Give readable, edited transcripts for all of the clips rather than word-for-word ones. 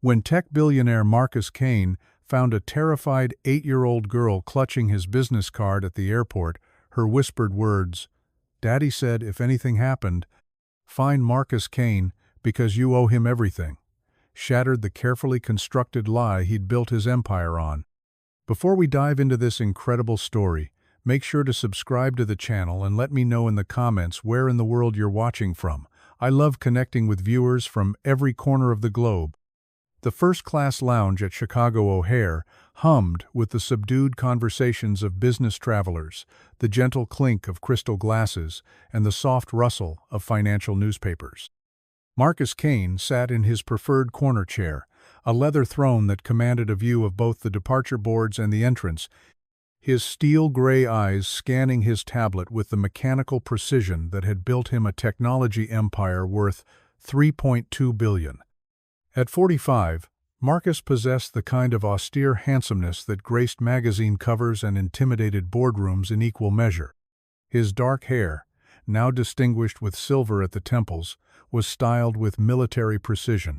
When tech billionaire Marcus Kane found a terrified 8-year-old girl clutching his business card at the airport, her whispered words, "Daddy said if anything happened, find Marcus Kane because you owe him everything," shattered the carefully constructed lie he'd built his empire on. Before we dive into this incredible story, make sure to subscribe to the channel and let me know in the comments where in the world you're watching from. I love connecting with viewers from every corner of the globe. The first-class lounge at Chicago O'Hare hummed with the subdued conversations of business travelers, the gentle clink of crystal glasses, and the soft rustle of financial newspapers. Marcus Kane sat in his preferred corner chair, a leather throne that commanded a view of both the departure boards and the entrance, his steel-gray eyes scanning his tablet with the mechanical precision that had built him a technology empire worth $3.2 billion. At 45, Marcus possessed the kind of austere handsomeness that graced magazine covers and intimidated boardrooms in equal measure. His dark hair, now distinguished with silver at the temples, was styled with military precision.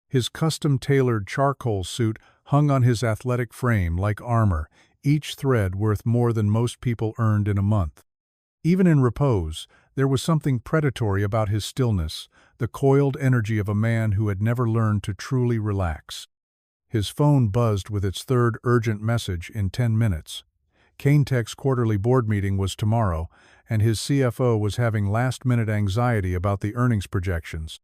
His custom-tailored charcoal suit hung on his athletic frame like armor, each thread worth more than most people earned in a month. Even in repose, there was something predatory about his stillness, the coiled energy of a man who had never learned to truly relax. His phone buzzed with its third urgent message in 10 minutes. CaneTech's quarterly board meeting was tomorrow, and his CFO was having last-minute anxiety about the earnings projections.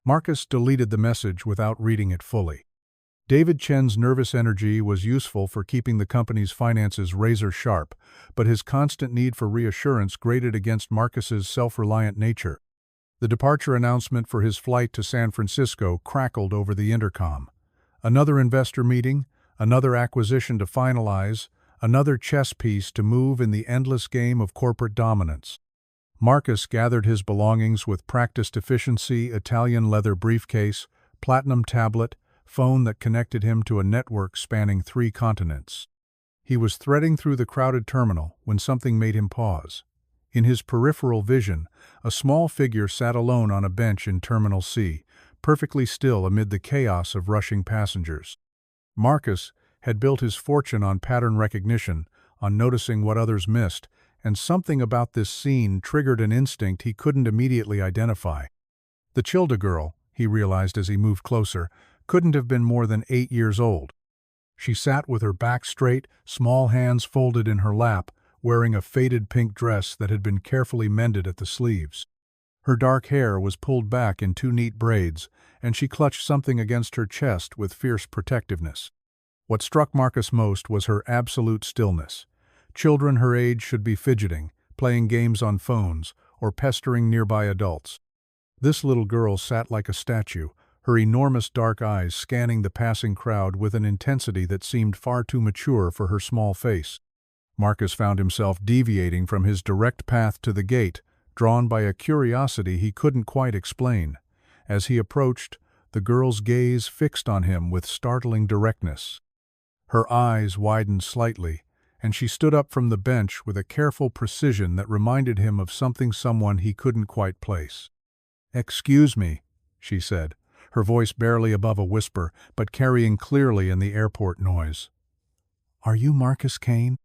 Marcus deleted the message without reading it fully. David Chen's nervous energy was useful for keeping the company's finances razor-sharp, but his constant need for reassurance grated against Marcus's self-reliant nature. The departure announcement for his flight to San Francisco crackled over the intercom. Another investor meeting, another acquisition to finalize, another chess piece to move in the endless game of corporate dominance. Marcus gathered his belongings with practiced efficiency: Italian leather briefcase, platinum tablet, phone that connected him to a network spanning 3 continents. He was threading through the crowded terminal when something made him pause. In his peripheral vision, a small figure sat alone on a bench in Terminal C, perfectly still amid the chaos of rushing passengers. Marcus had built his fortune on pattern recognition, on noticing what others missed, and something about this scene triggered an instinct he couldn't immediately identify. The Childa girl, he realized as he moved closer, couldn't have been more than 8 years old. She sat with her back straight, small hands folded in her lap, wearing a faded pink dress that had been carefully mended at the sleeves. Her dark hair was pulled back in 2 neat braids, and she clutched something against her chest with fierce protectiveness. What struck Marcus most was her absolute stillness. Children her age should be fidgeting, playing games on phones, or pestering nearby adults. This little girl sat like a statue, her enormous dark eyes scanning the passing crowd with an intensity that seemed far too mature for her small face. Marcus found himself deviating from his direct path to the gate, drawn by a curiosity he couldn't quite explain. As he approached, the girl's gaze fixed on him with startling directness. Her eyes widened slightly, and she stood up from the bench with a careful precision that reminded him of someone he couldn't quite place. "Excuse me," she said, her voice barely above a whisper, but carrying clearly in the airport noise. "Are you Marcus Kane?"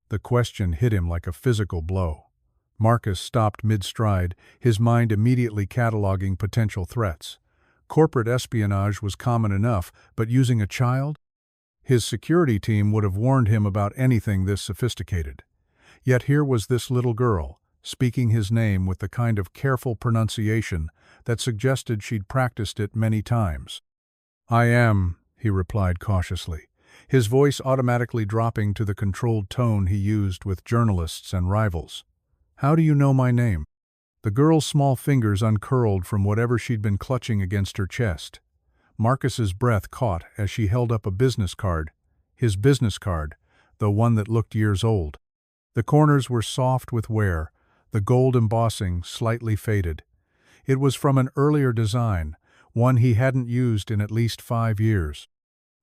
The question hit him like a physical blow. Marcus stopped mid-stride, his mind immediately cataloging potential threats. Corporate espionage was common enough, but using a child? His security team would have warned him about anything this sophisticated. Yet here was this little girl, speaking his name with the kind of careful pronunciation that suggested she'd practiced it many times. "I am," he replied cautiously, his voice automatically dropping to the controlled tone he used with journalists and rivals. "How do you know my name?" The girl's small fingers uncurled from whatever she'd been clutching against her chest. Marcus's breath caught as she held up a business card, his business card, though one that looked years old. The corners were soft with wear, the gold embossing slightly faded. It was from an earlier design, one he hadn't used in at least 5 years.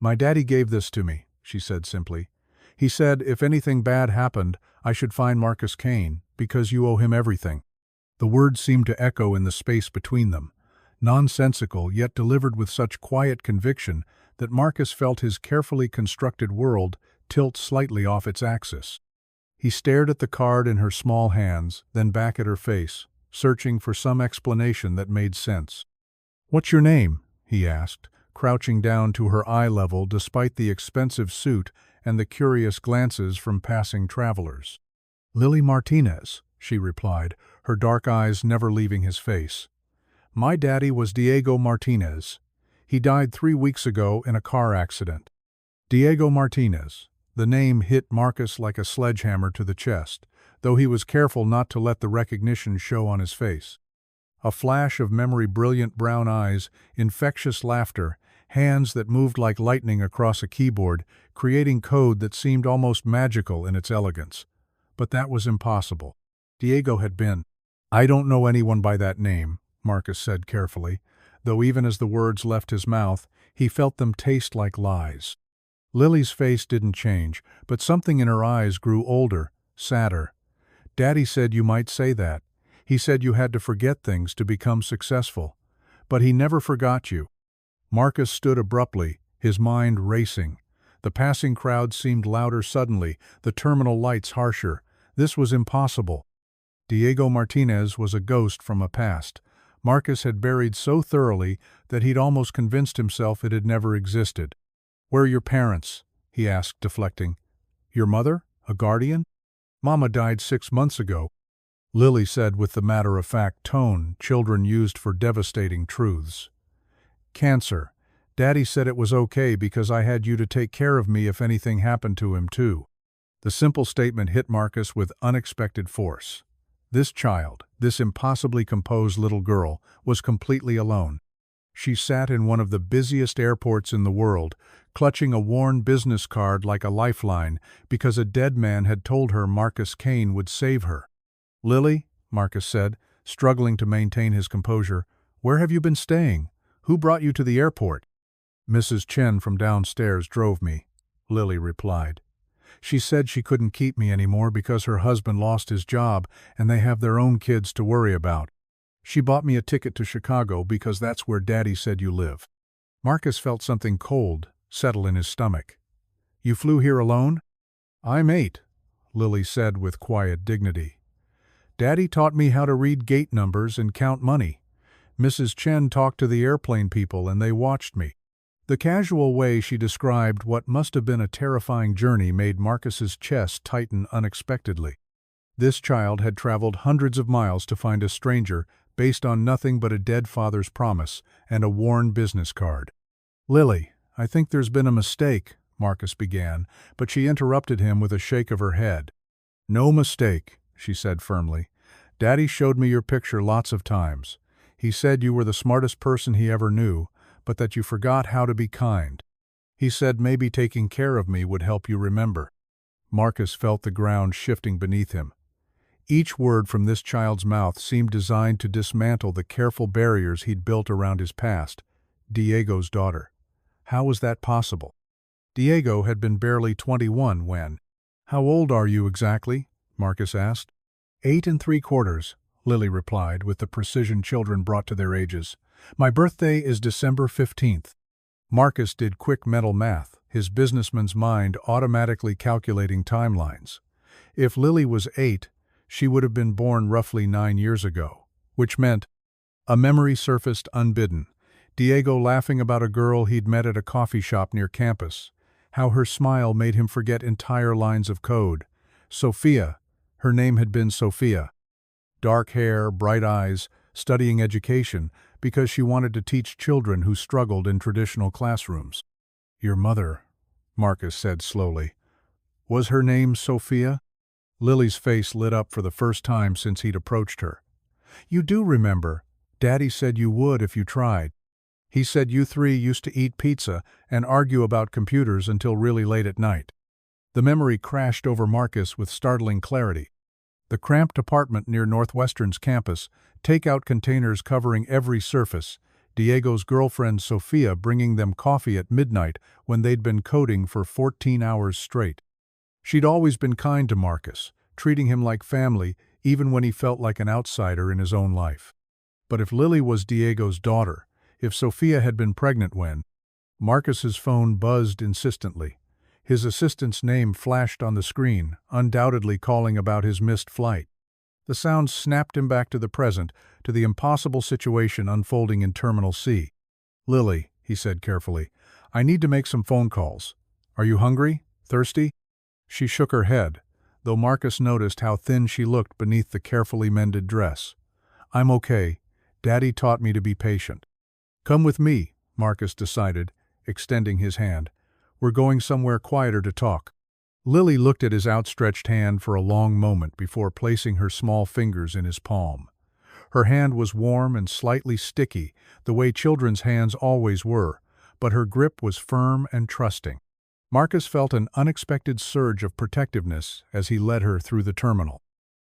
"My daddy gave this to me," she said simply. "He said if anything bad happened, I should find Marcus Kane, because you owe him everything." The words seemed to echo in the space between them, nonsensical yet delivered with such quiet conviction that Marcus felt his carefully constructed world tilt slightly off its axis. He stared at the card in her small hands, then back at her face, searching for some explanation that made sense. "What's your name?" he asked, crouching down to her eye level despite the expensive suit and the curious glances from passing travelers. "Lily Martinez," she replied, her dark eyes never leaving his face. "My daddy was Diego Martinez. He died 3 weeks ago in a car accident." Diego Martinez. The name hit Marcus like a sledgehammer to the chest, though he was careful not to let the recognition show on his face. A flash of memory, brilliant brown eyes, infectious laughter, hands that moved like lightning across a keyboard, creating code that seemed almost magical in its elegance. But that was impossible. Diego had been. "I don't know anyone by that name," Marcus said carefully, though even as the words left his mouth, he felt them taste like lies. Lily's face didn't change, but something in her eyes grew older, sadder. "Daddy said you might say that. He said you had to forget things to become successful. But he never forgot you." Marcus stood abruptly, his mind racing. The passing crowd seemed louder suddenly, the terminal lights harsher. This was impossible. Diego Martinez was a ghost from a past Marcus had buried so thoroughly that he'd almost convinced himself it had never existed. "Where are your parents?" he asked, deflecting. "Your mother? A guardian?" "Mama died 6 months ago," Lily said with the matter-of-fact tone children used for devastating truths. "Cancer. Daddy said it was okay because I had you to take care of me if anything happened to him too." The simple statement hit Marcus with unexpected force. This child, this impossibly composed little girl, was completely alone. She sat in one of the busiest airports in the world, clutching a worn business card like a lifeline because a dead man had told her Marcus Kane would save her. "Lily," Marcus said, struggling to maintain his composure, "where have you been staying? Who brought you to the airport?" "Mrs. Chen from downstairs drove me," Lily replied. "She said she couldn't keep me anymore because her husband lost his job and they have their own kids to worry about. She bought me a ticket to Chicago because that's where Daddy said you live." Marcus felt something cold settle in his stomach. "You flew here alone?" "I'm 8, Lily said with quiet dignity. "Daddy taught me how to read gate numbers and count money. Mrs. Chen talked to the airplane people and they watched me." The casual way she described what must have been a terrifying journey made Marcus's chest tighten unexpectedly. This child had traveled hundreds of miles to find a stranger based on nothing but a dead father's promise and a worn business card. "Lily, I think there's been a mistake," Marcus began, but she interrupted him with a shake of her head. "No mistake," she said firmly. "Daddy showed me your picture lots of times. He said you were the smartest person he ever knew, but that you forgot how to be kind. He said maybe taking care of me would help you remember." Marcus felt the ground shifting beneath him. Each word from this child's mouth seemed designed to dismantle the careful barriers he'd built around his past. Diego's daughter. How was that possible? Diego had been barely 21 when. "How old are you exactly?" Marcus asked. 8 3/4, Lily replied with the precision children brought to their ages. "My birthday is December 15th. Marcus did quick mental math, his businessman's mind automatically calculating timelines. If Lily was 8, she would have been born roughly 9 years ago, which meant a memory surfaced unbidden. Diego laughing about a girl he'd met at a coffee shop near campus. How her smile made him forget entire lines of code. Sophia. Her name had been Sophia. Dark hair, bright eyes, studying education because she wanted to teach children who struggled in traditional classrooms. "Your mother," Marcus said slowly. "Was her name Sophia?" Lily's face lit up for the first time since he'd approached her. "You do remember. Daddy said you would if you tried. He said you 3 used to eat pizza and argue about computers until really late at night." The memory crashed over Marcus with startling clarity. The cramped apartment near Northwestern's campus, takeout containers covering every surface, Diego's girlfriend Sophia bringing them coffee at midnight when they'd been coding for 14 hours straight. She'd always been kind to Marcus, treating him like family even when he felt like an outsider in his own life. But if Lily was Diego's daughter, if Sophia had been pregnant when, Marcus's phone buzzed insistently. His assistant's name flashed on the screen, undoubtedly calling about his missed flight. The sound snapped him back to the present, to the impossible situation unfolding in Terminal C. "Lily," he said carefully, "I need to make some phone calls. Are you hungry? Thirsty?" She shook her head, though Marcus noticed how thin she looked beneath the carefully mended dress. "I'm okay. Daddy taught me to be patient." "Come with me," Marcus decided, extending his hand. "We're going somewhere quieter to talk." Lily looked at his outstretched hand for a long moment before placing her small fingers in his palm. Her hand was warm and slightly sticky, the way children's hands always were, but her grip was firm and trusting. Marcus felt an unexpected surge of protectiveness as he led her through the terminal.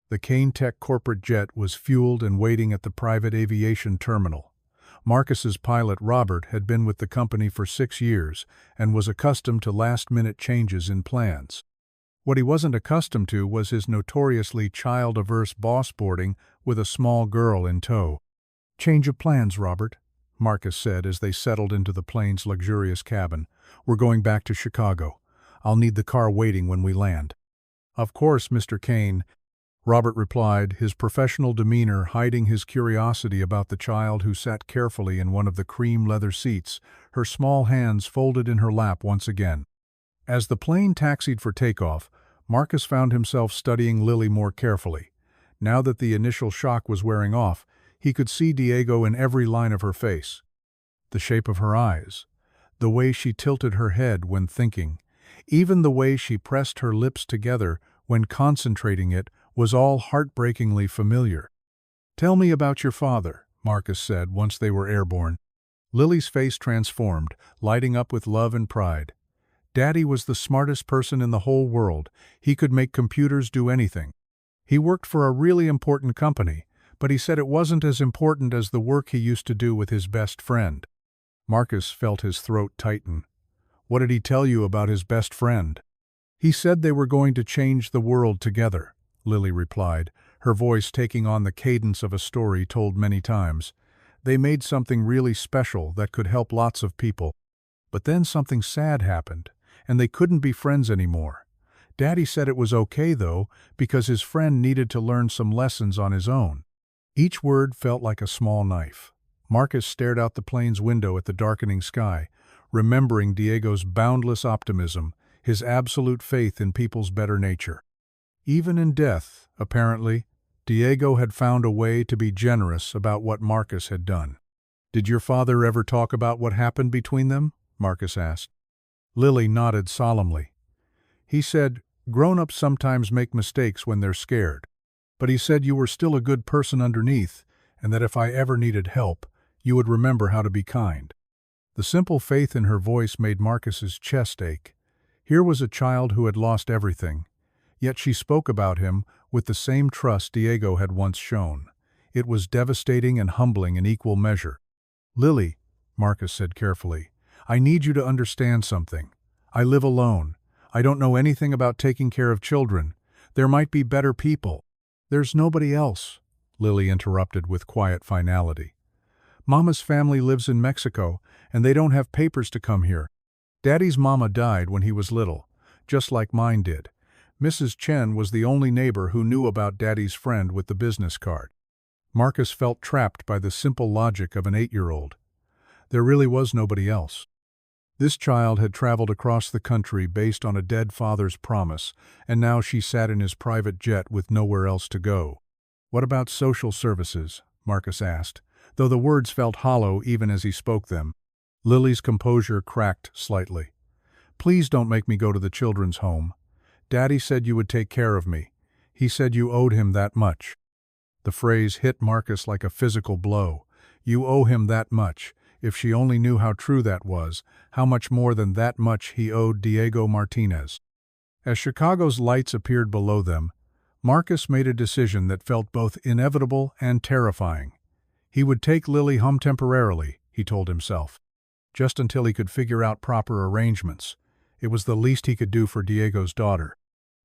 The Kane Tech corporate jet was fueled and waiting at the private aviation terminal. Marcus's pilot, Robert, had been with the company for 6 years and was accustomed to last-minute changes in plans. What he wasn't accustomed to was his notoriously child-averse boss boarding with a small girl in tow. "Change of plans, Robert," Marcus said as they settled into the plane's luxurious cabin. "We're going back to Chicago. I'll need the car waiting when we land." "Of course, Mr. Kane," Robert replied, his professional demeanor hiding his curiosity about the child who sat carefully in one of the cream leather seats, her small hands folded in her lap once again. As the plane taxied for takeoff, Marcus found himself studying Lily more carefully. Now that the initial shock was wearing off, he could see Diego in every line of her face. The shape of her eyes, the way she tilted her head when thinking, even the way she pressed her lips together when concentrating it, was all heartbreakingly familiar. "Tell me about your father," Marcus said once they were airborne. Lily's face transformed, lighting up with love and pride. "Daddy was the smartest person in the whole world. He could make computers do anything. He worked for a really important company, but he said it wasn't as important as the work he used to do with his best friend." Marcus felt his throat tighten. "What did he tell you about his best friend?" "He said they were going to change the world together," Lily replied, her voice taking on the cadence of a story told many times. "They made something really special that could help lots of people. But then something sad happened, and they couldn't be friends anymore. Daddy said it was okay, though, because his friend needed to learn some lessons on his own." Each word felt like a small knife. Marcus stared out the plane's window at the darkening sky, remembering Diego's boundless optimism, his absolute faith in people's better nature. Even in death, apparently, Diego had found a way to be generous about what Marcus had done. "Did your father ever talk about what happened between them?" Marcus asked. Lily nodded solemnly. "He said, grown-ups sometimes make mistakes when they're scared. But he said you were still a good person underneath, and that if I ever needed help, you would remember how to be kind." The simple faith in her voice made Marcus's chest ache. Here was a child who had lost everything. Yet she spoke about him with the same trust Diego had once shown. It was devastating and humbling in equal measure. "Lily," Marcus said carefully, "I need you to understand something. I live alone. I don't know anything about taking care of children. There might be better people." "There's nobody else," Lily interrupted with quiet finality. "Mama's family lives in Mexico, and they don't have papers to come here. Daddy's mama died when he was little, just like mine did. Mrs. Chen was the only neighbor who knew about Daddy's friend with the business card." Marcus felt trapped by the simple logic of an 8-year-old. There really was nobody else. This child had traveled across the country based on a dead father's promise, and now she sat in his private jet with nowhere else to go. "What about social services?" Marcus asked, though the words felt hollow even as he spoke them. Lily's composure cracked slightly. "Please don't make me go to the children's home. Daddy said you would take care of me. He said you owed him that much." The phrase hit Marcus like a physical blow. You owe him that much. If she only knew how true that was, how much more than that much he owed Diego Martinez. As Chicago's lights appeared below them, Marcus made a decision that felt both inevitable and terrifying. He would take Lily home temporarily, he told himself, just until he could figure out proper arrangements. It was the least he could do for Diego's daughter.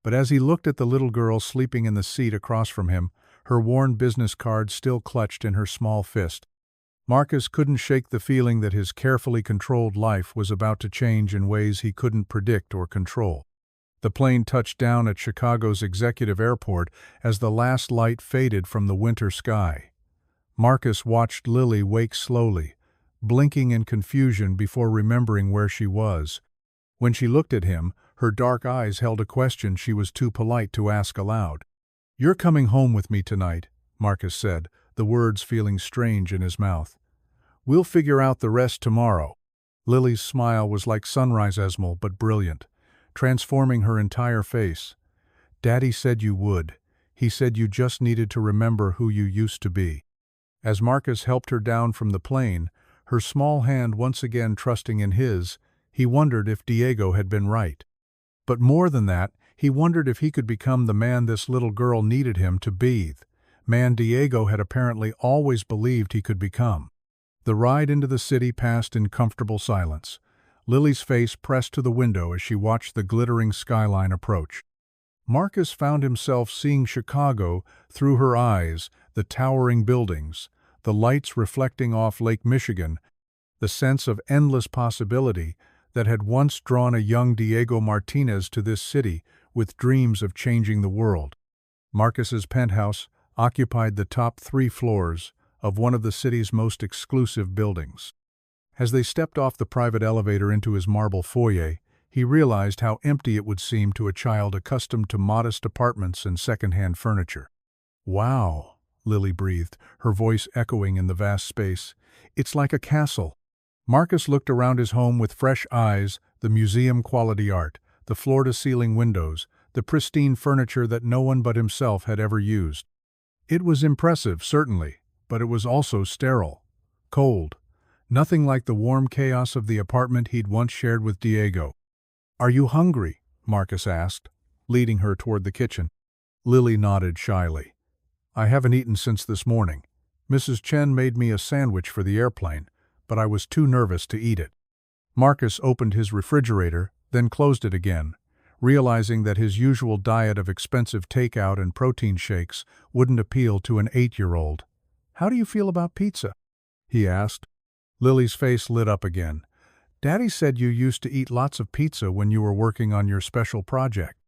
But as he looked at the little girl sleeping in the seat across from him, her worn business card still clutched in her small fist, Marcus couldn't shake the feeling that his carefully controlled life was about to change in ways he couldn't predict or control. The plane touched down at Chicago's executive airport as the last light faded from the winter sky. Marcus watched Lily wake slowly, blinking in confusion before remembering where she was. When she looked at him, her dark eyes held a question she was too polite to ask aloud. "You're coming home with me tonight," Marcus said, the words feeling strange in his mouth. "We'll figure out the rest tomorrow." Lily's smile was like sunrise esmal, but brilliant, transforming her entire face. "Daddy said you would. He said you just needed to remember who you used to be." As Marcus helped her down from the plane, her small hand once again trusting in his, he wondered if Diego had been right. But more than that, he wondered if he could become the man this little girl needed him to be, man Diego had apparently always believed he could become. The ride into the city passed in comfortable silence. Lily's face pressed to the window as she watched the glittering skyline approach. Marcus found himself seeing Chicago through her eyes, the towering buildings, the lights reflecting off Lake Michigan, the sense of endless possibility that had once drawn a young Diego Martinez to this city with dreams of changing the world. Marcus's penthouse occupied the top 3 floors of one of the city's most exclusive buildings. As they stepped off the private elevator into his marble foyer, he realized how empty it would seem to a child accustomed to modest apartments and second-hand furniture. "Wow," Lily breathed, her voice echoing in the vast space. "It's like a castle." Marcus looked around his home with fresh eyes, the museum-quality art, the floor-to-ceiling windows, the pristine furniture that no one but himself had ever used. It was impressive, certainly, but it was also sterile, cold, nothing like the warm chaos of the apartment he'd once shared with Diego. "Are you hungry?" Marcus asked, leading her toward the kitchen. Lily nodded shyly. "I haven't eaten since this morning. Mrs. Chen made me a sandwich for the airplane, but I was too nervous to eat it." Marcus opened his refrigerator, then closed it again, realizing that his usual diet of expensive takeout and protein shakes wouldn't appeal to an 8-year-old. "How do you feel about pizza?" he asked. Lily's face lit up again. "Daddy said you used to eat lots of pizza when you were working on your special project."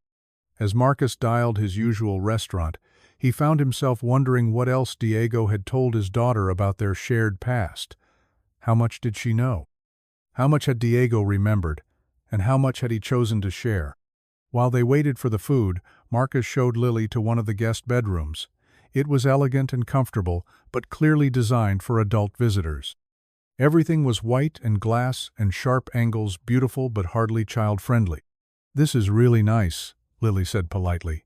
As Marcus dialed his usual restaurant, he found himself wondering what else Diego had told his daughter about their shared past. How much did she know? How much had Diego remembered, and how much had he chosen to share? While they waited for the food, Marcus showed Lily to one of the guest bedrooms. It was elegant and comfortable, but clearly designed for adult visitors. Everything was white and glass and sharp angles, beautiful but hardly child-friendly. "This is really nice," Lily said politely,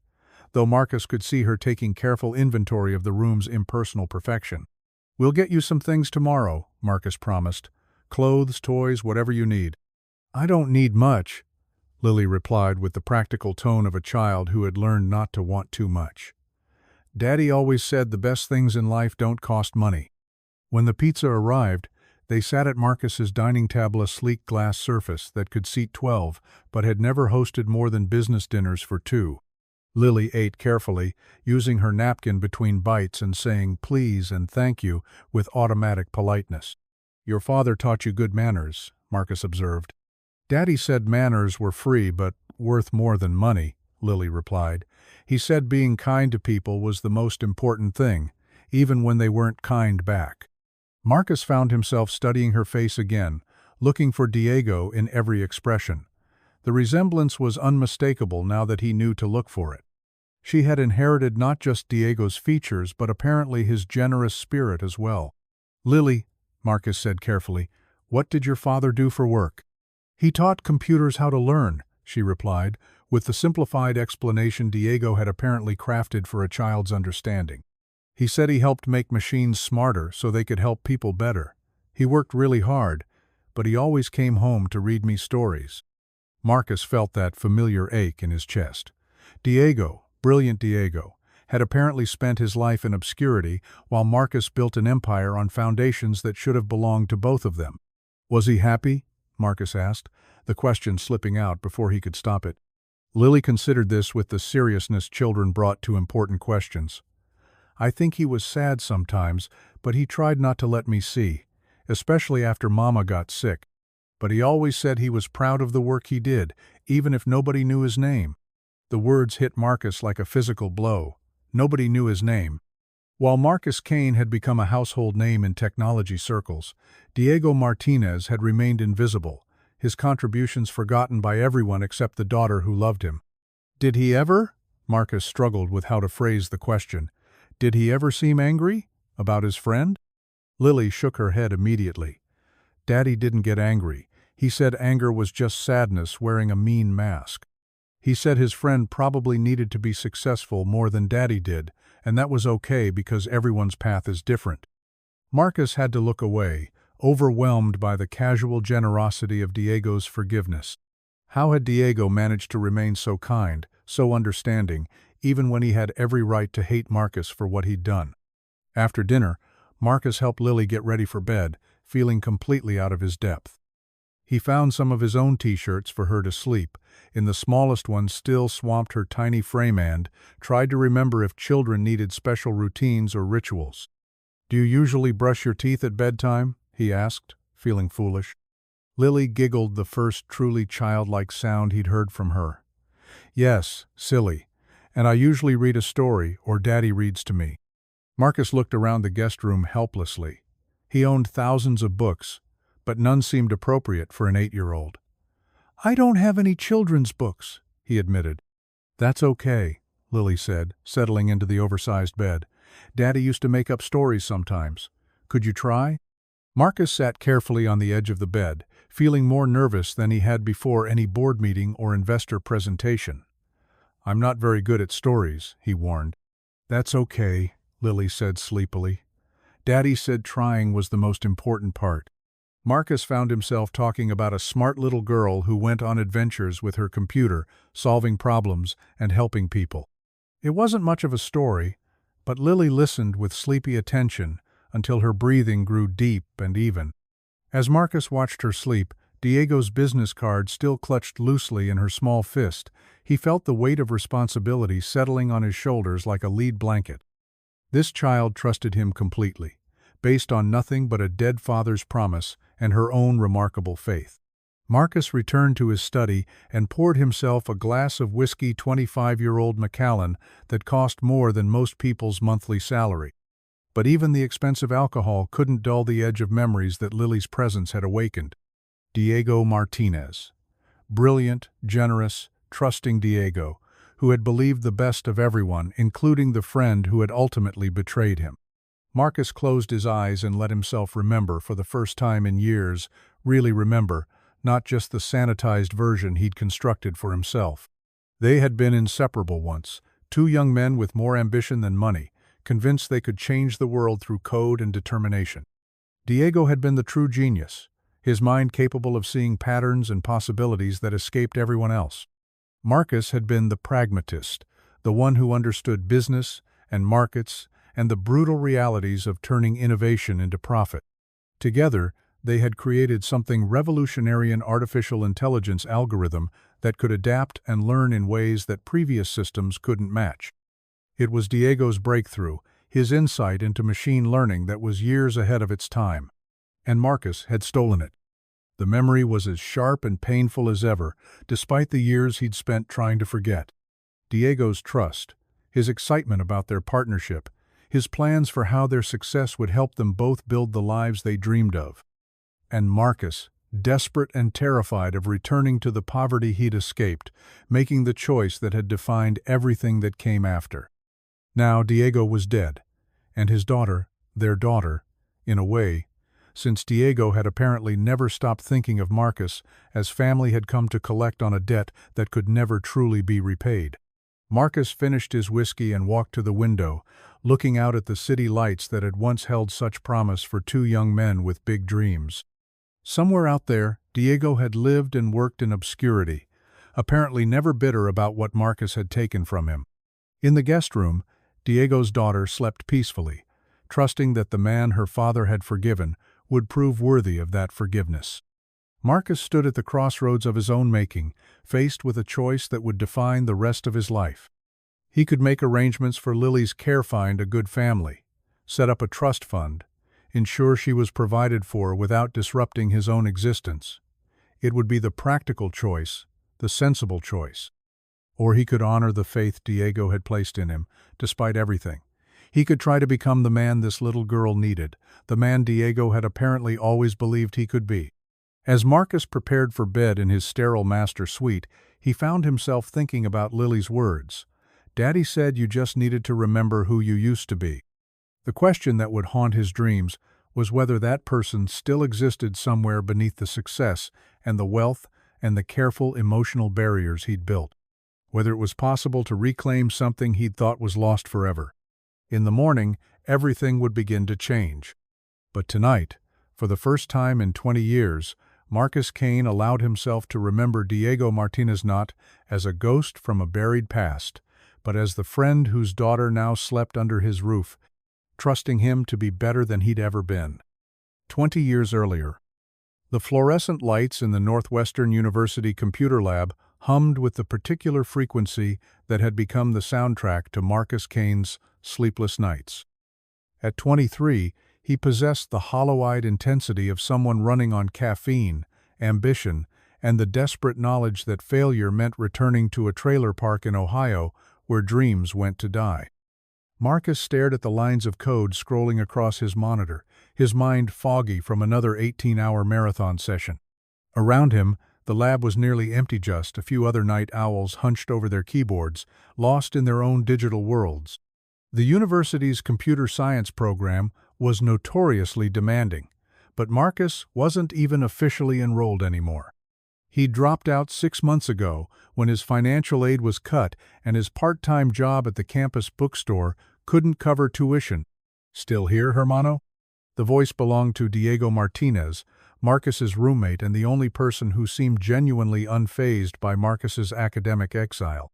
though Marcus could see her taking careful inventory of the room's impersonal perfection. "We'll get you some things tomorrow," Marcus promised. "Clothes, toys, whatever you need." "I don't need much," Lily replied with the practical tone of a child who had learned not to want too much. "Daddy always said the best things in life don't cost money." When the pizza arrived, they sat at Marcus's dining table, a sleek glass surface that could seat 12, but had never hosted more than business dinners for 2. Lily ate carefully, using her napkin between bites and saying please and thank you with automatic politeness. "Your father taught you good manners," Marcus observed. "Daddy said manners were free but worth more than money," Lily replied. "He said being kind to people was the most important thing, even when they weren't kind back." Marcus found himself studying her face again, looking for Diego in every expression. The resemblance was unmistakable now that he knew to look for it. She had inherited not just Diego's features but apparently his generous spirit as well. "Lily," Marcus said carefully, "what did your father do for work?" "He taught computers how to learn," she replied, with the simplified explanation Diego had apparently crafted for a child's understanding. "He said he helped make machines smarter so they could help people better. He worked really hard, but he always came home to read me stories." Marcus felt that familiar ache in his chest. Diego, brilliant Diego, had apparently spent his life in obscurity while Marcus built an empire on foundations that should have belonged to both of them. "Was he happy?" Marcus asked, the question slipping out before he could stop it. Lily considered this with the seriousness children brought to important questions. "I think he was sad sometimes, but he tried not to let me see, especially after Mama got sick. But he always said he was proud of the work he did, even if nobody knew his name. The words hit Marcus like a physical blow. Nobody knew his name. While Marcus Kane had become a household name in technology circles, Diego Martinez had remained invisible, his contributions forgotten by everyone except the daughter who loved him. Did he ever? Marcus struggled with how to phrase the question. Did he ever seem angry? About his friend? Lily shook her head immediately. Daddy didn't get angry. He said anger was just sadness wearing a mean mask. He said his friend probably needed to be successful more than Daddy did, and that was okay because everyone's path is different. Marcus had to look away, overwhelmed by the casual generosity of Diego's forgiveness. How had Diego managed to remain so kind, so understanding, even when he had every right to hate Marcus for what he'd done? After dinner, Marcus helped Lily get ready for bed, feeling completely out of his depth. He found some of his own t-shirts for her to sleep, in the smallest one still swamped her tiny frame and tried to remember if children needed special routines or rituals. "Do you usually brush your teeth at bedtime?" he asked, feeling foolish. Lily giggled, the first truly childlike sound he'd heard from her. "Yes, silly. And I usually read a story, or Daddy reads to me." Marcus looked around the guest room helplessly. He owned thousands of books, but none seemed appropriate for an 8-year-old. "I don't have any children's books," he admitted. "That's okay," Lily said, settling into the oversized bed. "Daddy used to make up stories sometimes. Could you try?" Marcus sat carefully on the edge of the bed, feeling more nervous than he had before any board meeting or investor presentation. "I'm not very good at stories," he warned. "That's okay," Lily said sleepily. "Daddy said trying was the most important part." Marcus found himself talking about a smart little girl who went on adventures with her computer, solving problems and helping people. It wasn't much of a story, but Lily listened with sleepy attention until her breathing grew deep and even. As Marcus watched her sleep, Diego's business card still clutched loosely in her small fist. He felt the weight of responsibility settling on his shoulders like a lead blanket. This child trusted him completely, based on nothing but a dead father's promise and her own remarkable faith. Marcus returned to his study and poured himself a glass of whiskey 25-year-old Macallan that cost more than most people's monthly salary. But even the expensive alcohol couldn't dull the edge of memories that Lily's presence had awakened. Diego Martinez. Brilliant, generous, trusting Diego, who had believed the best of everyone, including the friend who had ultimately betrayed him. Marcus closed his eyes and let himself remember for the first time in years, really remember, not just the sanitized version he'd constructed for himself. They had been inseparable once, two young men with more ambition than money, convinced they could change the world through code and determination. Diego had been the true genius, his mind capable of seeing patterns and possibilities that escaped everyone else. Marcus had been the pragmatist, the one who understood business and markets and the brutal realities of turning innovation into profit. Together, they had created something revolutionary, an artificial intelligence algorithm that could adapt and learn in ways that previous systems couldn't match. It was Diego's breakthrough, his insight into machine learning that was years ahead of its time. And Marcus had stolen it. The memory was as sharp and painful as ever, despite the years he'd spent trying to forget. Diego's trust, his excitement about their partnership, his plans for how their success would help them both build the lives they dreamed of. And Marcus, desperate and terrified of returning to the poverty he'd escaped, making the choice that had defined everything that came after. Now Diego was dead, and his daughter, their daughter, in a way, since Diego had apparently never stopped thinking of Marcus, as family had come to collect on a debt that could never truly be repaid. Marcus finished his whiskey and walked to the window, looking out at the city lights that had once held such promise for two young men with big dreams. Somewhere out there, Diego had lived and worked in obscurity, apparently never bitter about what Marcus had taken from him. In the guest room, Diego's daughter slept peacefully, trusting that the man her father had forgiven would prove worthy of that forgiveness. Marcus stood at the crossroads of his own making, faced with a choice that would define the rest of his life. He could make arrangements for Lily's care, find a good family, set up a trust fund, ensure she was provided for without disrupting his own existence. It would be the practical choice, the sensible choice. Or he could honor the faith Diego had placed in him, despite everything. He could try to become the man this little girl needed, the man Diego had apparently always believed he could be. As Marcus prepared for bed in his sterile master suite, he found himself thinking about Lily's words. "Daddy said you just needed to remember who you used to be." The question that would haunt his dreams was whether that person still existed somewhere beneath the success and the wealth and the careful emotional barriers he'd built. Whether it was possible to reclaim something he'd thought was lost forever. In the morning, everything would begin to change. But tonight, for the first time in 20 years, Marcus Kane allowed himself to remember Diego Martinez not as a ghost from a buried past, but as the friend whose daughter now slept under his roof, trusting him to be better than he'd ever been. 20 years earlier, the fluorescent lights in the Northwestern University computer lab hummed with the particular frequency that had become the soundtrack to Marcus Kane's sleepless nights. At 23, he possessed the hollow-eyed intensity of someone running on caffeine, ambition, and the desperate knowledge that failure meant returning to a trailer park in Ohio where dreams went to die. Marcus stared at the lines of code scrolling across his monitor, his mind foggy from another 18-hour marathon session. Around him, the lab was nearly empty, just a few other night owls hunched over their keyboards, lost in their own digital worlds. The university's computer science program was notoriously demanding, but Marcus wasn't even officially enrolled anymore. He dropped out 6 months ago when his financial aid was cut and his part-time job at the campus bookstore couldn't cover tuition. "Still here, hermano?" The voice belonged to Diego Martinez, Marcus's roommate and the only person who seemed genuinely unfazed by Marcus's academic exile.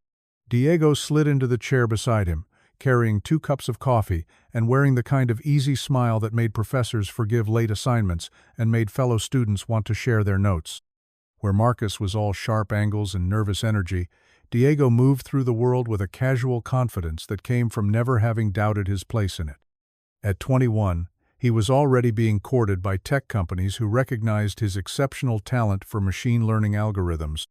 Diego slid into the chair beside him, carrying 2 cups of coffee and wearing the kind of easy smile that made professors forgive late assignments and made fellow students want to share their notes. Where Marcus was all sharp angles and nervous energy, Diego moved through the world with a casual confidence that came from never having doubted his place in it. At 21, he was already being courted by tech companies who recognized his exceptional talent for machine learning algorithms.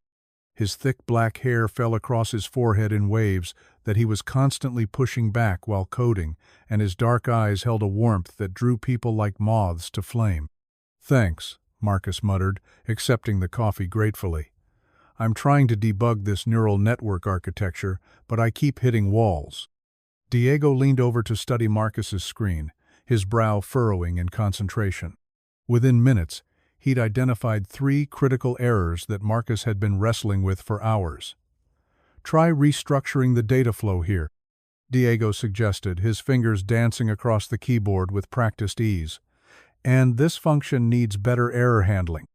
His thick black hair fell across his forehead in waves that he was constantly pushing back while coding, and his dark eyes held a warmth that drew people like moths to flame. "Thanks," Marcus muttered, accepting the coffee gratefully. "I'm trying to debug this neural network architecture, but I keep hitting walls." Diego leaned over to study Marcus's screen, his brow furrowing in concentration. Within minutes, he'd identified 3 critical errors that Marcus had been wrestling with for hours. "Try restructuring the data flow here," Diego suggested, his fingers dancing across the keyboard with practiced ease. "And this function needs better error handling."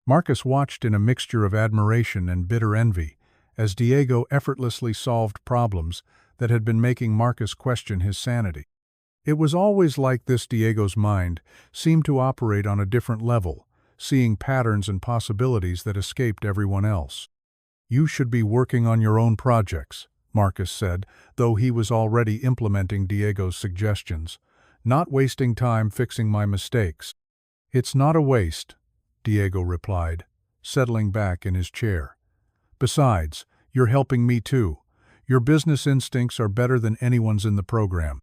Marcus watched in a mixture of admiration and bitter envy as Diego effortlessly solved problems that had been making Marcus question his sanity. It was always like this. Diego's mind seemed to operate on a different level, seeing patterns and possibilities that escaped everyone else. "You should be working on your own projects," Marcus said, though he was already implementing Diego's suggestions. "Not wasting time fixing my mistakes." "It's not a waste," Diego replied, settling back in his chair. "Besides, you're helping me too. Your business instincts are better than anyone's in the program.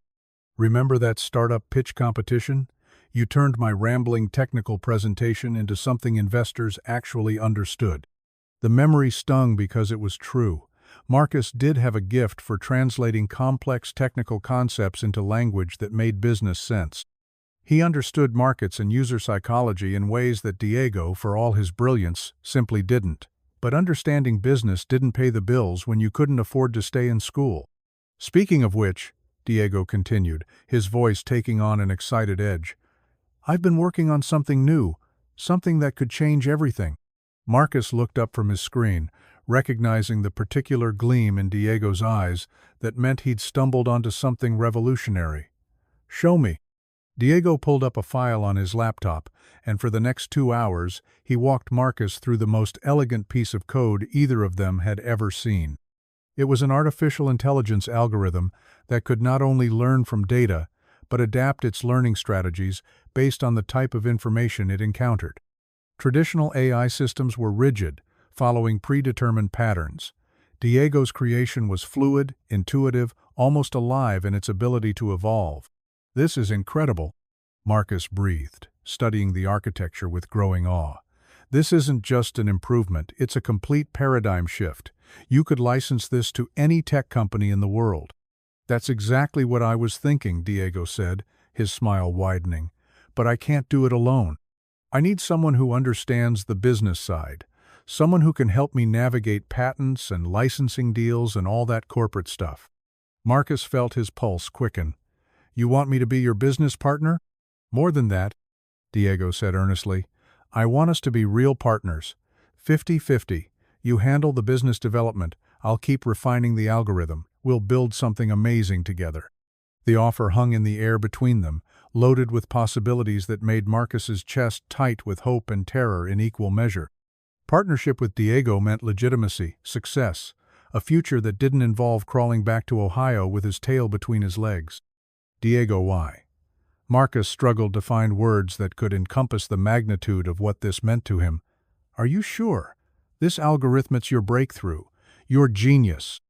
Remember that startup pitch competition? You turned my rambling technical presentation into something investors actually understood." The memory stung because it was true. Marcus did have a gift for translating complex technical concepts into language that made business sense. He understood markets and user psychology in ways that Diego, for all his brilliance, simply didn't. But understanding business didn't pay the bills when you couldn't afford to stay in school. "Speaking of which," Diego continued, his voice taking on an excited edge, "I've been working on something new, something that could change everything." Marcus looked up from his screen, recognizing the particular gleam in Diego's eyes that meant he'd stumbled onto something revolutionary. "Show me." Diego pulled up a file on his laptop, and for the next 2 hours, he walked Marcus through the most elegant piece of code either of them had ever seen. It was an artificial intelligence algorithm that could not only learn from data, but adapt its learning strategies based on the type of information it encountered. Traditional AI systems were rigid, following predetermined patterns. Diego's creation was fluid, intuitive, almost alive in its ability to evolve. "This is incredible," Marcus breathed, studying the architecture with growing awe. "This isn't just an improvement, it's a complete paradigm shift. You could license this to any tech company in the world." "That's exactly what I was thinking," Diego said, his smile widening. "But I can't do it alone. I need someone who understands the business side, someone who can help me navigate patents and licensing deals and all that corporate stuff." Marcus felt his pulse quicken. "You want me to be your business partner?" "More than that," Diego said earnestly. "I want us to be real partners. 50-50. You handle the business development, I'll keep refining the algorithm. We'll build something amazing together." The offer hung in the air between them, loaded with possibilities that made Marcus's chest tight with hope and terror in equal measure. Partnership with Diego meant legitimacy, success, a future that didn't involve crawling back to Ohio with his tail between his legs. Diego, why? Marcus struggled to find words that could encompass the magnitude of what this meant to him. "Are you sure? This algorithm's your breakthrough, your genius.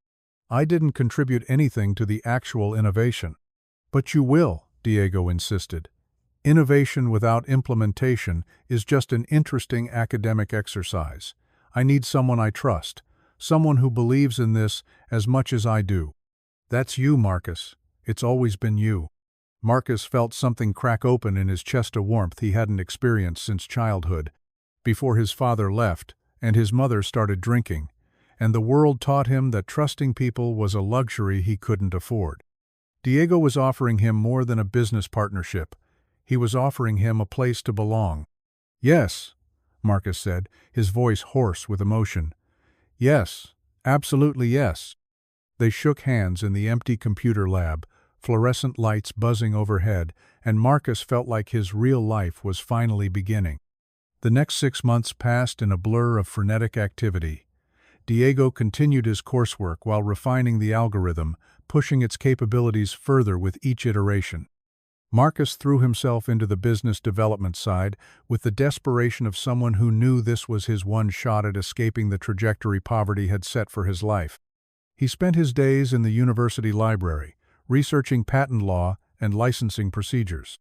I didn't contribute anything to the actual innovation." "But you will," Diego insisted. "Innovation without implementation is just an interesting academic exercise. I need someone I trust, someone who believes in this as much as I do." "That's you, Marcus. It's always been you." Marcus felt something crack open in his chest, a warmth he hadn't experienced since childhood, before his father left and his mother started drinking, and the world taught him that trusting people was a luxury he couldn't afford. Diego was offering him more than a business partnership. He was offering him a place to belong. "Yes," Marcus said, his voice hoarse with emotion. "Yes, absolutely yes." They shook hands in the empty computer lab, fluorescent lights buzzing overhead, and Marcus felt like his real life was finally beginning. The next 6 months passed in a blur of frenetic activity. Diego continued his coursework while refining the algorithm, pushing its capabilities further with each iteration. Marcus threw himself into the business development side with the desperation of someone who knew this was his one shot at escaping the trajectory poverty had set for his life. He spent his days in the university library, researching patent law and licensing procedures.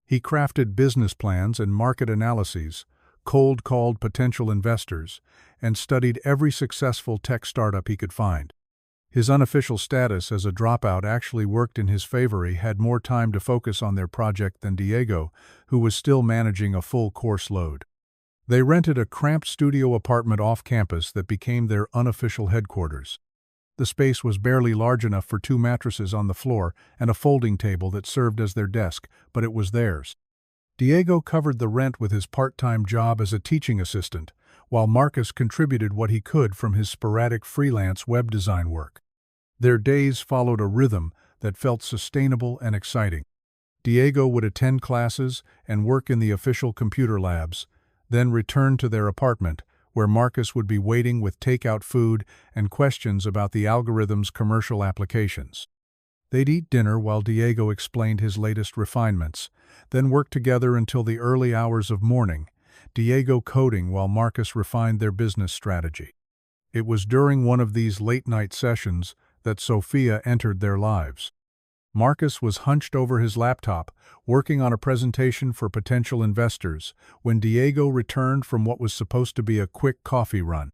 He crafted business plans and market analyses, cold-called potential investors, and studied every successful tech startup he could find. His unofficial status as a dropout actually worked in his favor. He had more time to focus on their project than Diego, who was still managing a full course load. They rented a cramped studio apartment off campus that became their unofficial headquarters. The space was barely large enough for 2 mattresses on the floor and a folding table that served as their desk, but it was theirs. Diego covered the rent with his part-time job as a teaching assistant, while Marcus contributed what he could from his sporadic freelance web design work. Their days followed a rhythm that felt sustainable and exciting. Diego would attend classes and work in the official computer labs, then return to their apartment, where Marcus would be waiting with takeout food and questions about the algorithm's commercial applications. They'd eat dinner while Diego explained his latest refinements, then work together until the early hours of morning, Diego coding while Marcus refined their business strategy. It was during one of these late-night sessions that Sophia entered their lives. Marcus was hunched over his laptop, working on a presentation for potential investors, when Diego returned from what was supposed to be a quick coffee run.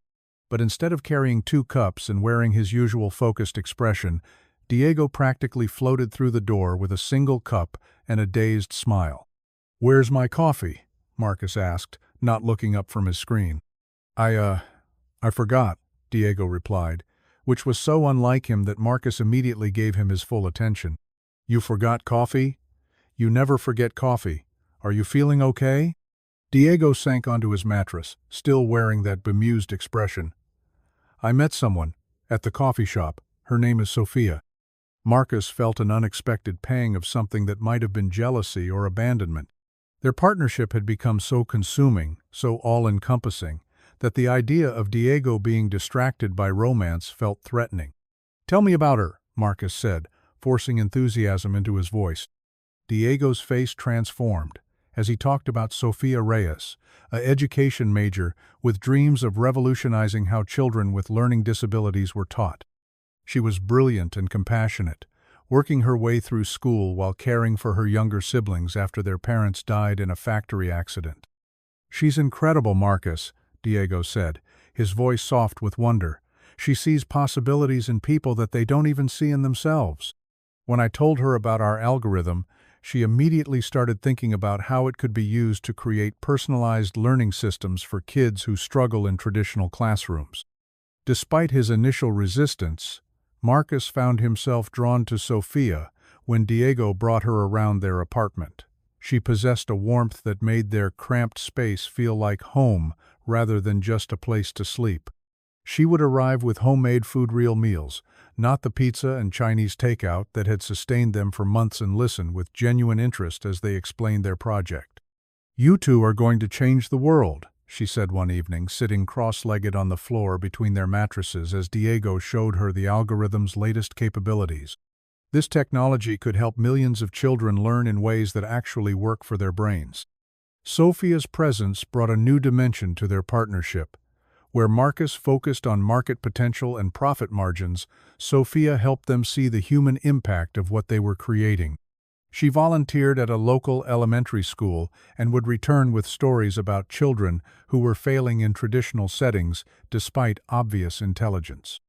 But instead of carrying 2 cups and wearing his usual focused expression, Diego practically floated through the door with a single cup and a dazed smile. "Where's my coffee?" Marcus asked, not looking up from his screen. I forgot," Diego replied, which was so unlike him that Marcus immediately gave him his full attention. "You forgot coffee? You never forget coffee. Are you feeling okay?" Diego sank onto his mattress, still wearing that bemused expression. "I met someone at the coffee shop. Her name is Sophia." Marcus felt an unexpected pang of something that might have been jealousy or abandonment. Their partnership had become so consuming, so all-encompassing, that the idea of Diego being distracted by romance felt threatening. "Tell me about her," Marcus said, forcing enthusiasm into his voice. Diego's face transformed as he talked about Sofia Reyes, an education major with dreams of revolutionizing how children with learning disabilities were taught. She was brilliant and compassionate, working her way through school while caring for her younger siblings after their parents died in a factory accident. "She's incredible, Marcus," Diego said, his voice soft with wonder. "She sees possibilities in people that they don't even see in themselves." When I told her about our algorithm, she immediately started thinking about how it could be used to create personalized learning systems for kids who struggle in traditional classrooms. Despite his initial resistance, Marcus found himself drawn to Sofia when Diego brought her around their apartment. She possessed a warmth that made their cramped space feel like home rather than just a place to sleep. She would arrive with homemade food, real meals, not the pizza and Chinese takeout that had sustained them for months, and listen with genuine interest as they explained their project. "You two are going to change the world," she said one evening, sitting cross-legged on the floor between their mattresses as Diego showed her the algorithm's latest capabilities. This technology could help millions of children learn in ways that actually work for their brains. Sofia's presence brought a new dimension to their partnership. Where Marcus focused on market potential and profit margins, Sofia helped them see the human impact of what they were creating. She volunteered at a local elementary school and would return with stories about children who were failing in traditional settings despite obvious intelligence.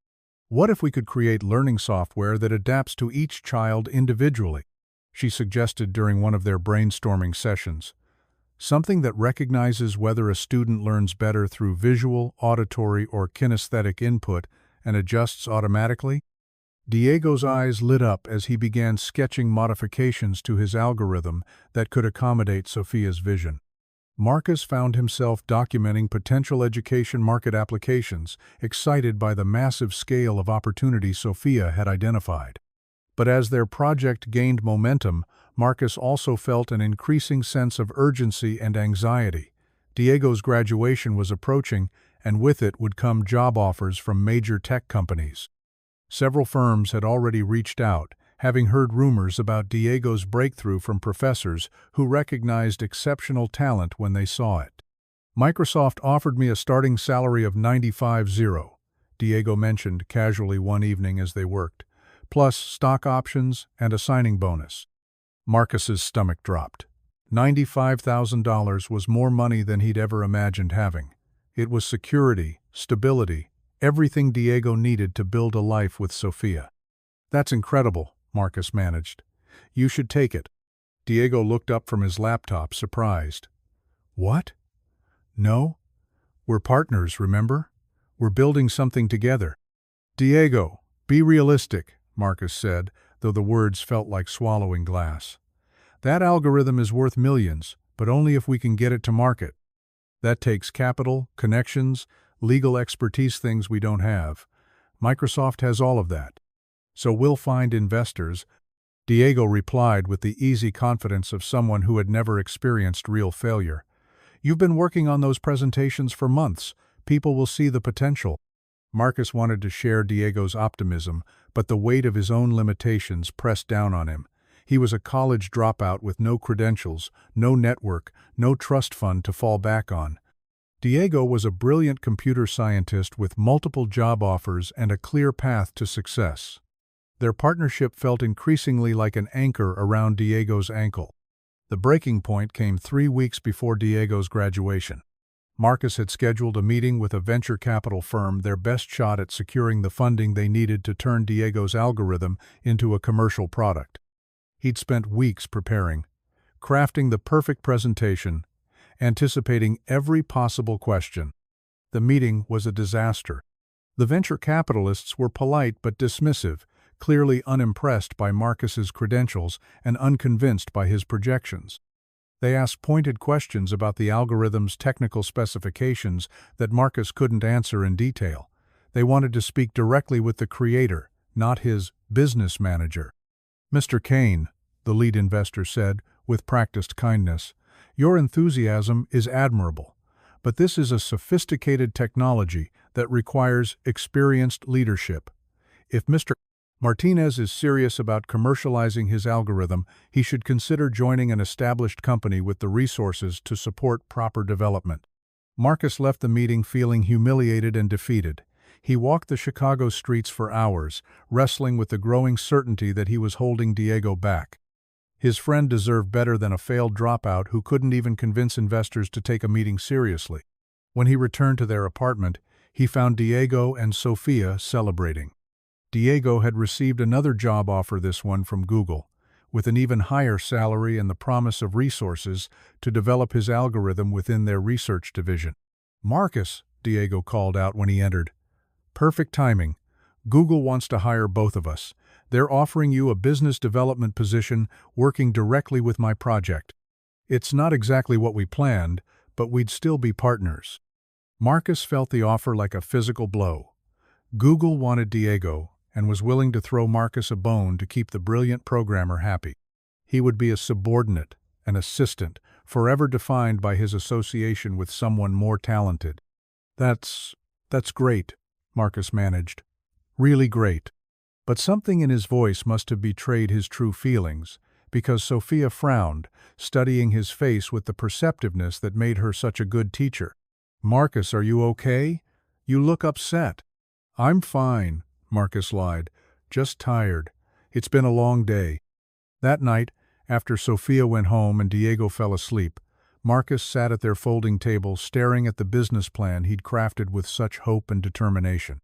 "What if we could create learning software that adapts to each child individually?" she suggested during one of their brainstorming sessions. "Something that recognizes whether a student learns better through visual, auditory, or kinesthetic input and adjusts automatically." Diego's eyes lit up as he began sketching modifications to his algorithm that could accommodate Sofia's vision. Marcus found himself documenting potential education market applications, excited by the massive scale of opportunity Sofia had identified. But as their project gained momentum, Marcus also felt an increasing sense of urgency and anxiety. Diego's graduation was approaching, and with it would come job offers from major tech companies. Several firms had already reached out, having heard rumors about Diego's breakthrough from professors who recognized exceptional talent when they saw it. "Microsoft offered me a starting salary of $95,000, Diego mentioned casually one evening as they worked, plus stock options and a signing bonus. Marcus's stomach dropped. $95,000 was more money than he'd ever imagined having. It was security, stability, everything Diego needed to build a life with Sofia. "That's incredible," Marcus managed. "You should take it." Diego looked up from his laptop, surprised. "What? No? We're partners, remember? We're building something together." "Diego, be realistic," Marcus said, though the words felt like swallowing glass. "That algorithm is worth millions, but only if we can get it to market. That takes capital, connections, legal expertise, things we don't have. Microsoft has all of that. So we'll find investors," Diego replied with the easy confidence of someone who had never experienced real failure. "You've been working on those presentations for months. People will see the potential." Marcus wanted to share Diego's optimism, but the weight of his own limitations pressed down on him. He was a college dropout with no credentials, no network, no trust fund to fall back on. Diego was a brilliant computer scientist with multiple job offers and a clear path to success. Their partnership felt increasingly like an anchor around Diego's ankle. The breaking point came 3 weeks before Diego's graduation. Marcus had scheduled a meeting with a venture capital firm, their best shot at securing the funding they needed to turn Diego's algorithm into a commercial product. He'd spent weeks preparing, crafting the perfect presentation, anticipating every possible question. The meeting was a disaster. The venture capitalists were polite but dismissive, clearly unimpressed by Marcus's credentials and unconvinced by his projections. They asked pointed questions about the algorithm's technical specifications that Marcus couldn't answer in detail. They wanted to speak directly with the creator, not his business manager. "Mr. Kane," the lead investor said, with practiced kindness, "your enthusiasm is admirable, but this is a sophisticated technology that requires experienced leadership. If Mr. Martinez is serious about commercializing his algorithm. He should consider joining an established company with the resources to support proper development. Marcus left the meeting feeling humiliated and defeated. He walked the Chicago streets for hours, wrestling with the growing certainty that he was holding Diego back. His friend deserved better than a failed dropout who couldn't even convince investors to take a meeting seriously. When he returned to their apartment, he found Diego and Sofia celebrating. Diego had received another job offer, this one from Google, with an even higher salary and the promise of resources to develop his algorithm within their research division. "Marcus," Diego called out when he entered. "Perfect timing. Google wants to hire both of us. They're offering you a business development position working directly with my project. It's not exactly what we planned, but we'd still be partners." Marcus felt the offer like a physical blow. Google wanted Diego and was willing to throw Marcus a bone to keep the brilliant programmer happy. He would be a subordinate, an assistant, forever defined by his association with someone more talented. That's great," Marcus managed. "Really great." But something in his voice must have betrayed his true feelings, because Sofia frowned, studying his face with the perceptiveness that made her such a good teacher. "Marcus, are you okay? You look upset." "I'm fine," Marcus lied. "Just tired. It's been a long day." That night, after Sofia went home and Diego fell asleep, Marcus sat at their folding table staring at the business plan he'd crafted with such hope and determination.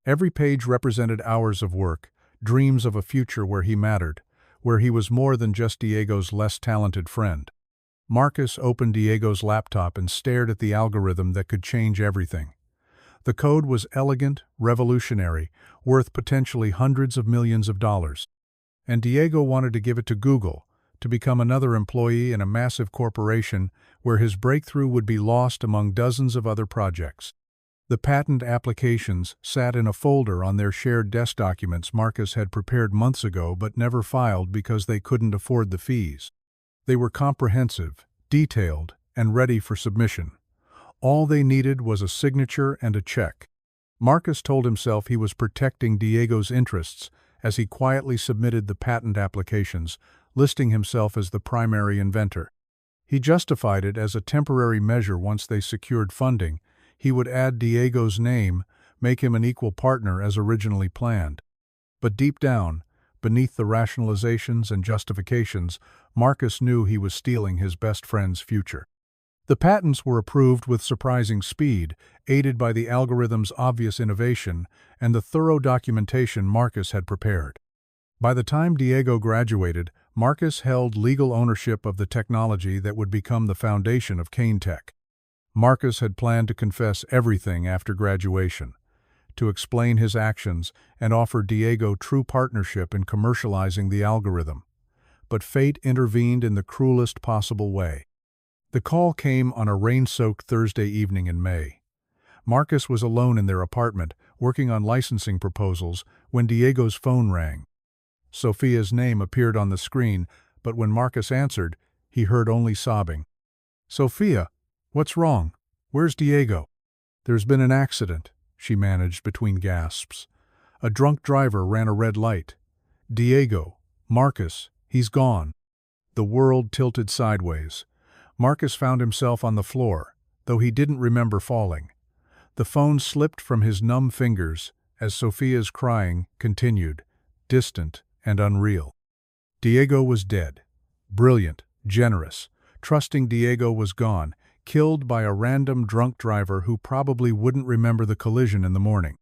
Every page represented hours of work, dreams of a future where he mattered, where he was more than just Diego's less talented friend. Marcus opened Diego's laptop and stared at the algorithm that could change everything. The code was elegant, revolutionary, worth potentially hundreds of millions of dollars. And Diego wanted to give it to Google, to become another employee in a massive corporation where his breakthrough would be lost among dozens of other projects. The patent applications sat in a folder on their shared desk documents Marcus had prepared months ago but never filed because they couldn't afford the fees. They were comprehensive, detailed, and ready for submission. All they needed was a signature and a check. Marcus told himself he was protecting Diego's interests as he quietly submitted the patent applications, listing himself as the primary inventor. He justified it as a temporary measure. Once they secured funding, he would add Diego's name, make him an equal partner as originally planned. But deep down, beneath the rationalizations and justifications, Marcus knew he was stealing his best friend's future. The patents were approved with surprising speed, aided by the algorithm's obvious innovation and the thorough documentation Marcus had prepared. By the time Diego graduated, Marcus held legal ownership of the technology that would become the foundation of CaneTech. Marcus had planned to confess everything after graduation, to explain his actions and offer Diego true partnership in commercializing the algorithm. But fate intervened in the cruelest possible way. The call came on a rain-soaked Thursday evening in May. Marcus was alone in their apartment, working on licensing proposals, when Diego's phone rang. Sofia's name appeared on the screen, but when Marcus answered, he heard only sobbing. "Sofia, what's wrong? Where's Diego?" "There's been an accident," she managed between gasps. "A drunk driver ran a red light. Diego, Marcus, he's gone." The world tilted sideways. Marcus found himself on the floor, though he didn't remember falling. The phone slipped from his numb fingers as Sofia's crying continued, distant and unreal. Diego was dead. Brilliant, generous, trusting Diego was gone, killed by a random drunk driver who probably wouldn't remember the collision in the morning.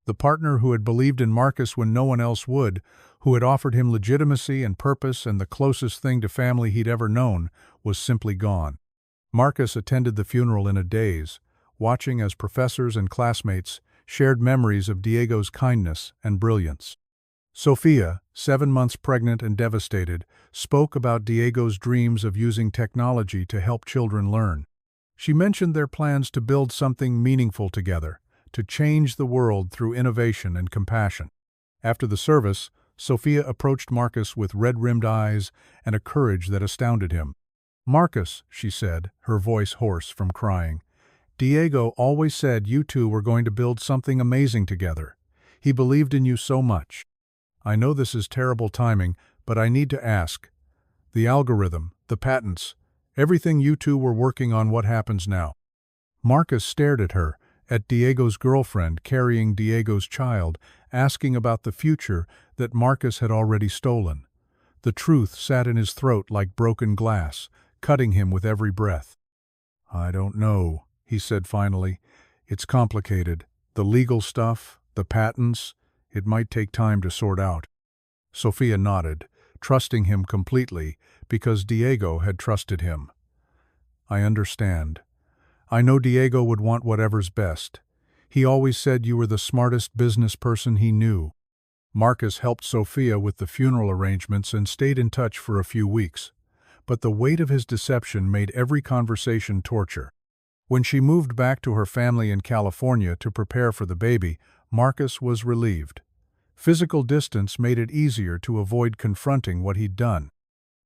The partner who had believed in Marcus when no one else would, who had offered him legitimacy and purpose and the closest thing to family he'd ever known, was simply gone. Marcus attended the funeral in a daze, watching as professors and classmates shared memories of Diego's kindness and brilliance. Sofia, 7 months pregnant and devastated, spoke about Diego's dreams of using technology to help children learn. She mentioned their plans to build something meaningful together, to change the world through innovation and compassion. After the service, Sofia approached Marcus with red-rimmed eyes and a courage that astounded him. "Marcus," she said, her voice hoarse from crying, "Diego always said you two were going to build something amazing together. He believed in you so much." I know this is terrible timing, but I need to ask. The algorithm, the patents, everything you two were working on, what happens now? Marcus stared at her, at Diego's girlfriend carrying Diego's child, asking about the future that Marcus had already stolen. The truth sat in his throat like broken glass, cutting him with every breath. I don't know, he said finally. It's complicated. The legal stuff, the patents, it might take time to sort out. Sophia nodded, trusting him completely, because Diego had trusted him. I understand. I know Diego would want whatever's best. He always said you were the smartest business person he knew. Marcus helped Sophia with the funeral arrangements and stayed in touch for a few weeks. But the weight of his deception made every conversation torture. When she moved back to her family in California to prepare for the baby, Marcus was relieved. Physical distance made it easier to avoid confronting what he'd done.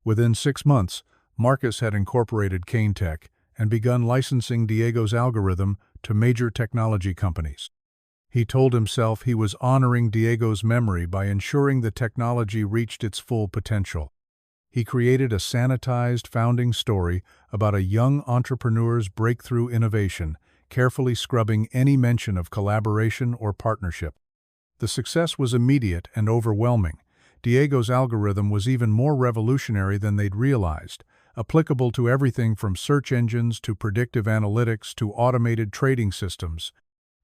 Within 6 months, Marcus had incorporated CaneTech and begun licensing Diego's algorithm to major technology companies. He told himself he was honoring Diego's memory by ensuring the technology reached its full potential. He created a sanitized founding story about a young entrepreneur's breakthrough innovation, carefully scrubbing any mention of collaboration or partnership. The success was immediate and overwhelming. Diego's algorithm was even more revolutionary than they'd realized, applicable to everything from search engines to predictive analytics to automated trading systems.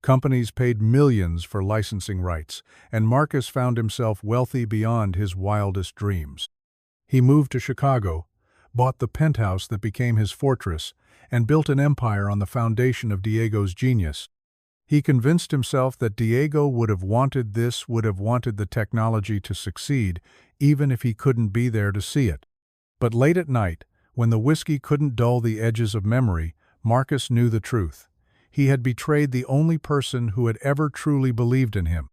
Companies paid millions for licensing rights, and Marcus found himself wealthy beyond his wildest dreams. He moved to Chicago, bought the penthouse that became his fortress, and built an empire on the foundation of Diego's genius. He convinced himself that Diego would have wanted the technology to succeed, even if he couldn't be there to see it. But late at night, when the whiskey couldn't dull the edges of memory, Marcus knew the truth. He had betrayed the only person who had ever truly believed in him.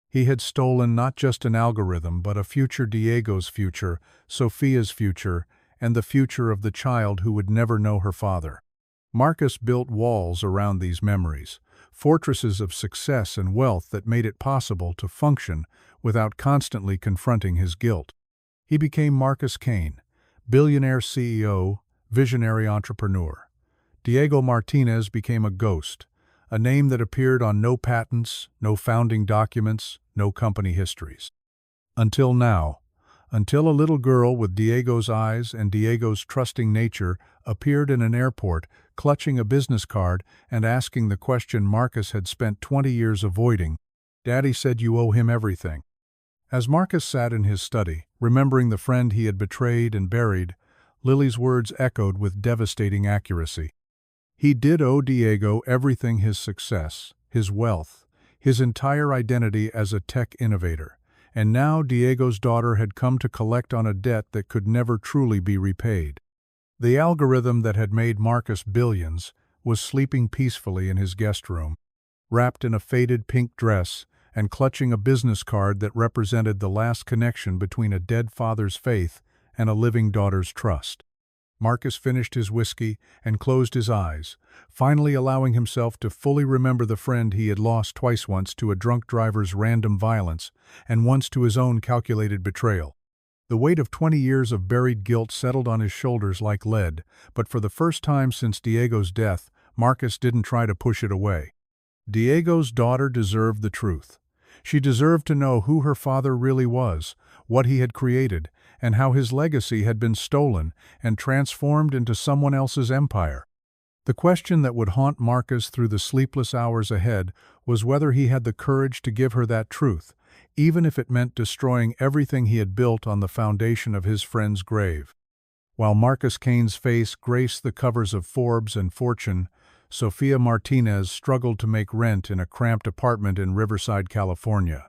He had stolen not just an algorithm, but a future Diego's future, Sophia's future, and the future of the child who would never know her father. Marcus built walls around these memories, fortresses of success and wealth that made it possible to function without constantly confronting his guilt. He became Marcus Kane, billionaire CEO, visionary entrepreneur. Diego Martinez became a ghost, a name that appeared on no patents, no founding documents, no company histories. Until now, until a little girl with Diego's eyes and Diego's trusting nature appeared in an airport, clutching a business card and asking the question Marcus had spent 20 years avoiding. Daddy said you owe him everything. As Marcus sat in his study, remembering the friend he had betrayed and buried, Lily's words echoed with devastating accuracy. He did owe Diego everything: his success, his wealth, his entire identity as a tech innovator. And now Diego's daughter had come to collect on a debt that could never truly be repaid. The algorithm that had made Marcus billions was sleeping peacefully in his guest room, wrapped in a faded pink dress and clutching a business card that represented the last connection between a dead father's faith and a living daughter's trust. Marcus finished his whiskey and closed his eyes, finally allowing himself to fully remember the friend he had lost twice, once to a drunk driver's random violence and once to his own calculated betrayal. The weight of 20 years of buried guilt settled on his shoulders like lead, but for the first time since Diego's death, Marcus didn't try to push it away. Diego's daughter deserved the truth. She deserved to know who her father really was, what he had created, and how his legacy had been stolen and transformed into someone else's empire. The question that would haunt Marcus through the sleepless hours ahead was whether he had the courage to give her that truth, even if it meant destroying everything he had built on the foundation of his friend's grave. While Marcus Kane's face graced the covers of Forbes and Fortune, Sophia Martinez struggled to make rent in a cramped apartment in Riverside, California.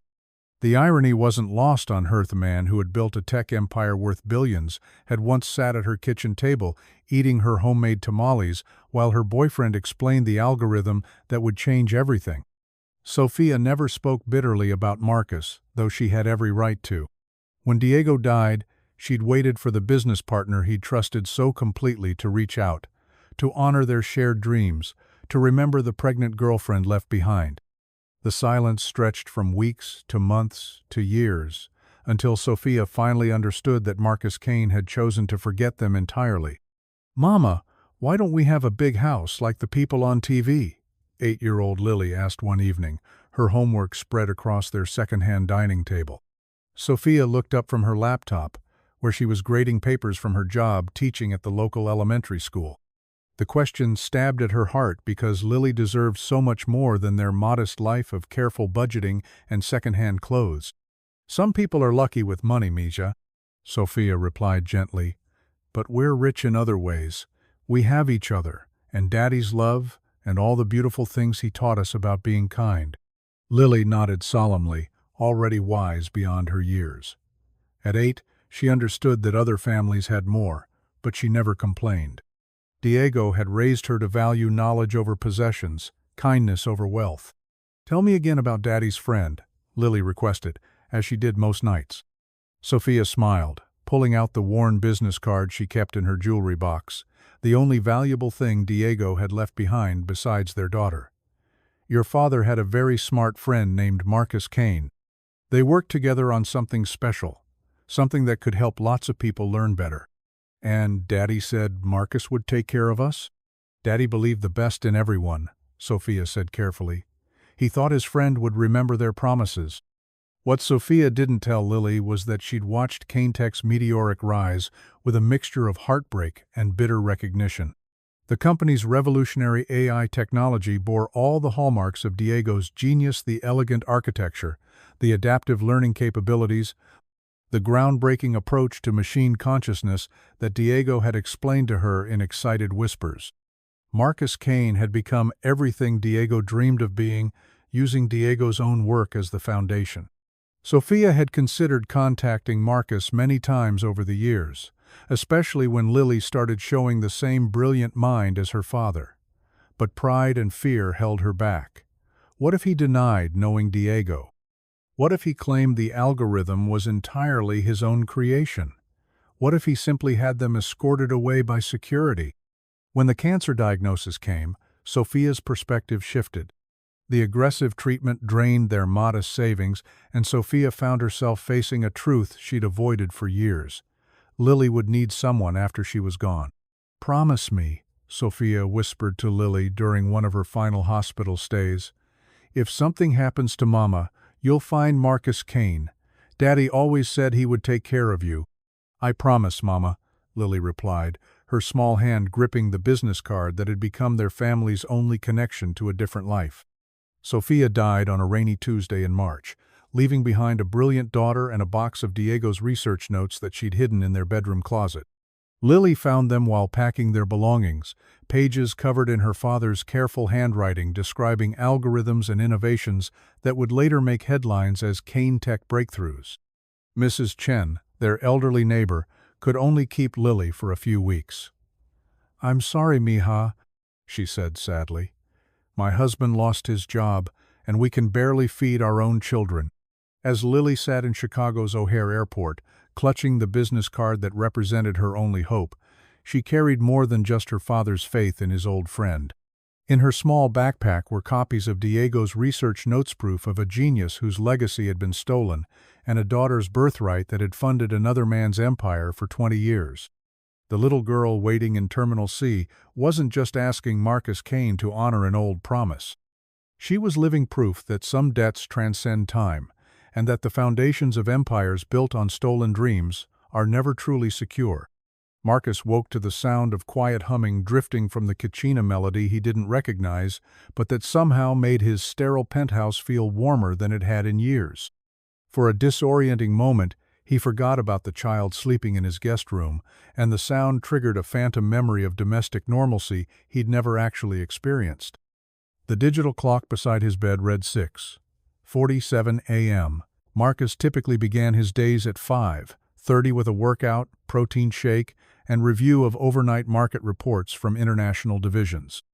The irony wasn't lost on her. The man who had built a tech empire worth billions had once sat at her kitchen table, eating her homemade tamales, while her boyfriend explained the algorithm that would change everything. Sophia never spoke bitterly about Marcus, though she had every right to. When Diego died, she'd waited for the business partner he'd trusted so completely to reach out, to honor their shared dreams, to remember the pregnant girlfriend left behind. The silence stretched from weeks to months to years, until Sophia finally understood that Marcus Kane had chosen to forget them entirely. "Mama, why don't we have a big house like the people on TV?" 8-year-old Lily asked one evening, her homework spread across their second-hand dining table. Sophia looked up from her laptop, where she was grading papers from her job teaching at the local elementary school. The question stabbed at her heart because Lily deserved so much more than their modest life of careful budgeting and second-hand clothes. "Some people are lucky with money, Misha," Sophia replied gently. "But we're rich in other ways. We have each other, and Daddy's love, and all the beautiful things he taught us about being kind." Lily nodded solemnly, already wise beyond her years. At 8, she understood that other families had more, but she never complained. Diego had raised her to value knowledge over possessions, kindness over wealth. "Tell me again about Daddy's friend," Lily requested, as she did most nights. Sophia smiled, pulling out the worn business card she kept in her jewelry box, the only valuable thing Diego had left behind besides their daughter. "Your father had a very smart friend named Marcus Kane. They worked together on something special, something that could help lots of people learn better. And Daddy said Marcus would take care of us?" "Daddy believed the best in everyone," Sophia said carefully. "He thought his friend would remember their promises." What Sophia didn't tell Lily was that she'd watched Kane-Tech's meteoric rise with a mixture of heartbreak and bitter recognition. The company's revolutionary AI technology bore all the hallmarks of Diego's genius: the elegant architecture, the adaptive learning capabilities, the groundbreaking approach to machine consciousness that Diego had explained to her in excited whispers. Marcus Kane had become everything Diego dreamed of being, using Diego's own work as the foundation. Sophia had considered contacting Marcus many times over the years, especially when Lily started showing the same brilliant mind as her father. But pride and fear held her back. What if he denied knowing Diego? What if he claimed the algorithm was entirely his own creation? What if he simply had them escorted away by security? When the cancer diagnosis came, Sophia's perspective shifted. The aggressive treatment drained their modest savings, and Sophia found herself facing a truth she'd avoided for years. Lily would need someone after she was gone. "Promise me," Sophia whispered to Lily during one of her final hospital stays, "if something happens to Mama, you'll find Marcus Kane. Daddy always said he would take care of you." "I promise, Mama," Lily replied, her small hand gripping the business card that had become their family's only connection to a different life. Sophia died on a rainy Tuesday in March, leaving behind a brilliant daughter and a box of Diego's research notes that she'd hidden in their bedroom closet. Lily found them while packing their belongings, pages covered in her father's careful handwriting describing algorithms and innovations that would later make headlines as Kane-Tech breakthroughs. Mrs. Chen, their elderly neighbor, could only keep Lily for a few weeks. "I'm sorry, Mija," she said sadly. "My husband lost his job, and we can barely feed our own children." As Lily sat in Chicago's O'Hare Airport, clutching the business card that represented her only hope, she carried more than just her father's faith in his old friend. In her small backpack were copies of Diego's research notes, proof of a genius whose legacy had been stolen, and a daughter's birthright that had funded another man's empire for 20 years. The little girl waiting in Terminal C wasn't just asking Marcus Kane to honor an old promise. She was living proof that some debts transcend time, and that the foundations of empires built on stolen dreams are never truly secure. Marcus woke to the sound of quiet humming drifting from the Kachina melody he didn't recognize, but that somehow made his sterile penthouse feel warmer than it had in years. For a disorienting moment, he forgot about the child sleeping in his guest room, and the sound triggered a phantom memory of domestic normalcy he'd never actually experienced. The digital clock beside his bed read 6:47 a.m. Marcus typically began his days at 5:30 with a workout, protein shake, and review of overnight market reports from international divisions.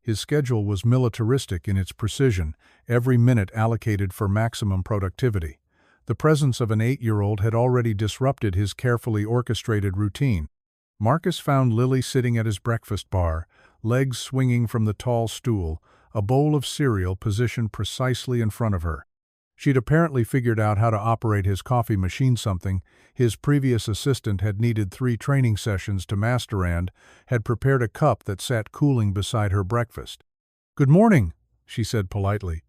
His schedule was militaristic in its precision, every minute allocated for maximum productivity. The presence of an 8-year-old had already disrupted his carefully orchestrated routine. Marcus found Lily sitting at his breakfast bar, legs swinging from the tall stool, a bowl of cereal positioned precisely in front of her. She'd apparently figured out how to operate his coffee machine, something his previous assistant had needed 3 training sessions to master, and had prepared a cup that sat cooling beside her breakfast. "Good morning," she said politely,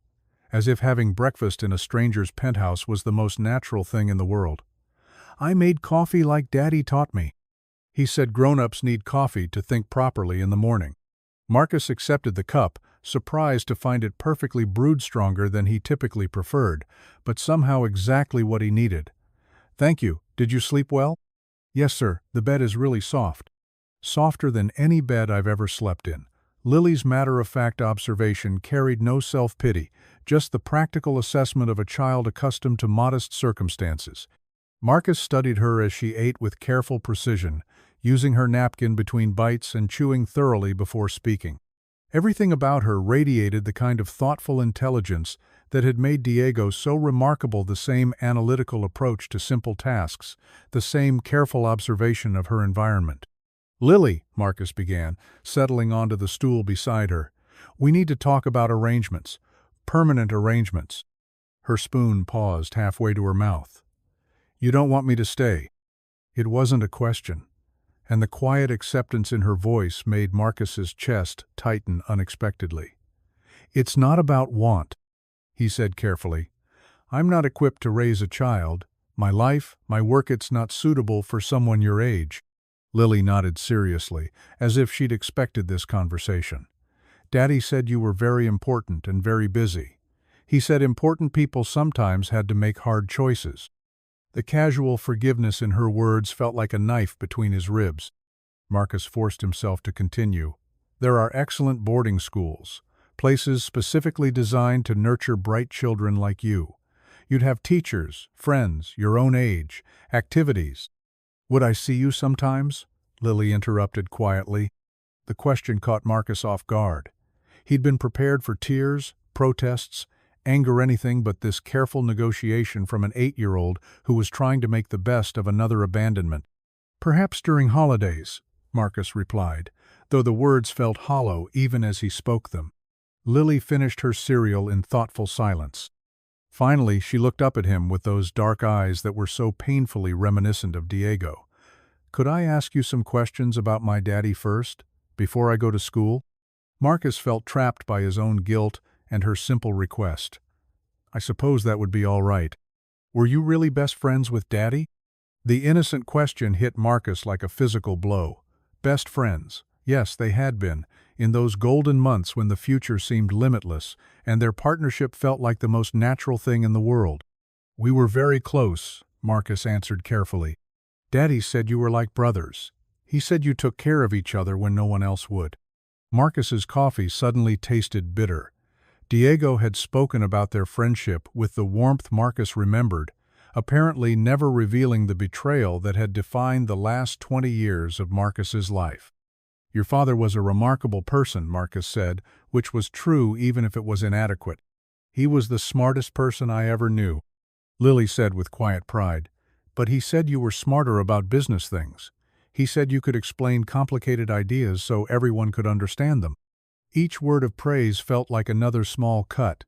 as if having breakfast in a stranger's penthouse was the most natural thing in the world. "I made coffee like Daddy taught me." He said grown-ups need coffee to think properly in the morning. Marcus accepted the cup, surprised to find it perfectly brewed, stronger than he typically preferred, but somehow exactly what he needed. "Thank you. Did you sleep well?" "Yes, sir. The bed is really soft." "Softer than any bed I've ever slept in." Lily's matter-of-fact observation carried no self-pity, just the practical assessment of a child accustomed to modest circumstances. Marcus studied her as she ate with careful precision, using her napkin between bites and chewing thoroughly before speaking. Everything about her radiated the kind of thoughtful intelligence that had made Diego so remarkable, the same analytical approach to simple tasks, the same careful observation of her environment. "Lily," Marcus began, settling onto the stool beside her, "we need to talk about arrangements. Permanent arrangements." Her spoon paused halfway to her mouth. "You don't want me to stay?" It wasn't a question, and the quiet acceptance in her voice made Marcus's chest tighten unexpectedly. "It's not about want," he said carefully. "I'm not equipped to raise a child. My life, my work, it's not suitable for someone your age." Lily nodded seriously, as if she'd expected this conversation. "Daddy said you were very important and very busy. He said important people sometimes had to make hard choices." The casual forgiveness in her words felt like a knife between his ribs. Marcus forced himself to continue. "There are excellent boarding schools, places specifically designed to nurture bright children like you. You'd have teachers, friends, your own age, activities." "Would I see you sometimes?" Lily interrupted quietly. The question caught Marcus off guard. He'd been prepared for tears, protests, anger, anything but this careful negotiation from an 8-year-old who was trying to make the best of another abandonment. "Perhaps during holidays," Marcus replied, though the words felt hollow even as he spoke them. Lily finished her cereal in thoughtful silence. Finally, she looked up at him with those dark eyes that were so painfully reminiscent of Diego. "Could I ask you some questions about my daddy first, before I go to school?" Marcus felt trapped by his own guilt and her simple request. "I suppose that would be all right. Were you really best friends with Daddy?" The innocent question hit Marcus like a physical blow. Best friends. Yes, they had been, in those golden months when the future seemed limitless, and their partnership felt like the most natural thing in the world. "We were very close," Marcus answered carefully. "Daddy said you were like brothers. He said you took care of each other when no one else would." Marcus's coffee suddenly tasted bitter. Diego had spoken about their friendship with the warmth Marcus remembered, apparently never revealing the betrayal that had defined the last 20 years of Marcus's life. "Your father was a remarkable person," Marcus said, which was true even if it was inadequate. "He was the smartest person I ever knew," Lily said with quiet pride. "But he said you were smarter about business things. He said you could explain complicated ideas so everyone could understand them." Each word of praise felt like another small cut.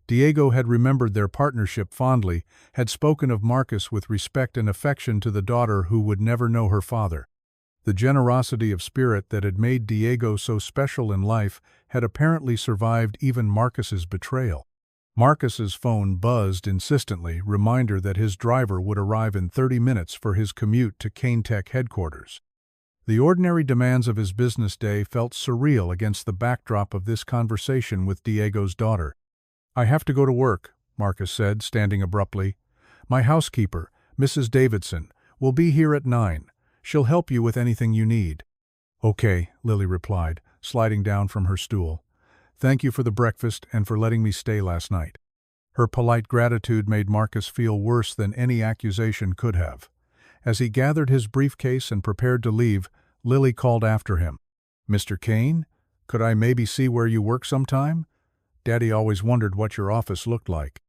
Diego had remembered their partnership fondly, had spoken of Marcus with respect and affection to the daughter who would never know her father. The generosity of spirit that had made Diego so special in life had apparently survived even Marcus's betrayal. Marcus's phone buzzed insistently, reminder that his driver would arrive in 30 minutes for his commute to Kane Tech headquarters. The ordinary demands of his business day felt surreal against the backdrop of this conversation with Diego's daughter. "I have to go to work," Marcus said, standing abruptly. "My housekeeper, Mrs. Davidson, will be here at 9. She'll help you with anything you need." "Okay," Lily replied, sliding down from her stool. "Thank you for the breakfast and for letting me stay last night." Her polite gratitude made Marcus feel worse than any accusation could have. As he gathered his briefcase and prepared to leave, Lily called after him. "Mr. Kane, could I maybe see where you work sometime? Daddy always wondered what your office looked like."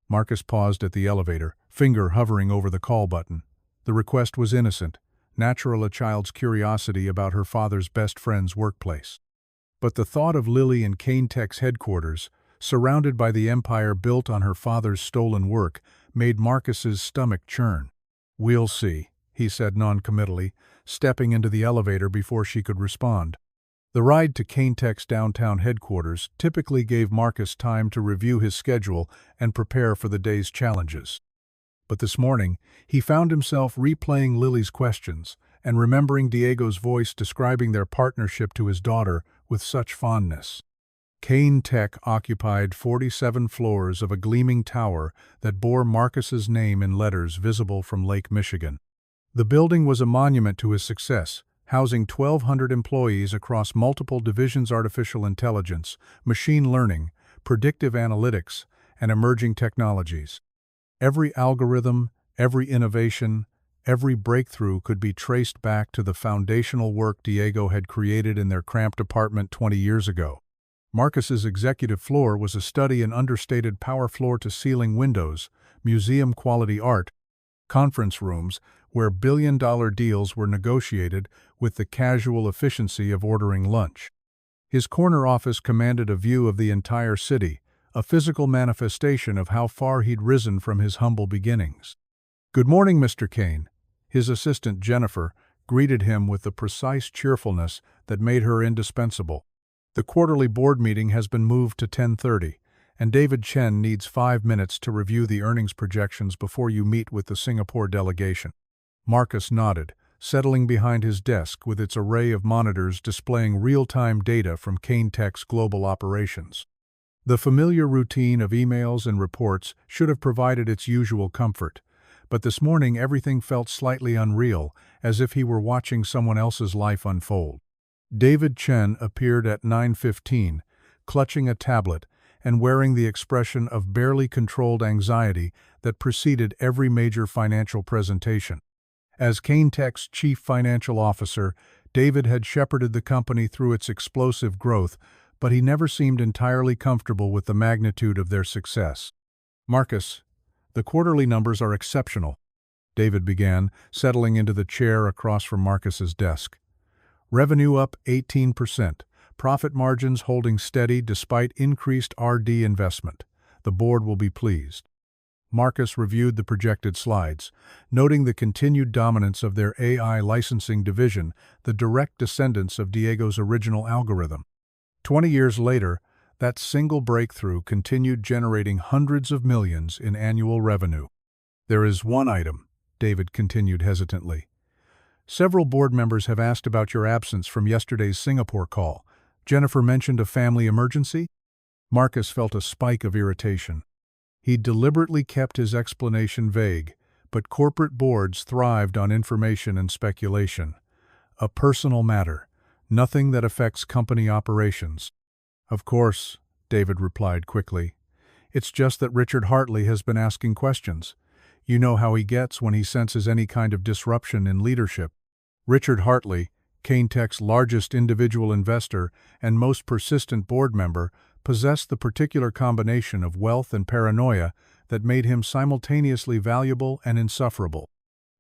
Marcus paused at the elevator, finger hovering over the call button. The request was innocent, natural, a child's curiosity about her father's best friend's workplace. But the thought of Lily in Kane Tech's headquarters, surrounded by the empire built on her father's stolen work, made Marcus's stomach churn. "We'll see," he said noncommittally, stepping into the elevator before she could respond. The ride to Caintek's downtown headquarters typically gave Marcus time to review his schedule and prepare for the day's challenges. But this morning, he found himself replaying Lily's questions and remembering Diego's voice describing their partnership to his daughter with such fondness. Caintek occupied 47 floors of a gleaming tower that bore Marcus's name in letters visible from Lake Michigan. The building was a monument to his success, housing 1,200 employees across multiple divisions: artificial intelligence, machine learning, predictive analytics, and emerging technologies. Every algorithm, every innovation, every breakthrough could be traced back to the foundational work Diego had created in their cramped apartment 20 years ago. Marcus's executive floor was a study in understated power floor-to-ceiling windows, museum-quality art, conference rooms where billion-dollar deals were negotiated with the casual efficiency of ordering lunch. His corner office commanded a view of the entire city, a physical manifestation of how far he'd risen from his humble beginnings. "Good morning, Mr. Cain." His assistant, Jennifer, greeted him with the precise cheerfulness that made her indispensable. "The quarterly board meeting has been moved to 10:30, and David Chen needs 5 minutes to review the earnings projections before you meet with the Singapore delegation." Marcus nodded, settling behind his desk with its array of monitors displaying real-time data from Caintek's global operations. The familiar routine of emails and reports should have provided its usual comfort, but this morning everything felt slightly unreal, as if he were watching someone else's life unfold. David Chen appeared at 9:15, clutching a tablet and wearing the expression of barely controlled anxiety that preceded every major financial presentation. As Caintek's chief financial officer, David had shepherded the company through its explosive growth, but he never seemed entirely comfortable with the magnitude of their success. "Marcus, the quarterly numbers are exceptional," David began, settling into the chair across from Marcus's desk. "Revenue up 18%, profit margins holding steady despite increased R&D investment. The board will be pleased." Marcus reviewed the projected slides, noting the continued dominance of their AI licensing division, the direct descendants of Diego's original algorithm. 20 years later, that single breakthrough continued generating hundreds of millions in annual revenue. "There is one item," David continued hesitantly. "Several board members have asked about your absence from yesterday's Singapore call. Jennifer mentioned a family emergency?" Marcus felt a spike of irritation. He deliberately kept his explanation vague, but corporate boards thrived on information and speculation. "A personal matter, nothing that affects company operations." "Of course," David replied quickly. "It's just that Richard Hartley has been asking questions. You know how he gets when he senses any kind of disruption in leadership." Richard Hartley, Caintek's largest individual investor and most persistent board member, possessed the particular combination of wealth and paranoia that made him simultaneously valuable and insufferable.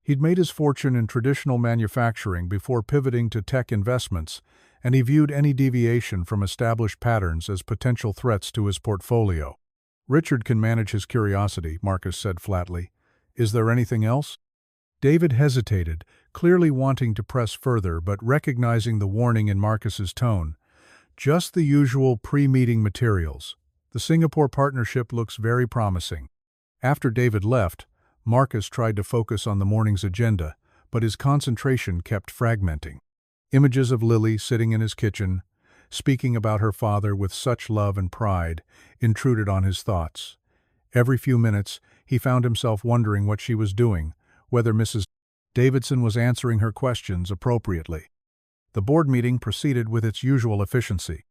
He'd made his fortune in traditional manufacturing before pivoting to tech investments, and he viewed any deviation from established patterns as potential threats to his portfolio. "Richard can manage his curiosity," Marcus said flatly. "Is there anything else?" David hesitated, clearly wanting to press further but recognizing the warning in Marcus's tone. "Just the usual pre-meeting materials. The Singapore partnership looks very promising." After David left, Marcus tried to focus on the morning's agenda, but his concentration kept fragmenting. Images of Lily sitting in his kitchen, speaking about her father with such love and pride, intruded on his thoughts. Every few minutes, he found himself wondering what she was doing, whether Mrs. Davidson was answering her questions appropriately. The board meeting proceeded with its usual efficiency.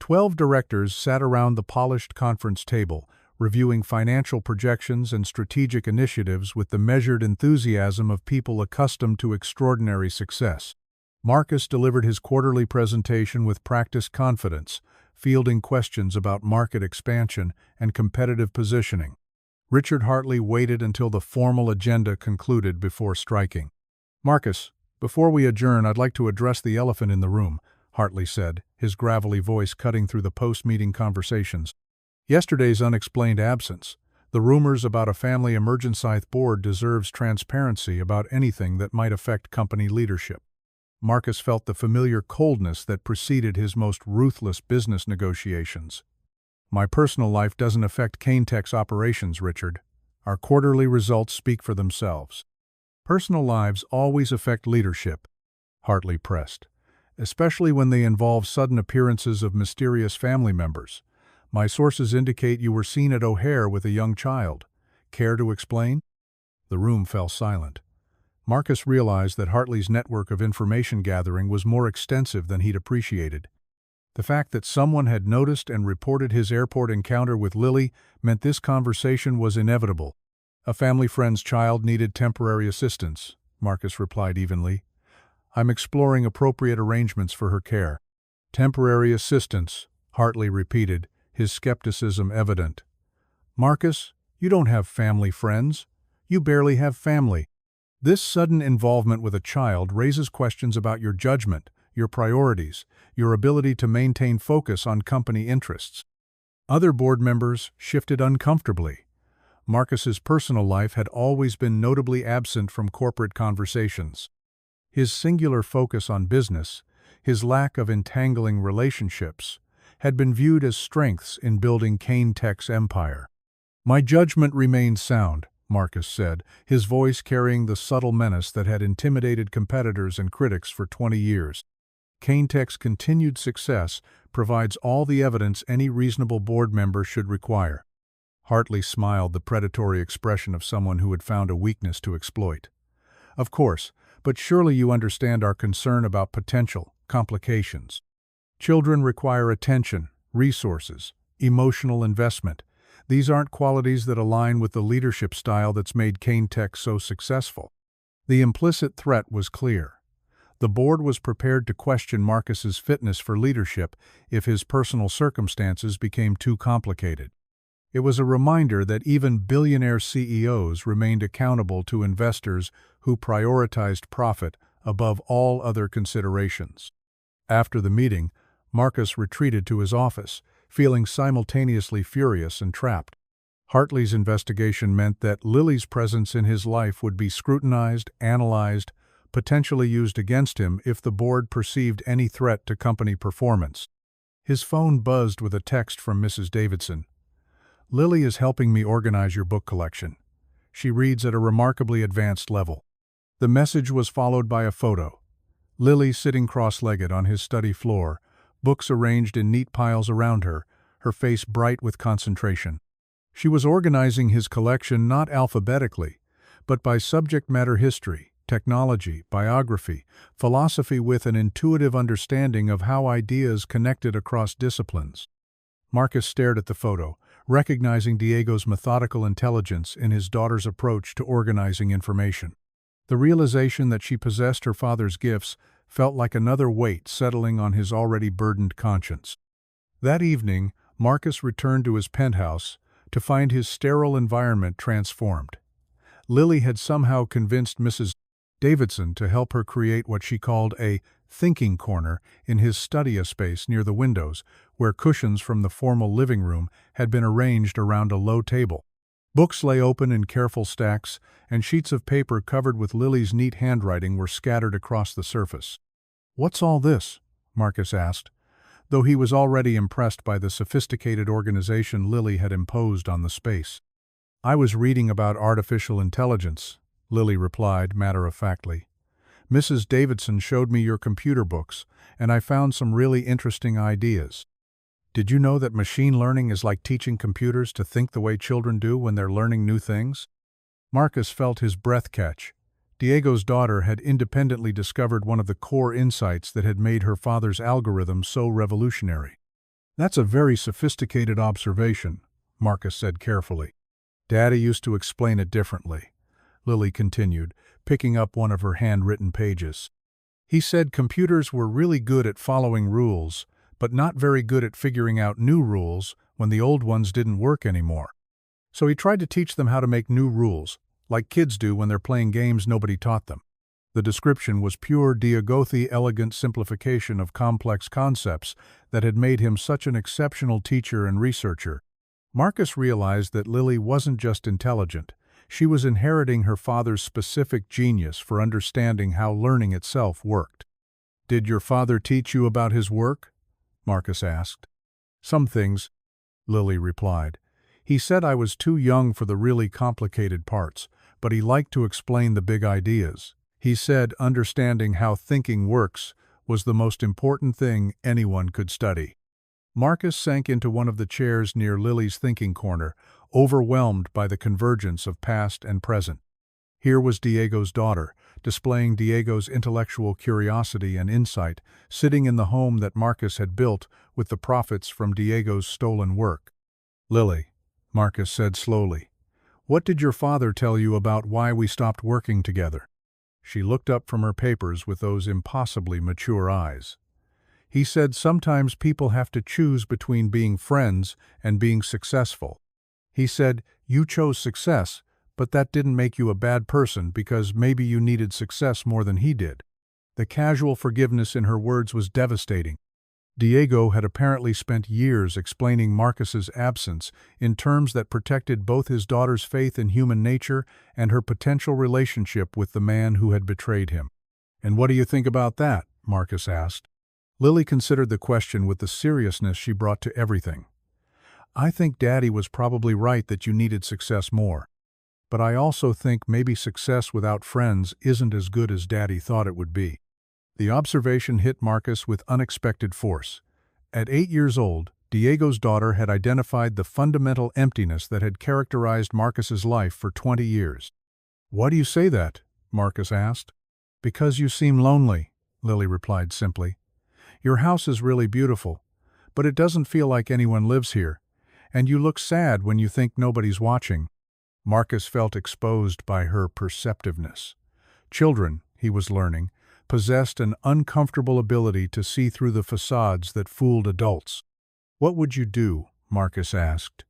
12 directors sat around the polished conference table, reviewing financial projections and strategic initiatives with the measured enthusiasm of people accustomed to extraordinary success. Marcus delivered his quarterly presentation with practiced confidence, fielding questions about market expansion and competitive positioning. Richard Hartley waited until the formal agenda concluded before striking. "Marcus, before we adjourn, I'd like to address the elephant in the room," Hartley said, his gravelly voice cutting through the post-meeting conversations. Yesterday's unexplained absence. The rumors about a family emergency board deserves transparency about anything that might affect company leadership. Marcus felt the familiar coldness that preceded his most ruthless business negotiations. My personal life doesn't affect Canetech's operations, Richard. Our quarterly results speak for themselves. Personal lives always affect leadership, Hartley pressed, especially when they involve sudden appearances of mysterious family members. My sources indicate you were seen at O'Hare with a young child. Care to explain? The room fell silent. Marcus realized that Hartley's network of information gathering was more extensive than he'd appreciated. The fact that someone had noticed and reported his airport encounter with Lily meant this conversation was inevitable. A family friend's child needed temporary assistance, Marcus replied evenly. I'm exploring appropriate arrangements for her care. Temporary assistance, Hartley repeated, his skepticism evident. Marcus, you don't have family friends. You barely have family. This sudden involvement with a child raises questions about your judgment, your priorities, your ability to maintain focus on company interests. Other board members shifted uncomfortably. Marcus's personal life had always been notably absent from corporate conversations. His singular focus on business, his lack of entangling relationships, had been viewed as strengths in building Canetech's empire. My judgment remains sound, Marcus said, his voice carrying the subtle menace that had intimidated competitors and critics for 20 years. Canetech's continued success provides all the evidence any reasonable board member should require. Hartley smiled, the predatory expression of someone who had found a weakness to exploit. Of course, but surely you understand our concern about potential complications. Children require attention, resources, emotional investment. These aren't qualities that align with the leadership style that's made Canetech so successful. The implicit threat was clear. The board was prepared to question Marcus's fitness for leadership if his personal circumstances became too complicated. It was a reminder that even billionaire CEOs remained accountable to investors who prioritized profit above all other considerations. After the meeting, Marcus retreated to his office, feeling simultaneously furious and trapped. Hartley's investigation meant that Lily's presence in his life would be scrutinized, analyzed, potentially used against him if the board perceived any threat to company performance. His phone buzzed with a text from Mrs. Davidson. Lily is helping me organize your book collection. She reads at a remarkably advanced level. The message was followed by a photo. Lily sitting cross-legged on his study floor, books arranged in neat piles around her, her face bright with concentration. She was organizing his collection not alphabetically, but by subject matter: history, technology, biography, philosophy, with an intuitive understanding of how ideas connected across disciplines. Marcus stared at the photo, recognizing Diego's methodical intelligence in his daughter's approach to organizing information. The realization that she possessed her father's gifts felt like another weight settling on his already burdened conscience. That evening, Marcus returned to his penthouse to find his sterile environment transformed. Lily had somehow convinced Mrs. Davidson to help her create what she called a thinking corner in his study space near the windows, where cushions from the formal living room had been arranged around a low table. Books lay open in careful stacks, and sheets of paper covered with Lily's neat handwriting were scattered across the surface. "What's all this?" Marcus asked, though he was already impressed by the sophisticated organization Lily had imposed on the space. "I was reading about artificial intelligence," Lily replied matter-of-factly. "Mrs. Davidson showed me your computer books, and I found some really interesting ideas. Did you know that machine learning is like teaching computers to think the way children do when they're learning new things?" Marcus felt his breath catch. Diego's daughter had independently discovered one of the core insights that had made her father's algorithm so revolutionary. "That's a very sophisticated observation," Marcus said carefully. "Daddy used to explain it differently," Lily continued, picking up one of her handwritten pages. "He said computers were really good at following rules, but not very good at figuring out new rules when the old ones didn't work anymore. So he tried to teach them how to make new rules, like kids do when they're playing games nobody taught them." The description was pure Diegothy, elegant simplification of complex concepts that had made him such an exceptional teacher and researcher. Marcus realized that Lily wasn't just intelligent. She was inheriting her father's specific genius for understanding how learning itself worked. "Did your father teach you about his work?" Marcus asked. "Some things," Lily replied. "He said I was too young for the really complicated parts, but he liked to explain the big ideas. He said understanding how thinking works was the most important thing anyone could study." Marcus sank into one of the chairs near Lily's thinking corner, overwhelmed by the convergence of past and present. Here was Diego's daughter, displaying Diego's intellectual curiosity and insight, sitting in the home that Marcus had built with the profits from Diego's stolen work. "Lily," Marcus said slowly, "what did your father tell you about why we stopped working together?" She looked up from her papers with those impossibly mature eyes. "He said sometimes people have to choose between being friends and being successful. He said, you chose success, but that didn't make you a bad person because maybe you needed success more than he did." The casual forgiveness in her words was devastating. Diego had apparently spent years explaining Marcus's absence in terms that protected both his daughter's faith in human nature and her potential relationship with the man who had betrayed him. "And what do you think about that?" Marcus asked. Lily considered the question with the seriousness she brought to everything. "I think Daddy was probably right that you needed success more. But I also think maybe success without friends isn't as good as Daddy thought it would be." The observation hit Marcus with unexpected force. At 8 years old, Diego's daughter had identified the fundamental emptiness that had characterized Marcus's life for 20 years. "Why do you say that?" Marcus asked. "Because you seem lonely," Lily replied simply. "Your house is really beautiful, but it doesn't feel like anyone lives here, and you look sad when you think nobody's watching." Marcus felt exposed by her perceptiveness. Children, he was learning, possessed an uncomfortable ability to see through the facades that fooled adults. "What would you do," Marcus asked,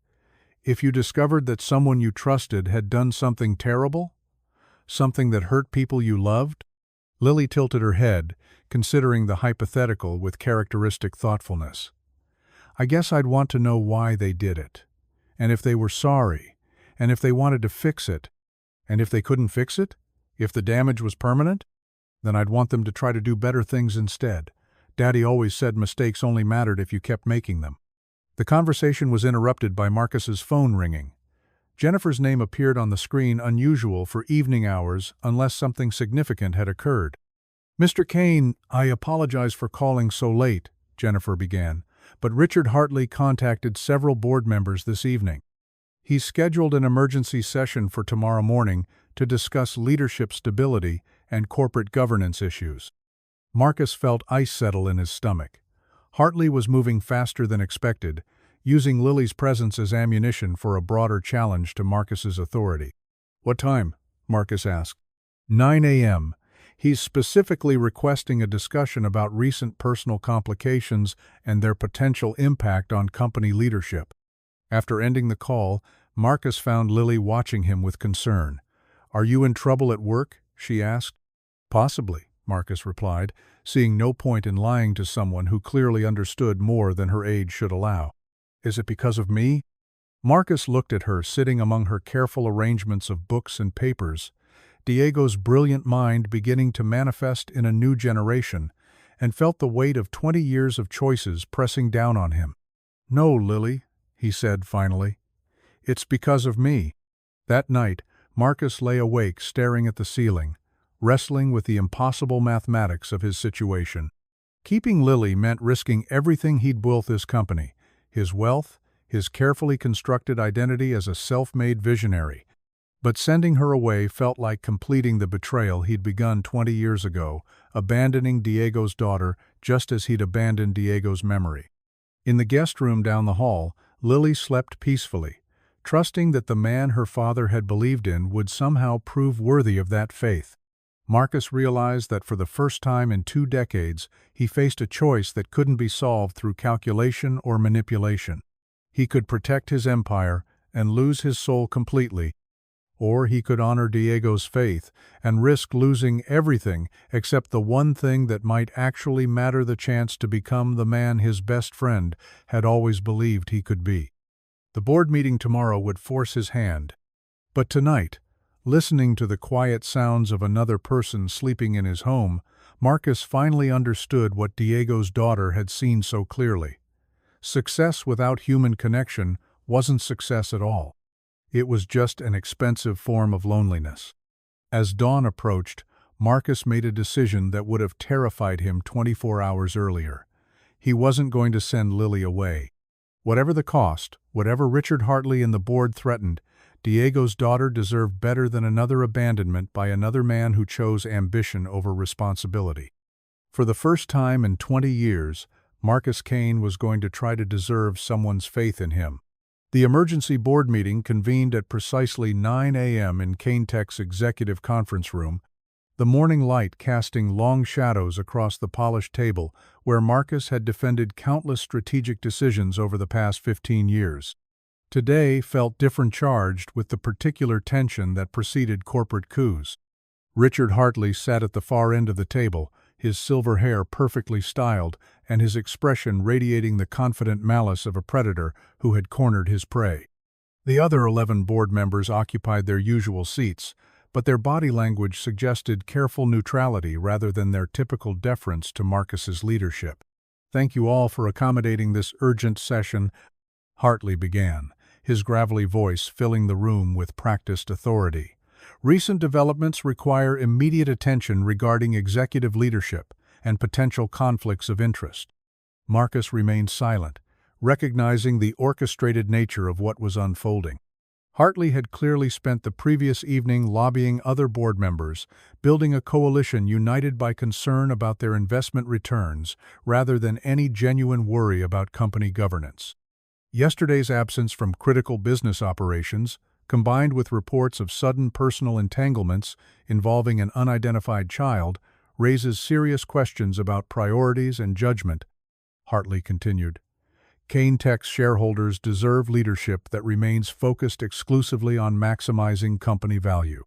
"if you discovered that someone you trusted had done something terrible? Something that hurt people you loved?" Lily tilted her head, considering the hypothetical with characteristic thoughtfulness. "I guess I'd want to know why they did it, and if they were sorry, and if they wanted to fix it, and if they couldn't fix it, if the damage was permanent, then I'd want them to try to do better things instead. Daddy always said mistakes only mattered if you kept making them." The conversation was interrupted by Marcus's phone ringing. Jennifer's name appeared on the screen, unusual for evening hours unless something significant had occurred. "Mr. Kane, I apologize for calling so late," Jennifer began, "but Richard Hartley contacted several board members this evening. He's scheduled an emergency session for tomorrow morning to discuss leadership stability and corporate governance issues." Marcus felt ice settle in his stomach. Hartley was moving faster than expected, using Lily's presence as ammunition for a broader challenge to Marcus's authority. "What time?" Marcus asked. 9 a.m. He's specifically requesting a discussion about recent personal complications and their potential impact on company leadership. After ending the call, Marcus found Lily watching him with concern. "Are you in trouble at work?" she asked. "Possibly," Marcus replied, seeing no point in lying to someone who clearly understood more than her age should allow. "Is it because of me?" Marcus looked at her sitting among her careful arrangements of books and papers, Diego's brilliant mind beginning to manifest in a new generation, and felt the weight of 20 years of choices pressing down on him. "No, Lily," he said finally. "It's because of me." That night, Marcus lay awake staring at the ceiling, wrestling with the impossible mathematics of his situation. Keeping Lily meant risking everything he'd built this company, his wealth, his carefully constructed identity as a self-made visionary. But sending her away felt like completing the betrayal he'd begun 20 years ago, abandoning Diego's daughter just as he'd abandoned Diego's memory. In the guest room down the hall, Lily slept peacefully, trusting that the man her father had believed in would somehow prove worthy of that faith. Marcus realized that for the first time in 2 decades, he faced a choice that couldn't be solved through calculation or manipulation. He could protect his empire and lose his soul completely, or he could honor Diego's faith and risk losing everything except the one thing that might actually matter, the chance to become the man his best friend had always believed he could be. The board meeting tomorrow would force his hand. But tonight, listening to the quiet sounds of another person sleeping in his home, Marcus finally understood what Diego's daughter had seen so clearly. Success without human connection wasn't success at all. It was just an expensive form of loneliness. As dawn approached, Marcus made a decision that would have terrified him 24 hours earlier. He wasn't going to send Lily away. Whatever the cost, whatever Richard Hartley and the board threatened, Diego's daughter deserved better than another abandonment by another man who chose ambition over responsibility. For the first time in 20 years, Marcus Kane was going to try to deserve someone's faith in him. The emergency board meeting convened at precisely 9 a.m. in KaneTech's executive conference room, the morning light casting long shadows across the polished table where Marcus had defended countless strategic decisions over the past 15 years. Today felt different, charged with the particular tension that preceded corporate coups. Richard Hartley sat at the far end of the table, his silver hair perfectly styled and his expression radiating the confident malice of a predator who had cornered his prey. The other 11 board members occupied their usual seats, but their body language suggested careful neutrality rather than their typical deference to Marcus's leadership. "Thank you all for accommodating this urgent session," Hartley began, his gravelly voice filling the room with practiced authority. "Recent developments require immediate attention regarding executive leadership and potential conflicts of interest." Marcus remained silent, recognizing the orchestrated nature of what was unfolding. Hartley had clearly spent the previous evening lobbying other board members, building a coalition united by concern about their investment returns rather than any genuine worry about company governance. Yesterday's absence from critical business operations, combined with reports of sudden personal entanglements involving an unidentified child, raises serious questions about priorities and judgment, Hartley continued. KaneTech's shareholders deserve leadership that remains focused exclusively on maximizing company value.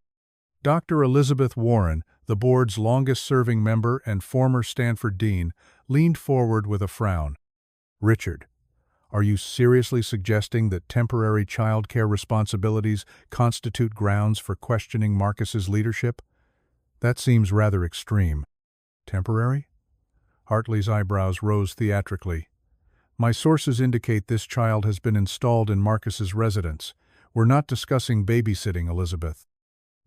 Dr. Elizabeth Warren, the board's longest-serving member and former Stanford dean, leaned forward with a frown. "Richard, are you seriously suggesting that temporary childcare responsibilities constitute grounds for questioning Marcus's leadership? That seems rather extreme." "Temporary?" Hartley's eyebrows rose theatrically. "My sources indicate this child has been installed in Marcus's residence. We're not discussing babysitting, Elizabeth.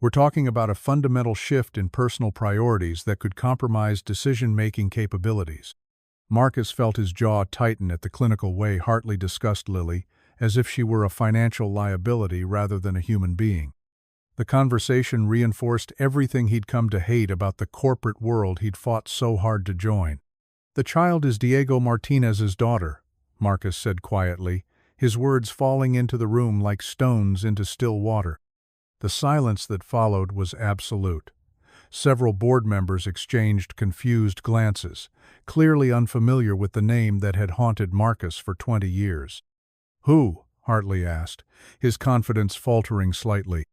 We're talking about a fundamental shift in personal priorities that could compromise decision-making capabilities." Marcus felt his jaw tighten at the clinical way Hartley discussed Lily, as if she were a financial liability rather than a human being. The conversation reinforced everything he'd come to hate about the corporate world he'd fought so hard to join. "The child is Diego Martinez's daughter," Marcus said quietly, his words falling into the room like stones into still water. The silence that followed was absolute. Several board members exchanged confused glances, clearly unfamiliar with the name that had haunted Marcus for 20 years. "Who?" Hartley asked, his confidence faltering slightly.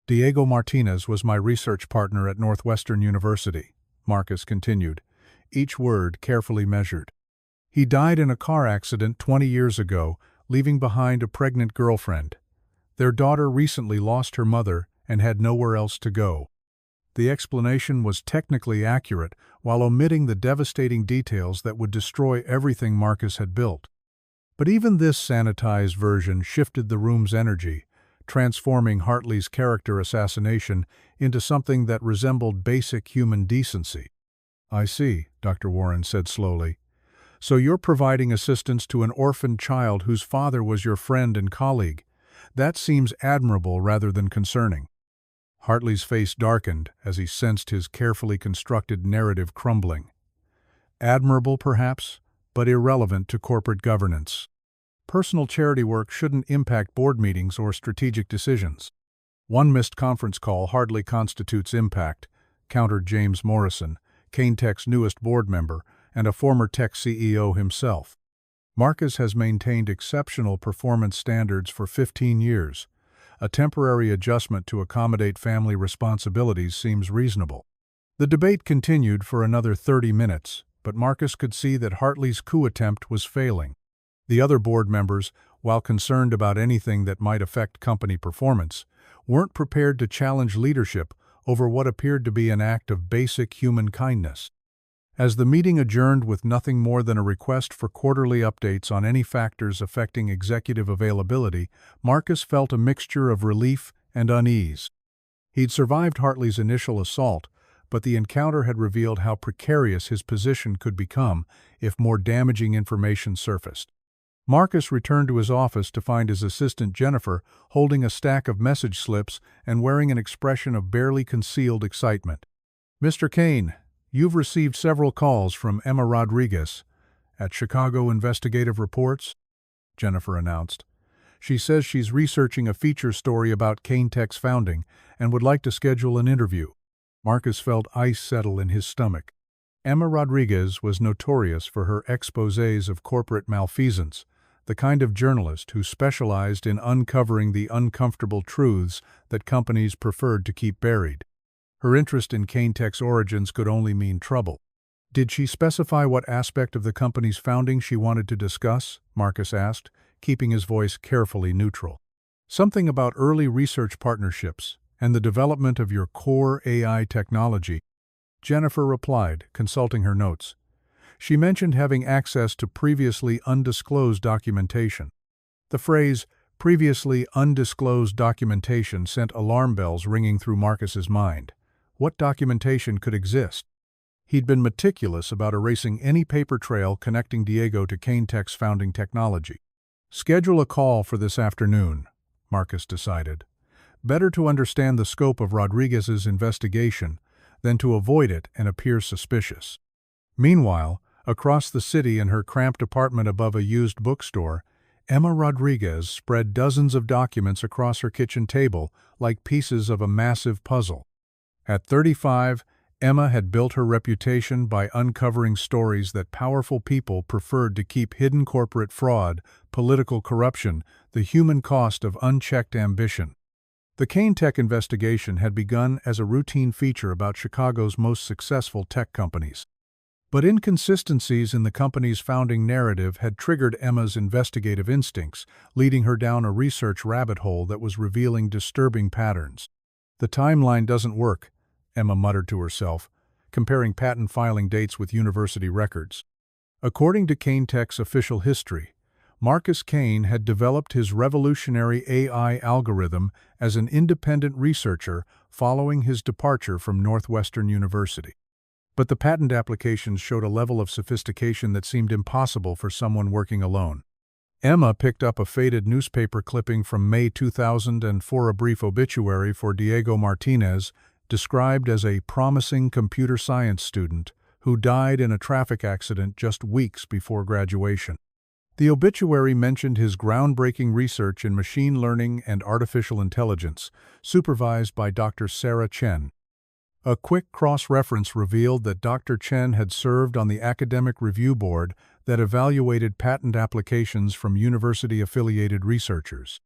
"Diego Martinez was my research partner at Northwestern University," Marcus continued, each word carefully measured. "He died in a car accident 20 years ago, leaving behind a pregnant girlfriend. Their daughter recently lost her mother and had nowhere else to go." The explanation was technically accurate while omitting the devastating details that would destroy everything Marcus had built. But even this sanitized version shifted the room's energy, transforming Hartley's character assassination into something that resembled basic human decency. "I see," Dr. Warren said slowly. "So you're providing assistance to an orphaned child whose father was your friend and colleague. That seems admirable rather than concerning." Hartley's face darkened as he sensed his carefully constructed narrative crumbling. Admirable, perhaps, but irrelevant to corporate governance. Personal charity work shouldn't impact board meetings or strategic decisions. "One missed conference call hardly constitutes impact," countered James Morrison, KaneTech's newest board member and a former tech CEO himself. "Marcus has maintained exceptional performance standards for 15 years. A temporary adjustment to accommodate family responsibilities seems reasonable." The debate continued for another 30 minutes, but Marcus could see that Hartley's coup attempt was failing. The other board members, while concerned about anything that might affect company performance, weren't prepared to challenge leadership over what appeared to be an act of basic human kindness. As the meeting adjourned with nothing more than a request for quarterly updates on any factors affecting executive availability, Marcus felt a mixture of relief and unease. He'd survived Hartley's initial assault, but the encounter had revealed how precarious his position could become if more damaging information surfaced. Marcus returned to his office to find his assistant Jennifer holding a stack of message slips and wearing an expression of barely concealed excitement. "Mr. Kane, you've received several calls from Emma Rodriguez at Chicago Investigative Reports," Jennifer announced. "She says she's researching a feature story about Kane Tech's founding and would like to schedule an interview." Marcus felt ice settle in his stomach. Emma Rodriguez was notorious for her exposés of corporate malfeasance, the kind of journalist who specialized in uncovering the uncomfortable truths that companies preferred to keep buried. Her interest in Kane Tech's origins could only mean trouble. "Did she specify what aspect of the company's founding she wanted to discuss?" Marcus asked, keeping his voice carefully neutral. "Something about early research partnerships and the development of your core AI technology," Jennifer replied, consulting her notes. She mentioned having access to previously undisclosed documentation. The phrase, "previously undisclosed documentation," sent alarm bells ringing through Marcus's mind. What documentation could exist? He'd been meticulous about erasing any paper trail connecting Diego to Kane Tech's founding technology. "Schedule a call for this afternoon," Marcus decided. Better to understand the scope of Rodriguez's investigation than to avoid it and appear suspicious. Meanwhile, across the city in her cramped apartment above a used bookstore, Emma Rodriguez spread dozens of documents across her kitchen table like pieces of a massive puzzle. At 35, Emma had built her reputation by uncovering stories that powerful people preferred to keep hidden: corporate fraud, political corruption, the human cost of unchecked ambition. The Kane Tech investigation had begun as a routine feature about Chicago's most successful tech companies. But inconsistencies in the company's founding narrative had triggered Emma's investigative instincts, leading her down a research rabbit hole that was revealing disturbing patterns. "The timeline doesn't work," Emma muttered to herself, comparing patent filing dates with university records. According to Kane Tech's official history, Marcus Kane had developed his revolutionary AI algorithm as an independent researcher following his departure from Northwestern University. But the patent applications showed a level of sophistication that seemed impossible for someone working alone. Emma picked up a faded newspaper clipping from May 2000 and for a brief obituary for Diego Martinez, described as a promising computer science student who died in a traffic accident just weeks before graduation. The obituary mentioned his groundbreaking research in machine learning and artificial intelligence, supervised by Dr. Sarah Chen. A quick cross-reference revealed that Dr. Chen had served on the academic review board that evaluated patent applications from university-affiliated researchers.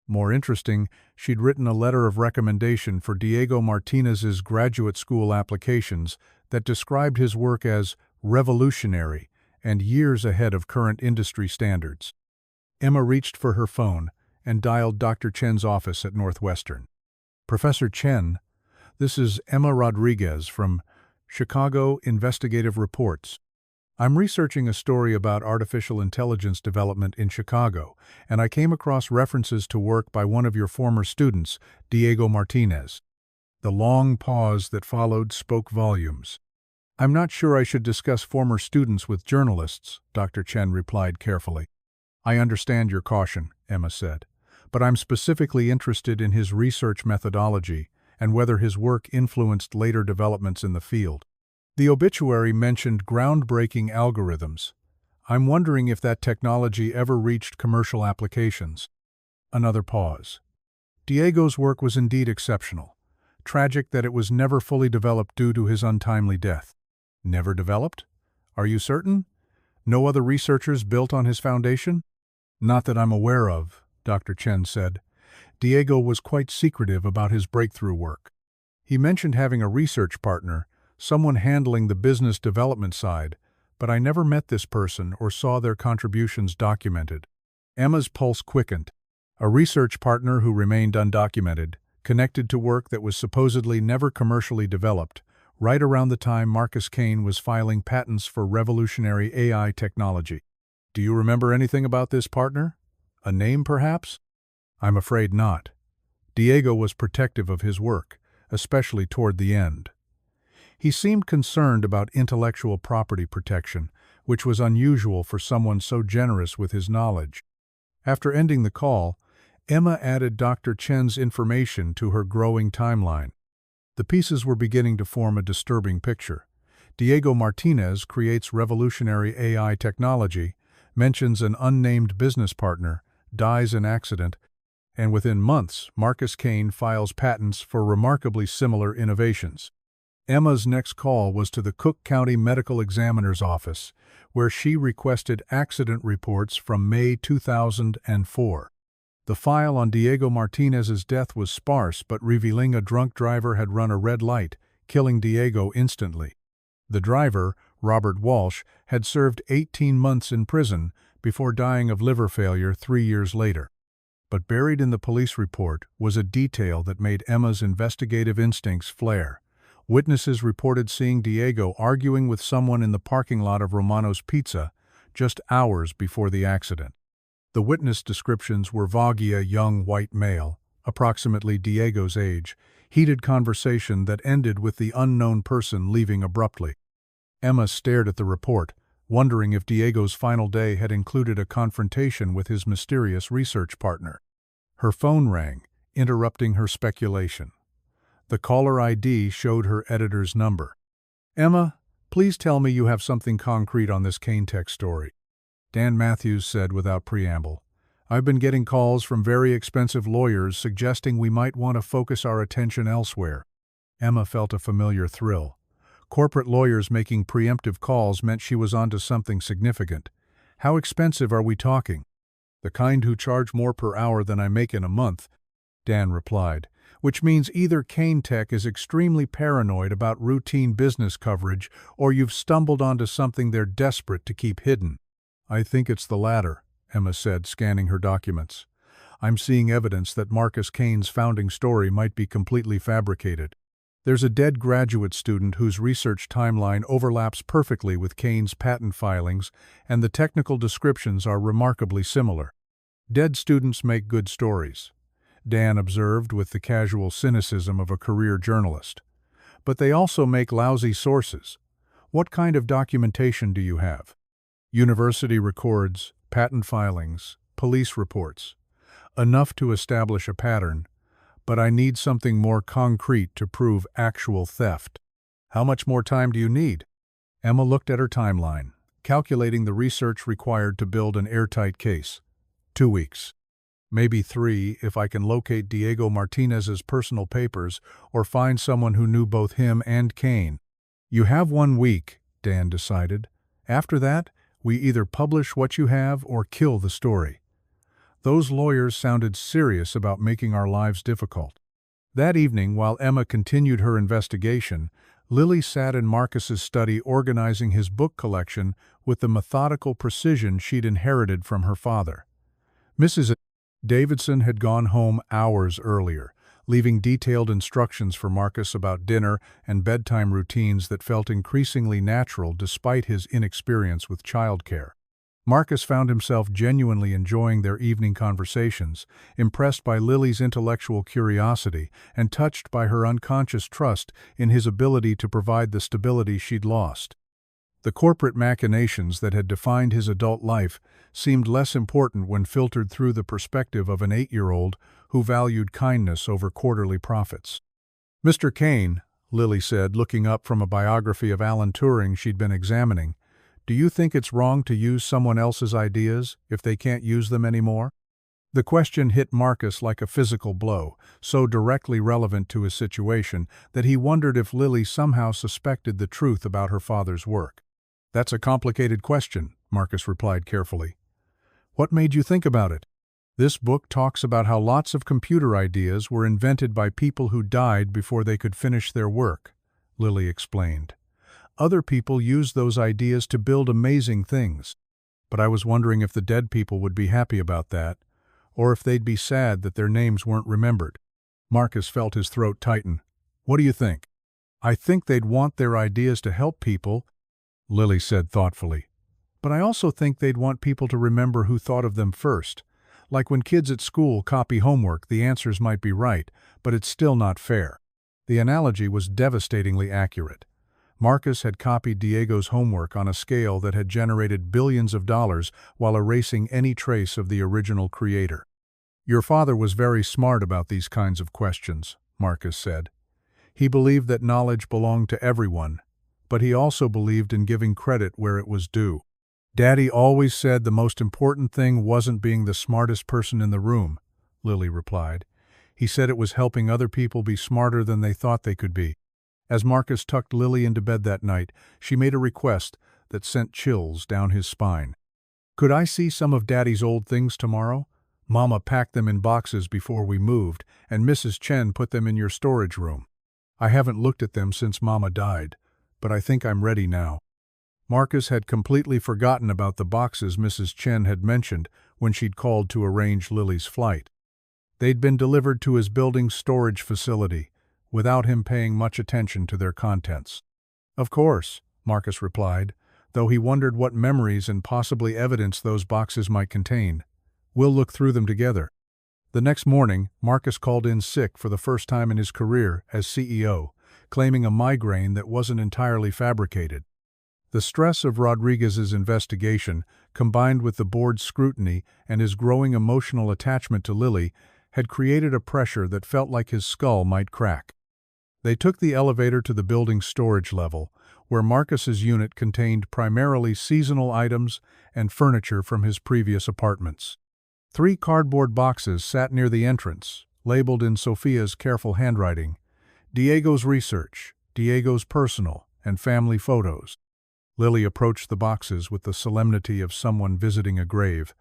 More interesting, she'd written a letter of recommendation for Diego Martinez's graduate school applications that described his work as revolutionary and years ahead of current industry standards. Emma reached for her phone and dialed Dr. Chen's office at Northwestern. "Professor Chen, this is Emma Rodriguez from Chicago Investigative Reports. I'm researching a story about artificial intelligence development in Chicago, and I came across references to work by one of your former students, Diego Martinez." The long pause that followed spoke volumes. "I'm not sure I should discuss former students with journalists," Dr. Chen replied carefully. "I understand your caution," Emma said, "but I'm specifically interested in his research methodology and whether his work influenced later developments in the field. The obituary mentioned groundbreaking algorithms. I'm wondering if that technology ever reached commercial applications." Another pause. Diego's work was indeed exceptional. Tragic that it was never fully developed due to his untimely death. "Never developed? Are you certain? No other researchers built on his foundation?" "Not that I'm aware of," Dr. Chen said. "Diego was quite secretive about his breakthrough work. He mentioned having a research partner, someone handling the business development side, but I never met this person or saw their contributions documented." Emma's pulse quickened. A research partner who remained undocumented, connected to work that was supposedly never commercially developed, right around the time Marcus Kane was filing patents for revolutionary AI technology. Do you remember anything about this partner? A name, perhaps? I'm afraid not. Diego was protective of his work, especially toward the end. He seemed concerned about intellectual property protection, which was unusual for someone so generous with his knowledge. After ending the call, Emma added Dr. Chen's information to her growing timeline. The pieces were beginning to form a disturbing picture. Diego Martinez creates revolutionary AI technology, mentions an unnamed business partner, dies in accident, and within months, Marcus Kane files patents for remarkably similar innovations. Emma's next call was to the Cook County Medical Examiner's office, where she requested accident reports from May 2004. The file on Diego Martinez's death was sparse but revealing a drunk driver had run a red light, killing Diego instantly. The driver, Robert Walsh, had served 18 months in prison before dying of liver failure 3 years later. But buried in the police report was a detail that made Emma's investigative instincts flare. Witnesses reported seeing Diego arguing with someone in the parking lot of Romano's Pizza just hours before the accident. The witness descriptions were vague: a young white male, approximately Diego's age, heated conversation that ended with the unknown person leaving abruptly. Emma stared at the report, wondering if Diego's final day had included a confrontation with his mysterious research partner. Her phone rang, interrupting her speculation. The caller ID showed her editor's number. "Emma, please tell me you have something concrete on this Kane Tech story." Dan Matthews said without preamble, "I've been getting calls from very expensive lawyers suggesting we might want to focus our attention elsewhere." Emma felt a familiar thrill. Corporate lawyers making preemptive calls meant she was onto something significant. "How expensive are we talking?" "The kind who charge more per hour than I make in a month," Dan replied, "which means either Kane Tech is extremely paranoid about routine business coverage or you've stumbled onto something they're desperate to keep hidden." "I think it's the latter," Emma said, scanning her documents. "I'm seeing evidence that Marcus Kane's founding story might be completely fabricated. There's a dead graduate student whose research timeline overlaps perfectly with Kane's patent filings, and the technical descriptions are remarkably similar. Dead students make good stories," Dan observed with the casual cynicism of a career journalist. "But they also make lousy sources. What kind of documentation do you have?" "University records, patent filings, police reports. Enough to establish a pattern, but I need something more concrete to prove actual theft." "How much more time do you need?" Emma looked at her timeline, calculating the research required to build an airtight case. 2 weeks. Maybe 3 if I can locate Diego Martinez's personal papers or find someone who knew both him and Kane. "You have 1 week, Dan decided. "After that, we either publish what you have or kill the story." Those lawyers sounded serious about making our lives difficult. That evening, while Emma continued her investigation, Lily sat in Marcus's study organizing his book collection with the methodical precision she'd inherited from her father. Mrs. Davidson had gone home hours earlier, leaving detailed instructions for Marcus about dinner and bedtime routines that felt increasingly natural despite his inexperience with childcare. Marcus found himself genuinely enjoying their evening conversations, impressed by Lily's intellectual curiosity and touched by her unconscious trust in his ability to provide the stability she'd lost. The corporate machinations that had defined his adult life seemed less important when filtered through the perspective of an 8-year-old who valued kindness over quarterly profits. "Mr. Kane," Lily said, looking up from a biography of Alan Turing she'd been examining, "do you think it's wrong to use someone else's ideas if they can't use them anymore?" The question hit Marcus like a physical blow, so directly relevant to his situation that he wondered if Lily somehow suspected the truth about her father's work. "That's a complicated question," Marcus replied carefully. "What made you think about it?" "This book talks about how lots of computer ideas were invented by people who died before they could finish their work," Lily explained. "Other people used those ideas to build amazing things. but I was wondering if the dead people would be happy about that, or if they'd be sad that their names weren't remembered. Marcus felt his throat tighten. What do you think? I think they'd want their ideas to help people, Lily said thoughtfully. But I also think they'd want people to remember who thought of them first. Like when kids at school copy homework, the answers might be right, but it's still not fair. The analogy was devastatingly accurate. Marcus had copied Diego's homework on a scale that had generated billions of dollars while erasing any trace of the original creator. Your father was very smart about these kinds of questions, Marcus said. He believed that knowledge belonged to everyone, but he also believed in giving credit where it was due. Daddy always said the most important thing wasn't being the smartest person in the room, Lily replied. He said it was helping other people be smarter than they thought they could be. As Marcus tucked Lily into bed that night, she made a request that sent chills down his spine. Could I see some of Daddy's old things tomorrow? Mama packed them in boxes before we moved, and Mrs. Chen put them in your storage room. I haven't looked at them since Mama died, but I think I'm ready now. Marcus had completely forgotten about the boxes Mrs. Chen had mentioned when she'd called to arrange Lily's flight. They'd been delivered to his building's storage facility, without him paying much attention to their contents. Of course, Marcus replied, though he wondered what memories and possibly evidence those boxes might contain. We'll look through them together. The next morning, Marcus called in sick for the first time in his career as CEO, claiming a migraine that wasn't entirely fabricated. The stress of Rodriguez's investigation, combined with the board's scrutiny and his growing emotional attachment to Lily, had created a pressure that felt like his skull might crack. They took the elevator to the building's storage level, where Marcus's unit contained primarily seasonal items and furniture from his previous apartments. 3 cardboard boxes sat near the entrance, labeled in Sophia's careful handwriting, Diego's research, Diego's personal and family photos. Lily approached the boxes with the solemnity of someone visiting a grave.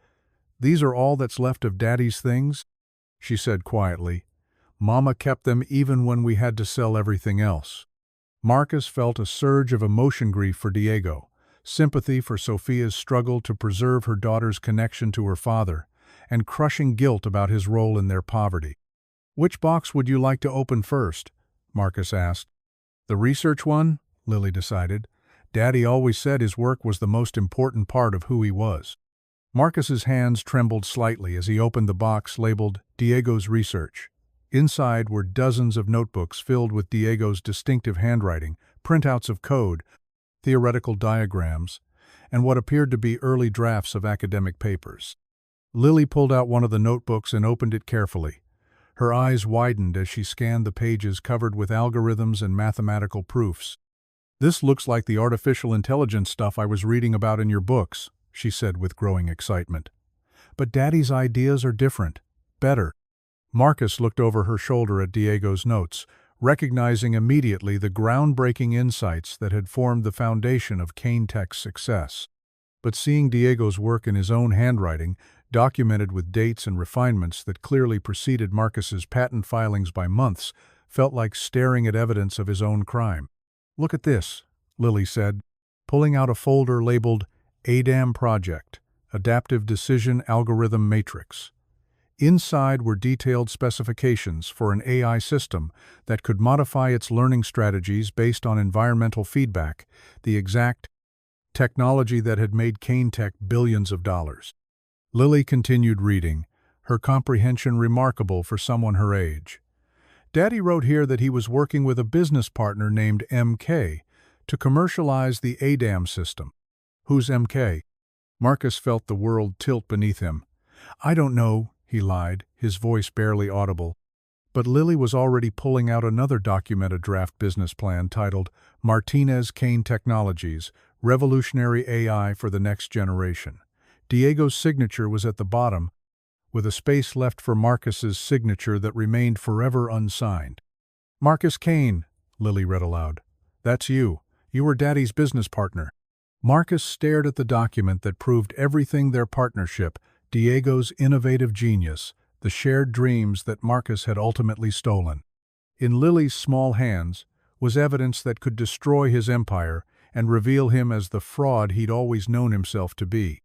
These are all that's left of Daddy's things? She said quietly. Mama kept them even when we had to sell everything else. Marcus felt a surge of emotion grief for Diego, sympathy for Sophia's struggle to preserve her daughter's connection to her father, and crushing guilt about his role in their poverty. Which box would you like to open first? Marcus asked. The research one? Lily decided. Daddy always said his work was the most important part of who he was. Marcus's hands trembled slightly as he opened the box labeled Diego's research. Inside were dozens of notebooks filled with Diego's distinctive handwriting, printouts of code, theoretical diagrams, and what appeared to be early drafts of academic papers. Lily pulled out one of the notebooks and opened it carefully. Her eyes widened as she scanned the pages covered with algorithms and mathematical proofs. This looks like the artificial intelligence stuff I was reading about in your books, she said with growing excitement. But Daddy's ideas are different, better. Marcus looked over her shoulder at Diego's notes, recognizing immediately the groundbreaking insights that had formed the foundation of CaneTech's success. But seeing Diego's work in his own handwriting, documented with dates and refinements that clearly preceded Marcus's patent filings by months, felt like staring at evidence of his own crime. Look at this, Lily said, pulling out a folder labeled ADAM Project, Adaptive Decision Algorithm Matrix. Inside were detailed specifications for an AI system that could modify its learning strategies based on environmental feedback, the exact technology that had made CaneTech billions of dollars. Lily continued reading, her comprehension remarkable for someone her age. Daddy wrote here that he was working with a business partner named MK to commercialize the ADAM system. Who's MK? Marcus felt the world tilt beneath him. I don't know, he lied, his voice barely audible. But Lily was already pulling out another documented draft business plan titled Martinez Cane Technologies, Revolutionary AI for the Next Generation. Diego's signature was at the bottom, with a space left for Marcus's signature that remained forever unsigned. Marcus Cane, Lily read aloud. That's you. You were Daddy's business partner. Marcus stared at the document that proved everything their partnership, Diego's innovative genius, the shared dreams that Marcus had ultimately stolen. In Lily's small hands was evidence that could destroy his empire and reveal him as the fraud he'd always known himself to be.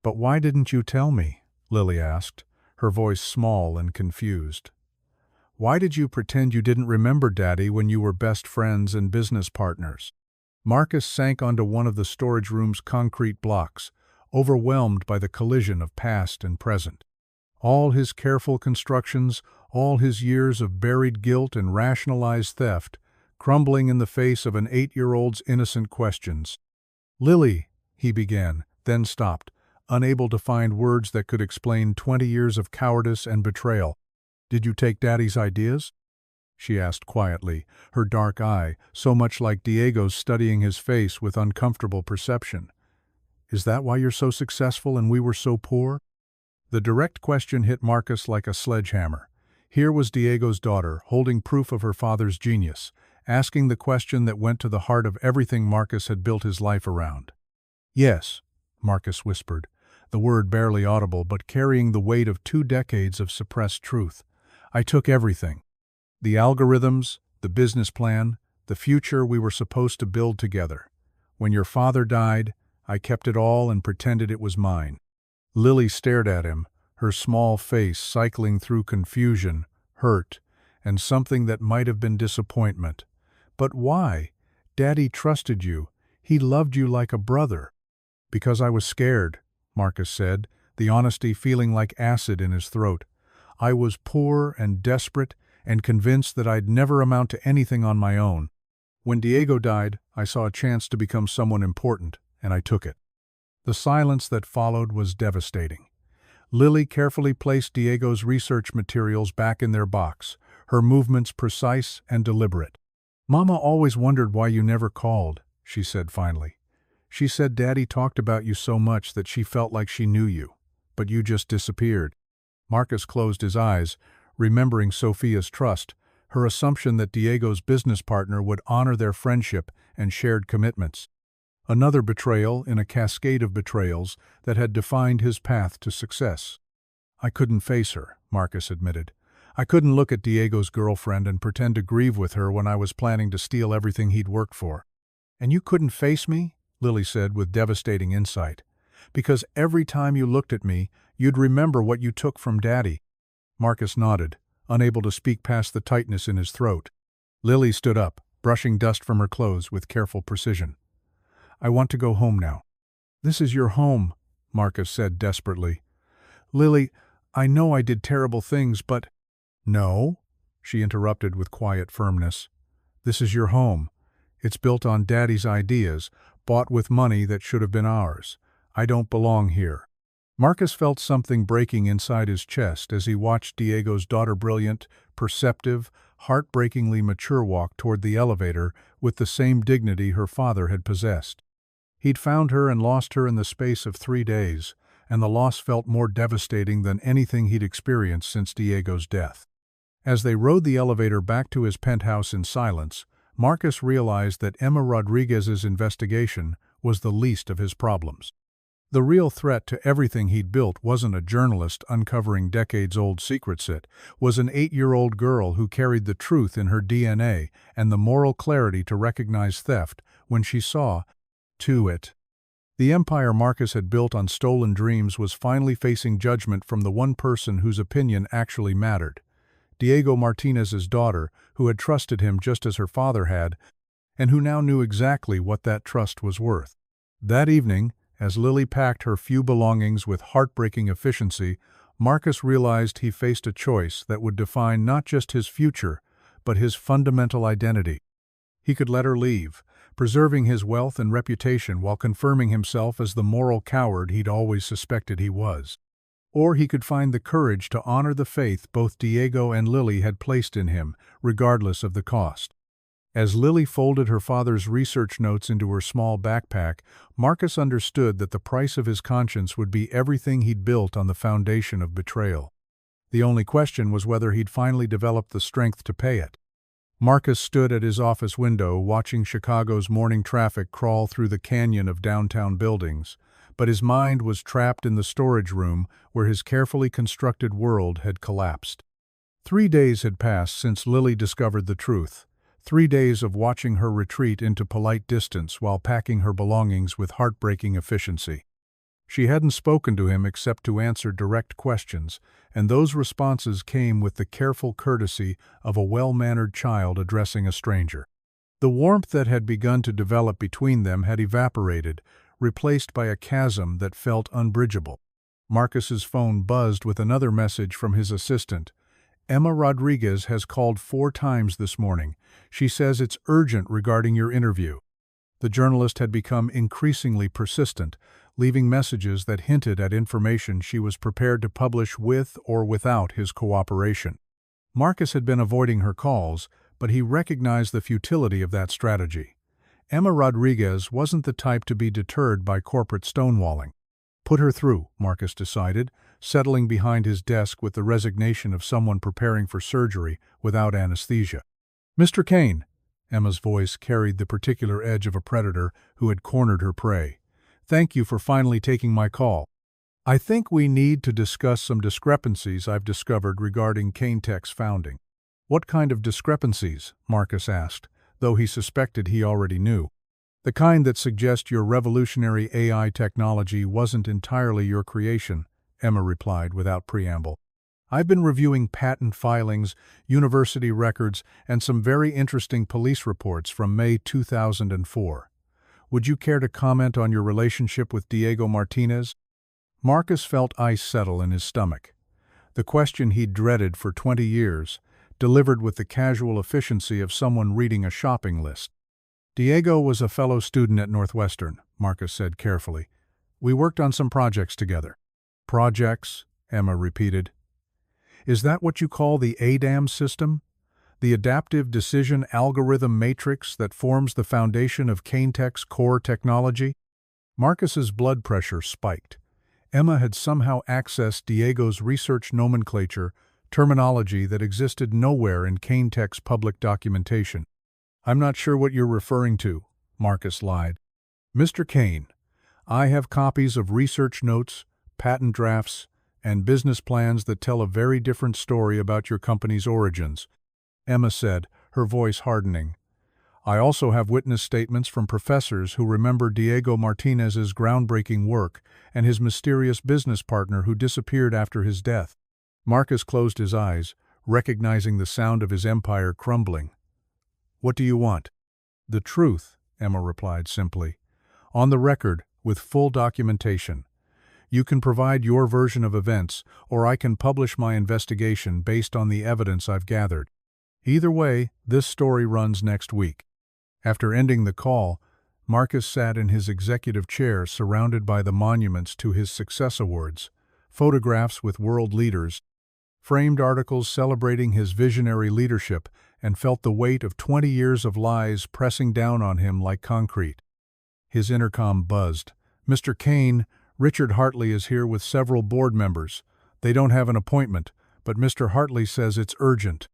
"But why didn't you tell me?" Lily asked, her voice small and confused. "Why did you pretend you didn't remember Daddy when you were best friends and business partners?" Marcus sank onto one of the storage room's concrete blocks, overwhelmed by the collision of past and present. All his careful constructions, all his years of buried guilt and rationalized theft, crumbling in the face of an 8-year-old's innocent questions. "Lily," he began, then stopped, unable to find words that could explain 20 years of cowardice and betrayal. "Did you take Daddy's ideas?" she asked quietly, her dark eye, so much like Diego's, studying his face with uncomfortable perception. "Is that why you're so successful and we were so poor?" The direct question hit Marcus like a sledgehammer. Here was Diego's daughter, holding proof of her father's genius, asking the question that went to the heart of everything Marcus had built his life around. "Yes," Marcus whispered, the word barely audible but carrying the weight of 2 decades of suppressed truth. "I took everything. The algorithms, the business plan, the future we were supposed to build together. When your father died, I kept it all and pretended it was mine." Lily stared at him, her small face cycling through confusion, hurt, and something that might have been disappointment. "But why? Daddy trusted you. He loved you like a brother." "Because I was scared," Marcus said, the honesty feeling like acid in his throat. "I was poor and desperate and convinced that I'd never amount to anything on my own. When Diego died, I saw a chance to become someone important, and I took it." The silence that followed was devastating. Lily carefully placed Diego's research materials back in their box, her movements precise and deliberate. "Mama always wondered why you never called," she said finally. "She said Daddy talked about you so much that she felt like she knew you, but you just disappeared." Marcus closed his eyes, remembering Sophia's trust, her assumption that Diego's business partner would honor their friendship and shared commitments. Another betrayal in a cascade of betrayals that had defined his path to success. "I couldn't face her," Marcus admitted. "I couldn't look at Diego's girlfriend and pretend to grieve with her when I was planning to steal everything he'd worked for." "And you couldn't face me?" Lily said with devastating insight. "Because every time you looked at me, you'd remember what you took from Daddy." Marcus nodded, unable to speak past the tightness in his throat. Lily stood up, brushing dust from her clothes with careful precision. "I want to go home now." "This is your home," Marcus said desperately. "Lily, I know I did terrible things, but—" "No," she interrupted with quiet firmness. "This is your home. It's built on Daddy's ideas, bought with money that should have been ours. I don't belong here." Marcus felt something breaking inside his chest as he watched Diego's daughter brilliant, perceptive, heartbreakingly mature walk toward the elevator with the same dignity her father had possessed. He'd found her and lost her in the space of 3 days, and the loss felt more devastating than anything he'd experienced since Diego's death. As they rode the elevator back to his penthouse in silence, Marcus realized that Emma Rodriguez's investigation was the least of his problems. The real threat to everything he'd built wasn't a journalist uncovering decades-old secrets. It was an 8-year-old girl who carried the truth in her DNA and the moral clarity to recognize theft when she saw to it. The empire Marcus had built on stolen dreams was finally facing judgment from the one person whose opinion actually mattered. Diego Martinez's daughter, who had trusted him just as her father had, and who now knew exactly what that trust was worth. That evening, as Lily packed her few belongings with heartbreaking efficiency, Marcus realized he faced a choice that would define not just his future, but his fundamental identity. He could let her leave, preserving his wealth and reputation while confirming himself as the moral coward he'd always suspected he was. Or he could find the courage to honor the faith both Diego and Lily had placed in him, regardless of the cost. As Lily folded her father's research notes into her small backpack, Marcus understood that the price of his conscience would be everything he'd built on the foundation of betrayal. The only question was whether he'd finally developed the strength to pay it. Marcus stood at his office window watching Chicago's morning traffic crawl through the canyon of downtown buildings, but his mind was trapped in the storage room where his carefully constructed world had collapsed. 3 days had passed since Lily discovered the truth. 3 days of watching her retreat into polite distance while packing her belongings with heartbreaking efficiency. She hadn't spoken to him except to answer direct questions, and those responses came with the careful courtesy of a well-mannered child addressing a stranger. The warmth that had begun to develop between them had evaporated, replaced by a chasm that felt unbridgeable. Marcus's phone buzzed with another message from his assistant. "Emma Rodriguez has called 4 times this morning. She says it's urgent regarding your interview." The journalist had become increasingly persistent, leaving messages that hinted at information she was prepared to publish with or without his cooperation. Marcus had been avoiding her calls, but he recognized the futility of that strategy. Emma Rodriguez wasn't the type to be deterred by corporate stonewalling. "Put her through," Marcus decided, settling behind his desk with the resignation of someone preparing for surgery without anesthesia. "Mr. Kane," Emma's voice carried the particular edge of a predator who had cornered her prey. "Thank you for finally taking my call. I think we need to discuss some discrepancies I've discovered regarding Kane-Tech's founding." "What kind of discrepancies?" Marcus asked, though he suspected he already knew. "The kind that suggest your revolutionary AI technology wasn't entirely your creation," Emma replied without preamble. "I've been reviewing patent filings, university records, and some very interesting police reports from May 2004. Would you care to comment on your relationship with Diego Martinez?" Marcus felt ice settle in his stomach. The question he'd dreaded for 20 years, delivered with the casual efficiency of someone reading a shopping list. "Diego was a fellow student at Northwestern," Marcus said carefully. "We worked on some projects together." "Projects?" Emma repeated. "Is that what you call the ADAM system? The adaptive decision algorithm matrix that forms the foundation of Kane-Tech's core technology?" Marcus's blood pressure spiked. Emma had somehow accessed Diego's research nomenclature, terminology that existed nowhere in Kane-Tech's public documentation. "I'm not sure what you're referring to," Marcus lied. "Mr. Kane, I have copies of research notes, patent drafts, and business plans that tell a very different story about your company's origins," Emma said, her voice hardening. "I also have witness statements from professors who remember Diego Martinez's groundbreaking work and his mysterious business partner who disappeared after his death." Marcus closed his eyes, recognizing the sound of his empire crumbling. "What do you want?" "The truth," Emma replied simply. "On the record, with full documentation. You can provide your version of events, or I can publish my investigation based on the evidence I've gathered. Either way, this story runs next week." After ending the call, Marcus sat in his executive chair surrounded by the monuments to his success awards, photographs with world leaders, framed articles celebrating his visionary leadership, and felt the weight of 20 years of lies pressing down on him like concrete. His intercom buzzed. "Mr. Kane, Richard Hartley is here with several board members. They don't have an appointment, but Mr. Hartley says it's urgent."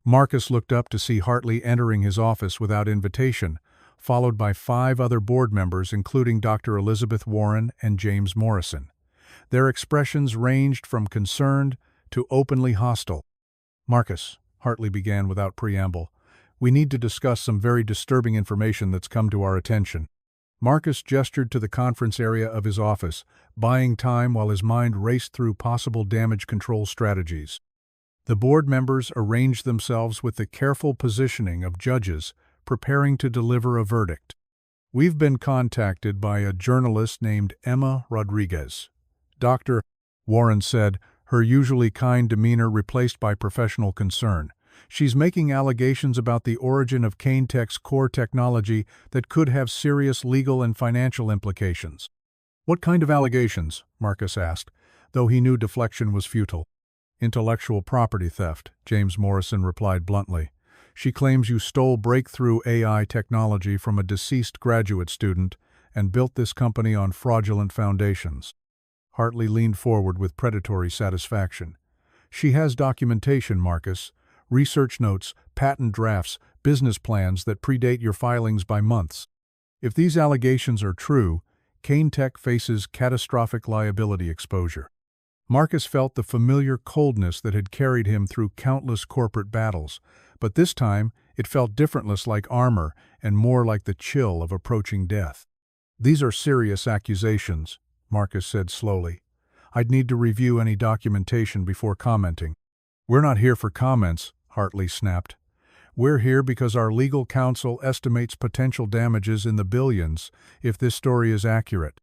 Marcus looked up to see Hartley entering his office without invitation, followed by 5 other board members including Dr. Elizabeth Warren and James Morrison. Their expressions ranged from concerned to openly hostile. "Marcus," Hartley began without preamble, "we need to discuss some very disturbing information that's come to our attention." Marcus gestured to the conference area of his office, buying time while his mind raced through possible damage control strategies. The board members arranged themselves with the careful positioning of judges preparing to deliver a verdict. "We've been contacted by a journalist named Emma Rodriguez." Dr. Warren said, her usually kind demeanor replaced by professional concern. "She's making allegations about the origin of Kane-Tech's core technology that could have serious legal and financial implications." "What kind of allegations?" Marcus asked, though he knew deflection was futile. "Intellectual property theft," James Morrison replied bluntly. "She claims you stole breakthrough AI technology from a deceased graduate student and built this company on fraudulent foundations." Hartley leaned forward with predatory satisfaction. "She has documentation, Marcus. Research notes, patent drafts, business plans that predate your filings by months. If these allegations are true, Kane-Tech faces catastrophic liability exposure." Marcus felt the familiar coldness that had carried him through countless corporate battles, but this time it felt different, like armor and more like the chill of approaching death. "These are serious accusations," Marcus said slowly. "I'd need to review any documentation before commenting." "We're not here for comments," Hartley snapped. "We're here because our legal counsel estimates potential damages in the billions if this story is accurate.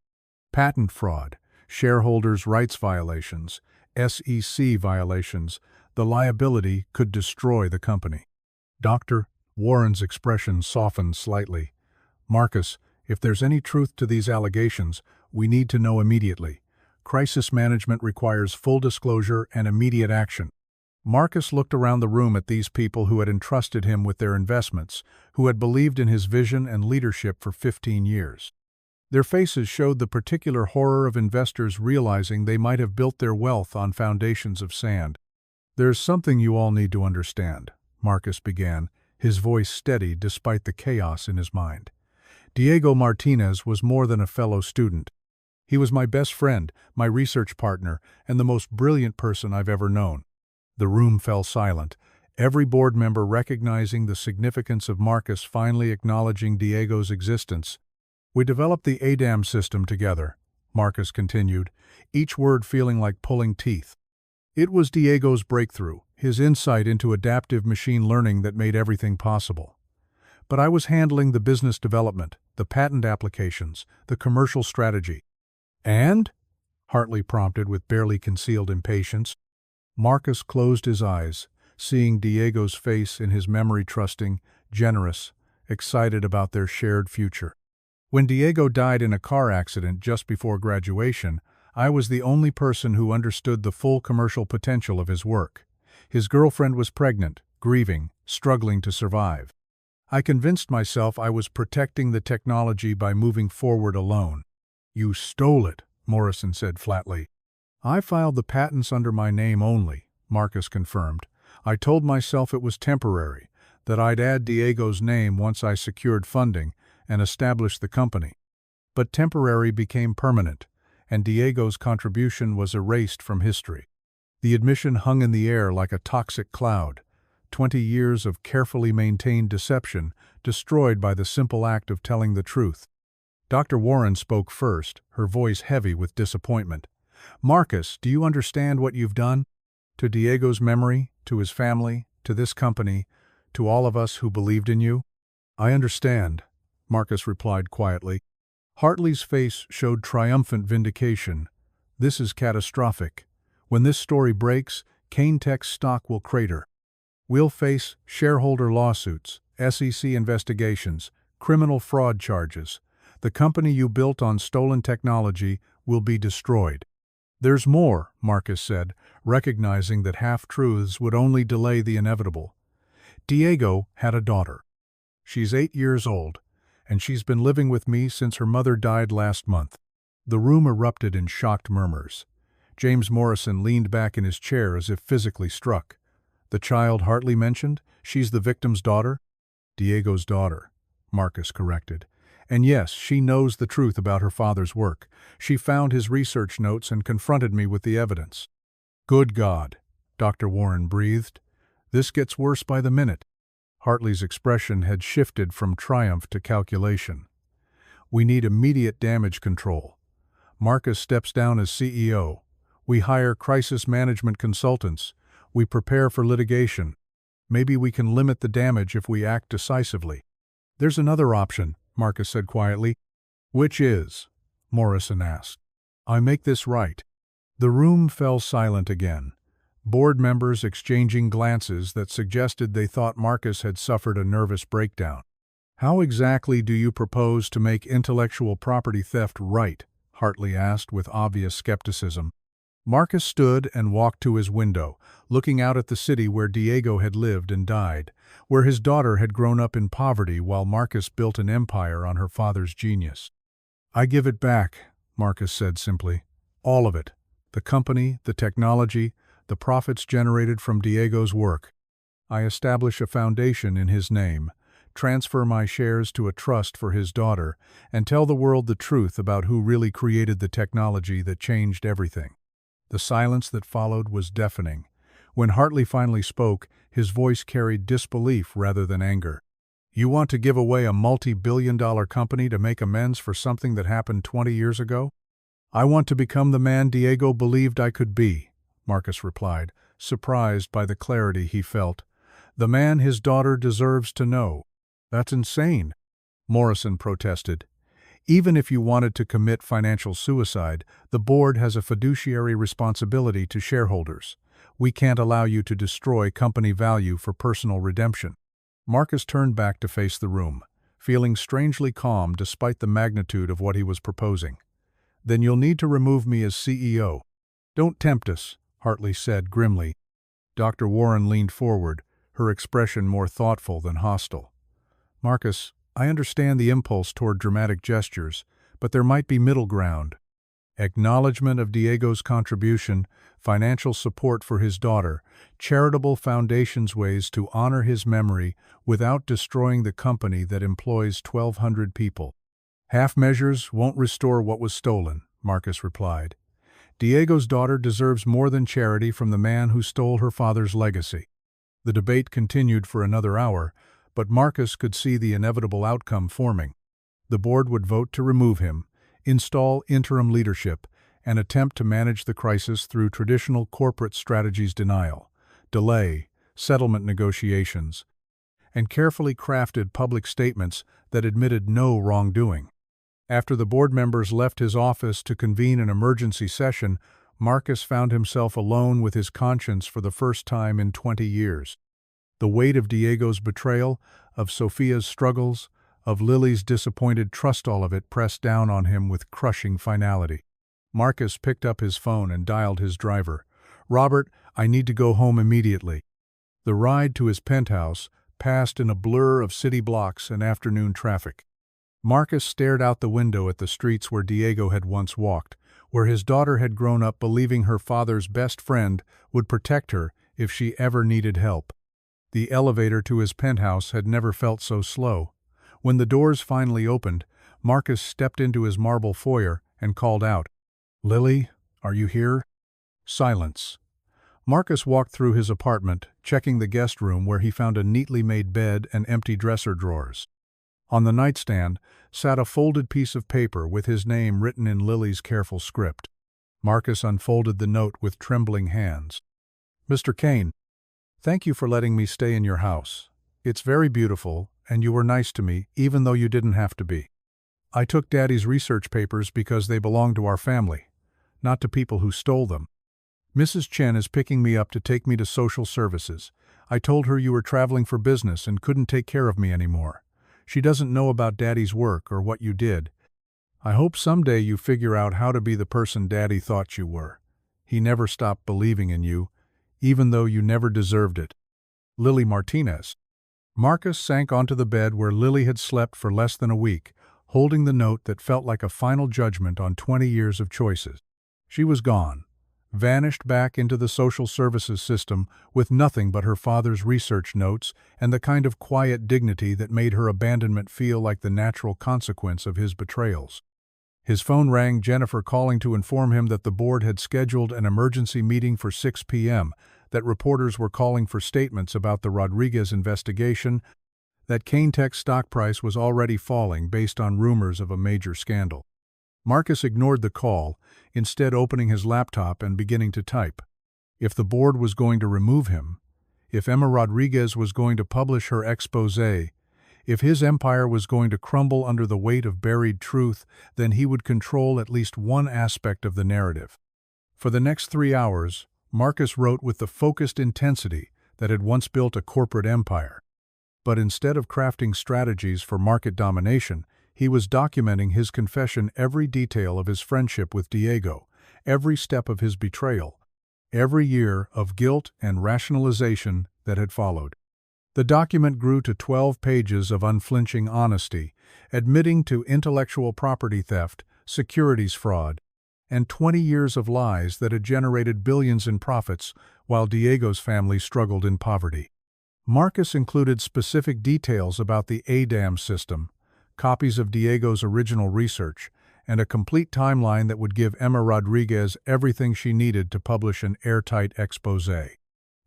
Patent fraud, shareholders' rights violations, SEC violations, the liability could destroy the company." Dr. Warren's expression softened slightly. "Marcus, if there's any truth to these allegations, we need to know immediately. Crisis management requires full disclosure and immediate action." Marcus looked around the room at these people who had entrusted him with their investments, who had believed in his vision and leadership for 15 years. Their faces showed the particular horror of investors realizing they might have built their wealth on foundations of sand. "There's something you all need to understand," Marcus began, his voice steady despite the chaos in his mind. "Diego Martinez was more than a fellow student. He was my best friend, my research partner, and the most brilliant person I've ever known." The room fell silent, every board member recognizing the significance of Marcus finally acknowledging Diego's existence. "We developed the ADAM system together," Marcus continued, each word feeling like pulling teeth. "It was Diego's breakthrough, his insight into adaptive machine learning that made everything possible. But I was handling the business development, the patent applications, the commercial strategy." "And?" Hartley prompted with barely concealed impatience. Marcus closed his eyes, seeing Diego's face in his memory, trusting, generous, excited about their shared future. "When Diego died in a car accident just before graduation, I was the only person who understood the full commercial potential of his work. His girlfriend was pregnant, grieving, struggling to survive. I convinced myself I was protecting the technology by moving forward alone." "You stole it," Morrison said flatly. "I filed the patents under my name only," Marcus confirmed. "I told myself it was temporary, that I'd add Diego's name once I secured funding and established the company. But temporary became permanent, and Diego's contribution was erased from history. The admission hung in the air like a toxic cloud, 20 years of carefully maintained deception destroyed by the simple act of telling the truth." Dr. Warren spoke first, her voice heavy with disappointment. "Marcus, do you understand what you've done? To Diego's memory, to his family, to this company, to all of us who believed in you?" "I understand," Marcus replied quietly. Hartley's face showed triumphant vindication. "This is catastrophic. When this story breaks, Kane Tech's stock will crater. We'll face shareholder lawsuits, SEC investigations, criminal fraud charges. The company you built on stolen technology will be destroyed." "There's more," Marcus said, recognizing that half-truths would only delay the inevitable. "Diego had a daughter. She's 8 years old, and she's been living with me since her mother died last month." The room erupted in shocked murmurs. James Morrison leaned back in his chair as if physically struck. "The child Hartley mentioned? She's the victim's daughter?" "Diego's daughter," Marcus corrected. "And yes, she knows the truth about her father's work. She found his research notes and confronted me with the evidence." "Good God," Dr. Warren breathed. "This gets worse by the minute." Hartley's expression had shifted from triumph to calculation. "We need immediate damage control. Marcus steps down as CEO. We hire crisis management consultants. We prepare for litigation. Maybe we can limit the damage if we act decisively." "There's another option," Marcus said quietly. "Which is?" Morrison asked. "I make this right." The room fell silent again, board members exchanging glances that suggested they thought Marcus had suffered a nervous breakdown. "How exactly do you propose to make intellectual property theft right?" Hartley asked with obvious skepticism. Marcus stood and walked to his window, looking out at the city where Diego had lived and died, where his daughter had grown up in poverty while Marcus built an empire on her father's genius. "I give it back," Marcus said simply. "All of it. The company, the technology, the profits generated from Diego's work. I establish a foundation in his name, transfer my shares to a trust for his daughter, and tell the world the truth about who really created the technology that changed everything." The silence that followed was deafening. When Hartley finally spoke, his voice carried disbelief rather than anger. "You want to give away a multi-billion-dollar company to make amends for something that happened 20 years ago? "I want to become the man Diego believed I could be," Marcus replied, surprised by the clarity he felt. "The man his daughter deserves to know." "That's insane," Morrison protested. "Even if you wanted to commit financial suicide, the board has a fiduciary responsibility to shareholders. We can't allow you to destroy company value for personal redemption." Marcus turned back to face the room, feeling strangely calm despite the magnitude of what he was proposing. "Then you'll need to remove me as CEO." "Don't tempt us," Hartley said grimly. Dr. Warren leaned forward, her expression more thoughtful than hostile. "Marcus, I understand the impulse toward dramatic gestures, but there might be middle ground. Acknowledgement of Diego's contribution, financial support for his daughter, charitable foundations, ways to honor his memory without destroying the company that employs 1,200 people." "Half measures won't restore what was stolen," Marcus replied. "Diego's daughter deserves more than charity from the man who stole her father's legacy." The debate continued for another hour, but Marcus could see the inevitable outcome forming. The board would vote to remove him, install interim leadership, and attempt to manage the crisis through traditional corporate strategies: denial, delay, settlement negotiations, and carefully crafted public statements that admitted no wrongdoing. After the board members left his office to convene an emergency session, Marcus found himself alone with his conscience for the first time in 20 years. The weight of Diego's betrayal, of Sophia's struggles, of Lily's disappointed trust, all of it pressed down on him with crushing finality. Marcus picked up his phone and dialed his driver. "Robert, I need to go home immediately." The ride to his penthouse passed in a blur of city blocks and afternoon traffic. Marcus stared out the window at the streets where Diego had once walked, where his daughter had grown up believing her father's best friend would protect her if she ever needed help. The elevator to his penthouse had never felt so slow. When the doors finally opened, Marcus stepped into his marble foyer and called out, "Lily, are you here?" Silence. Marcus walked through his apartment, checking the guest room where he found a neatly made bed and empty dresser drawers. On the nightstand sat a folded piece of paper with his name written in Lily's careful script. Marcus unfolded the note with trembling hands. "Mr. Kane, thank you for letting me stay in your house. It's very beautiful, and you were nice to me, even though you didn't have to be. I took Daddy's research papers because they belong to our family, not to people who stole them. Mrs. Chen is picking me up to take me to social services. I told her you were traveling for business and couldn't take care of me anymore. She doesn't know about Daddy's work or what you did. I hope someday you figure out how to be the person Daddy thought you were. He never stopped believing in you, even though you never deserved it. Lily Martinez." Marcus sank onto the bed where Lily had slept for less than a week, holding the note that felt like a final judgment on 20 years of choices. She was gone, vanished back into the social services system with nothing but her father's research notes and the kind of quiet dignity that made her abandonment feel like the natural consequence of his betrayals. His phone rang, Jennifer calling to inform him that the board had scheduled an emergency meeting for 6 p.m., that reporters were calling for statements about the Rodriguez investigation, that Kane-Tech's stock price was already falling based on rumors of a major scandal. Marcus ignored the call, instead opening his laptop and beginning to type. If the board was going to remove him, if Emma Rodriguez was going to publish her exposé, if his empire was going to crumble under the weight of buried truth, then he would control at least one aspect of the narrative. For the next 3 hours, Marcus wrote with the focused intensity that had once built a corporate empire. But instead of crafting strategies for market domination, he was documenting his confession, every detail of his friendship with Diego, every step of his betrayal, every year of guilt and rationalization that had followed. The document grew to 12 pages of unflinching honesty, admitting to intellectual property theft, securities fraud, and 20 years of lies that had generated billions in profits while Diego's family struggled in poverty. Marcus included specific details about the ADAM system, copies of Diego's original research, and a complete timeline that would give Emma Rodriguez everything she needed to publish an airtight exposé.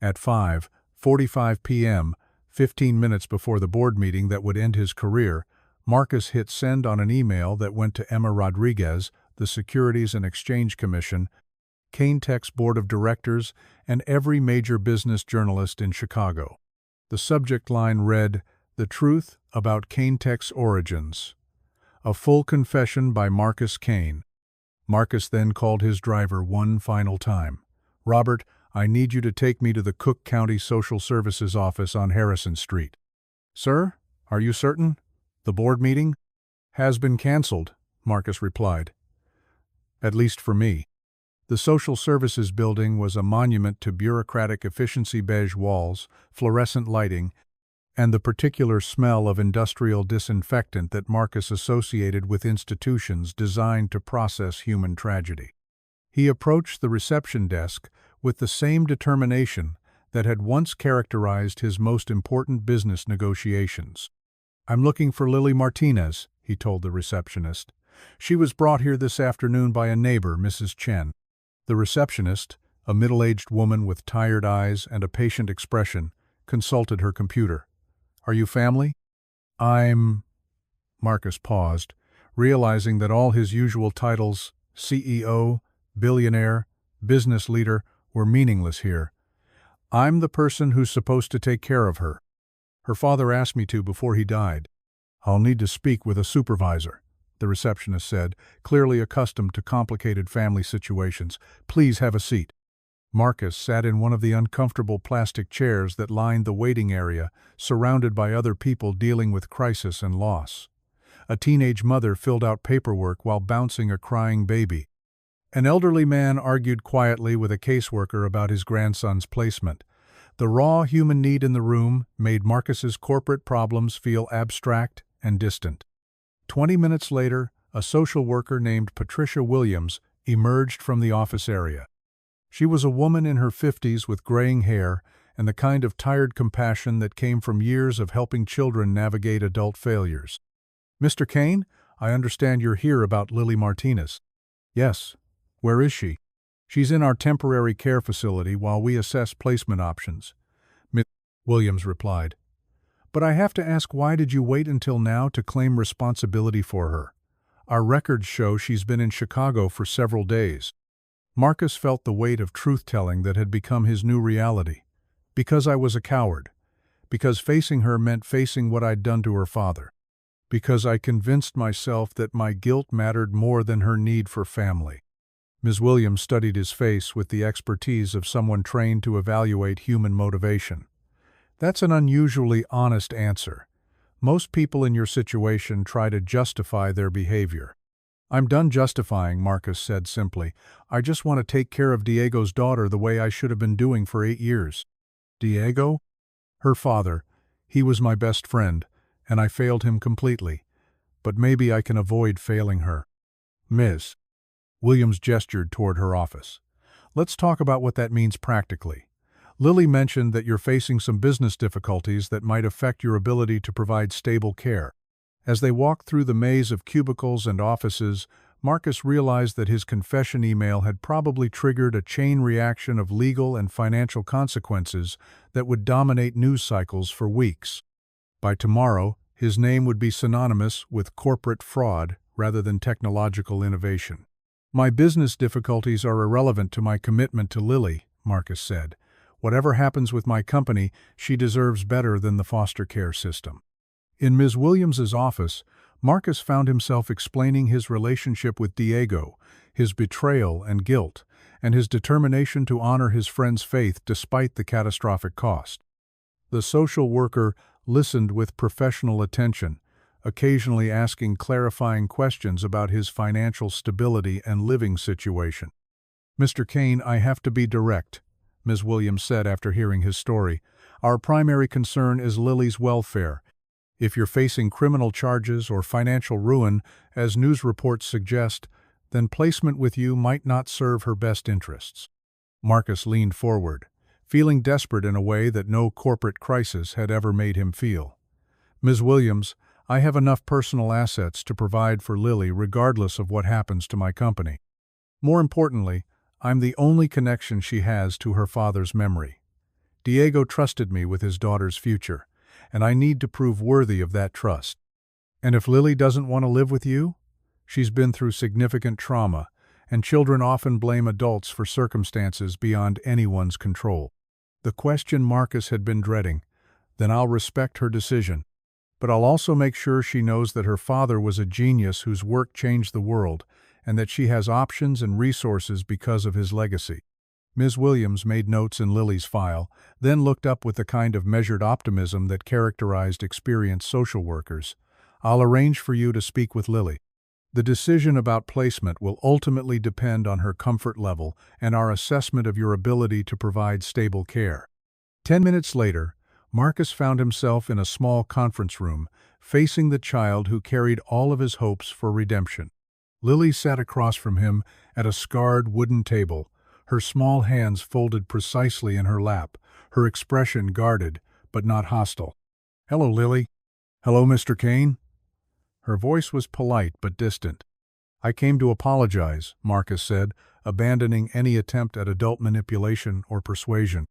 At 5:45 p.m., 15 minutes before the board meeting that would end his career, Marcus hit send on an email that went to Emma Rodriguez, the the Securities and Exchange Commission, Caintek's board of directors, and every major business journalist in Chicago. The subject line read, "The Truth About Caintek's Origins." A full confession by Marcus Cain. Marcus then called his driver one final time. "Robert, I need you to take me to the Cook County Social Services office on Harrison Street." "Sir, are you certain? The board meeting has been canceled," Marcus replied. "At least for me." The Social Services building was a monument to bureaucratic efficiency: beige walls, fluorescent lighting, and the particular smell of industrial disinfectant that Marcus associated with institutions designed to process human tragedy. He approached the reception desk with the same determination that had once characterized his most important business negotiations. "I'm looking for Lily Martinez," he told the receptionist. "She was brought here this afternoon by a neighbor, Mrs. Chen." The receptionist, a middle-aged woman with tired eyes and a patient expression, consulted her computer. "Are you family?" Marcus paused, realizing that all his usual titles, CEO, billionaire, business leader, were meaningless here. "I'm the person who's supposed to take care of her. Her father asked me to before he died." "I'll need to speak with a supervisor," the receptionist said, clearly accustomed to complicated family situations. "Please have a seat." Marcus sat in one of the uncomfortable plastic chairs that lined the waiting area, surrounded by other people dealing with crisis and loss. A teenage mother filled out paperwork while bouncing a crying baby. An elderly man argued quietly with a caseworker about his grandson's placement. The raw human need in the room made Marcus's corporate problems feel abstract and distant. 20 minutes later, a social worker named Patricia Williams emerged from the office area. She was a woman in her 50s with graying hair and the kind of tired compassion that came from years of helping children navigate adult failures. "Mr. Cain, I understand you're here about Lily Martinez." "Yes. Where is she?" "She's in our temporary care facility while we assess placement options," Ms. Williams replied. "But I have to ask, why did you wait until now to claim responsibility for her? Our records show she's been in Chicago for several days." Marcus felt the weight of truth-telling that had become his new reality. "Because I was a coward. Because facing her meant facing what I'd done to her father. Because I convinced myself that my guilt mattered more than her need for family." Ms. Williams studied his face with the expertise of someone trained to evaluate human motivation. "That's an unusually honest answer. Most people in your situation try to justify their behavior." "I'm done justifying," Marcus said simply. "I just want to take care of Diego's daughter the way I should have been doing for 8 years. "Diego?" "Her father. He was my best friend, and I failed him completely. But maybe I can avoid failing her." "Ms." Williams gestured toward her office. "Let's talk about what that means practically. Lily mentioned that you're facing some business difficulties that might affect your ability to provide stable care." As they walked through the maze of cubicles and offices, Marcus realized that his confession email had probably triggered a chain reaction of legal and financial consequences that would dominate news cycles for weeks. By tomorrow, his name would be synonymous with corporate fraud rather than technological innovation. "My business difficulties are irrelevant to my commitment to Lily," Marcus said. "Whatever happens with my company, she deserves better than the foster care system." In Ms. Williams's office, Marcus found himself explaining his relationship with Diego, his betrayal and guilt, and his determination to honor his friend's faith despite the catastrophic cost. The social worker listened with professional attention, occasionally asking clarifying questions about his financial stability and living situation. "Mr. Cain, I have to be direct," Ms. Williams said after hearing his story. "Our primary concern is Lily's welfare. If you're facing criminal charges or financial ruin, as news reports suggest, then placement with you might not serve her best interests." Marcus leaned forward, feeling desperate in a way that no corporate crisis had ever made him feel. "Ms. Williams, I have enough personal assets to provide for Lily regardless of what happens to my company. More importantly, I'm the only connection she has to her father's memory. Diego trusted me with his daughter's future, and I need to prove worthy of that trust. And if Lily doesn't want to live with you, She's been through significant trauma, and children often blame adults for circumstances beyond anyone's control. The question Marcus had been dreading. Then I'll respect her decision. But I'll also make sure she knows that her father was a genius whose work changed the world, and that she has options and resources because of his legacy. Ms. Williams made notes in Lily's file, then looked up with the kind of measured optimism that characterized experienced social workers. I'll arrange for you to speak with Lily. The decision about placement will ultimately depend on her comfort level and our assessment of your ability to provide stable care. 10 minutes later, Marcus found himself in a small conference room, facing the child who carried all of his hopes for redemption. Lily sat across from him at a scarred wooden table, her small hands folded precisely in her lap, her expression guarded but not hostile. "Hello, Lily." "Hello, Mr. Kane." Her voice was polite but distant. "I came to apologize," Marcus said, abandoning any attempt at adult manipulation or persuasion.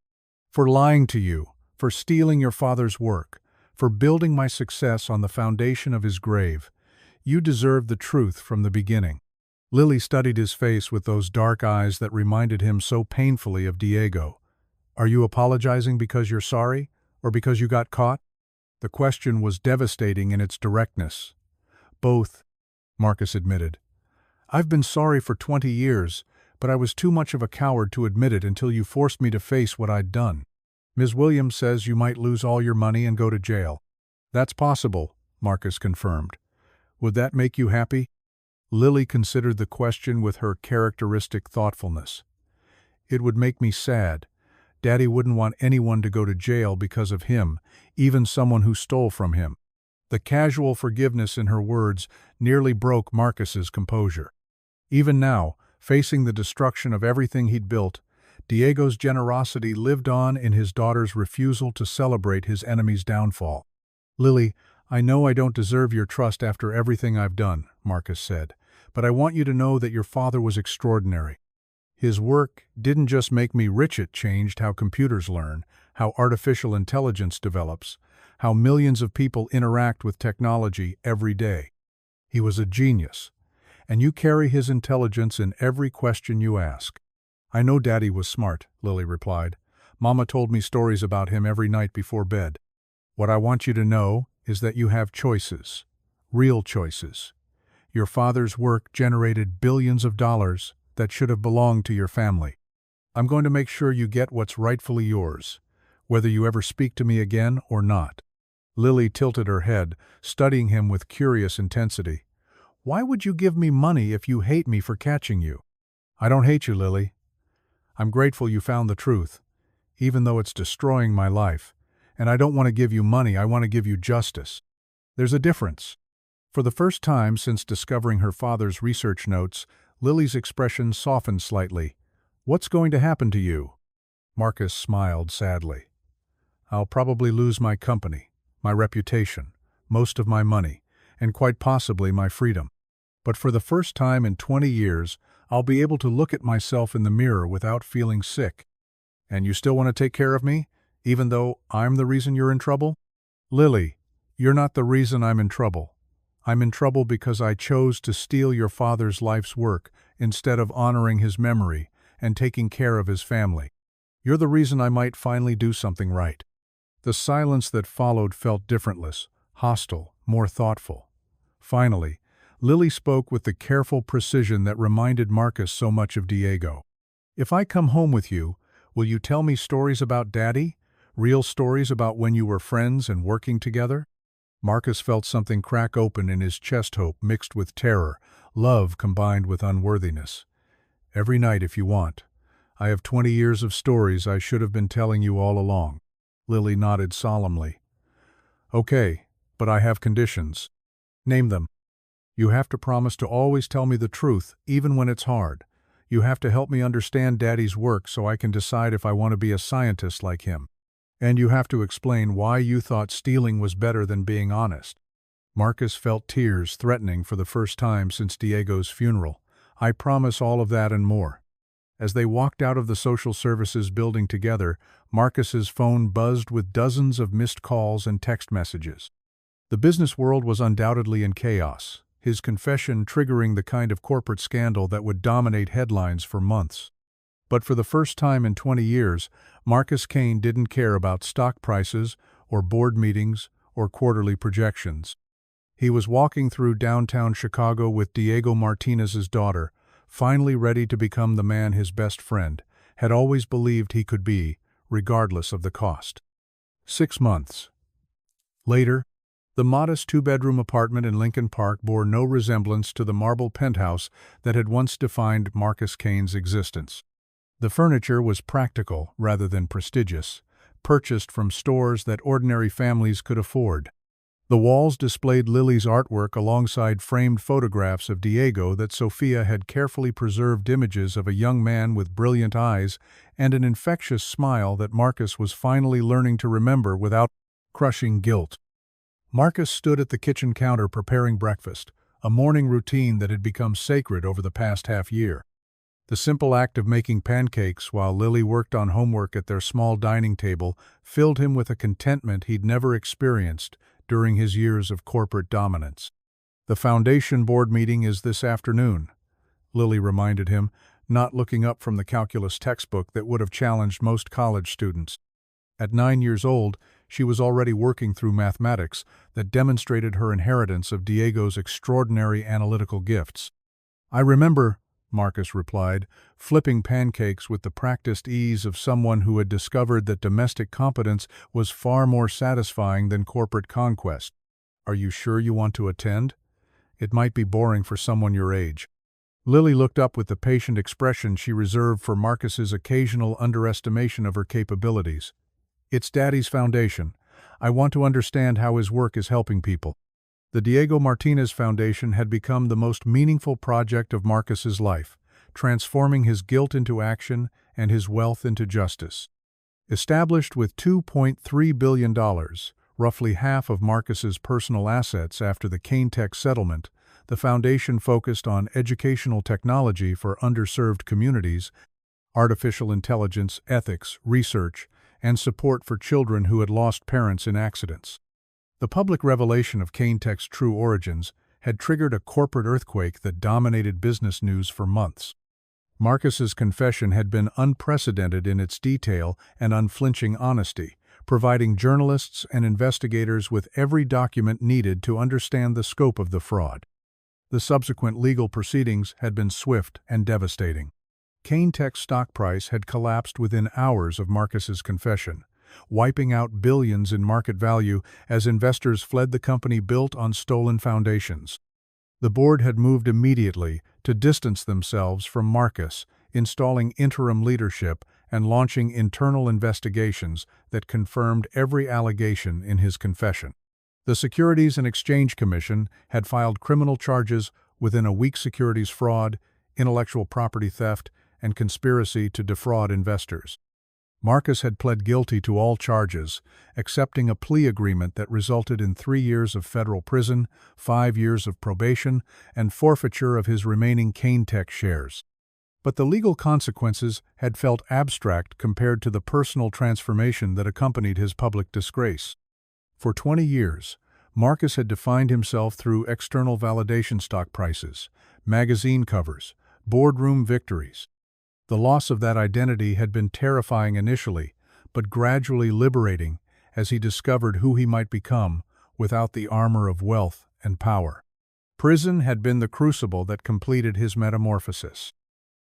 "For lying to you, for stealing your father's work, for building my success on the foundation of his grave. You deserved the truth from the beginning." Lily studied his face with those dark eyes that reminded him so painfully of Diego. "Are you apologizing because you're sorry, or because you got caught?" The question was devastating in its directness. "Both," Marcus admitted. "I've been sorry for 20 years, but I was too much of a coward to admit it until you forced me to face what I'd done. Ms. Williams says you might lose all your money and go to jail." "That's possible," Marcus confirmed. "Would that make you happy?" Lily considered the question with her characteristic thoughtfulness. "It would make me sad. Daddy wouldn't want anyone to go to jail because of him, even someone who stole from him." The casual forgiveness in her words nearly broke Marcus's composure. Even now, facing the destruction of everything he'd built, Diego's generosity lived on in his daughter's refusal to celebrate his enemy's downfall. "Lily, I know I don't deserve your trust after everything I've done," Marcus said, "but I want you to know that your father was extraordinary. His work didn't just make me rich, it changed how computers learn, how artificial intelligence develops, how millions of people interact with technology every day. He was a genius, and you carry his intelligence in every question you ask." "I know Daddy was smart," Lily replied. "Mama told me stories about him every night before bed. What I want you to know is that you have choices, real choices. Your father's work generated billions of dollars that should have belonged to your family. I'm going to make sure you get what's rightfully yours, whether you ever speak to me again or not." Lily tilted her head, studying him with curious intensity. "Why would you give me money if you hate me for catching you?" "I don't hate you, Lily. I'm grateful you found the truth, even though it's destroying my life. And I don't want to give you money, I want to give you justice. There's a difference." For the first time since discovering her father's research notes, Lily's expression softened slightly. "What's going to happen to you?" Marcus smiled sadly. "I'll probably lose my company, my reputation, most of my money, and quite possibly my freedom. But for the first time in 20 years, I'll be able to look at myself in the mirror without feeling sick." "And you still want to take care of me, even though I'm the reason you're in trouble?" "Lily, you're not the reason I'm in trouble. I'm in trouble because I chose to steal your father's life's work instead of honoring his memory and taking care of his family. You're the reason I might finally do something right." The silence that followed felt differentless, hostile, more thoughtful. Finally, Lily spoke with the careful precision that reminded Marcus so much of Diego. "If I come home with you, will you tell me stories about Daddy? Real stories about when you were friends and working together?" Marcus felt something crack open in his chest, hope mixed with terror, love combined with unworthiness. "Every night if you want. I have 20 years of stories I should have been telling you all along." Lily nodded solemnly. "Okay, but I have conditions." "Name them." "You have to promise to always tell me the truth, even when it's hard. You have to help me understand Daddy's work so I can decide if I want to be a scientist like him. And you have to explain why you thought stealing was better than being honest." Marcus felt tears threatening for the first time since Diego's funeral. "I promise all of that and more." As they walked out of the social services building together, Marcus's phone buzzed with dozens of missed calls and text messages. The business world was undoubtedly in chaos. his confession triggering the kind of corporate scandal that would dominate headlines for months. But for the first time in 20 years, Marcus Kane didn't care about stock prices or board meetings or quarterly projections. He was walking through downtown Chicago with Diego Martinez's daughter, finally ready to become the man his best friend had always believed he could be, regardless of the cost. 6 months later, the modest two-bedroom apartment in Lincoln Park bore no resemblance to the marble penthouse that had once defined Marcus Kane's existence. The furniture was practical rather than prestigious, purchased from stores that ordinary families could afford. The walls displayed Lily's artwork alongside framed photographs of Diego that Sophia had carefully preserved images of a young man with brilliant eyes and an infectious smile that Marcus was finally learning to remember without crushing guilt. Marcus stood at the kitchen counter preparing breakfast, a morning routine that had become sacred over the past half-year. The simple act of making pancakes while Lily worked on homework at their small dining table filled him with a contentment he'd never experienced during his years of corporate dominance. "The foundation board meeting is this afternoon," Lily reminded him, not looking up from the calculus textbook that would have challenged most college students. At 9 years old, she was already working through mathematics that demonstrated her inheritance of Diego's extraordinary analytical gifts. "I remember," Marcus replied, flipping pancakes with the practiced ease of someone who had discovered that domestic competence was far more satisfying than corporate conquest. "Are you sure you want to attend? It might be boring for someone your age." Lily looked up with the patient expression she reserved for Marcus's occasional underestimation of her capabilities. "It's Daddy's foundation. I want to understand how his work is helping people." The Diego Martinez Foundation had become the most meaningful project of Marcus's life, transforming his guilt into action and his wealth into justice. Established with $2.3 billion, roughly half of Marcus's personal assets after the Kane-Tech settlement, the foundation focused on educational technology for underserved communities, artificial intelligence, ethics, research, and support for children who had lost parents in accidents. The public revelation of Kane-Tech's true origins had triggered a corporate earthquake that dominated business news for months. Marcus's confession had been unprecedented in its detail and unflinching honesty, providing journalists and investigators with every document needed to understand the scope of the fraud. The subsequent legal proceedings had been swift and devastating. Kane-Tech's stock price had collapsed within hours of Marcus's confession, wiping out billions in market value as investors fled the company built on stolen foundations. The board had moved immediately to distance themselves from Marcus, installing interim leadership and launching internal investigations that confirmed every allegation in his confession. The Securities and Exchange Commission had filed criminal charges within a week: securities fraud, intellectual property theft, and conspiracy to defraud investors. Marcus had pled guilty to all charges, accepting a plea agreement that resulted in 3 years of federal prison, 5 years of probation, and forfeiture of his remaining Kane-Tech shares. But the legal consequences had felt abstract compared to the personal transformation that accompanied his public disgrace. For 20 years, Marcus had defined himself through external validation: stock prices, magazine covers, boardroom victories. The loss of that identity had been terrifying initially, but gradually liberating as he discovered who he might become without the armor of wealth and power. Prison had been the crucible that completed his metamorphosis.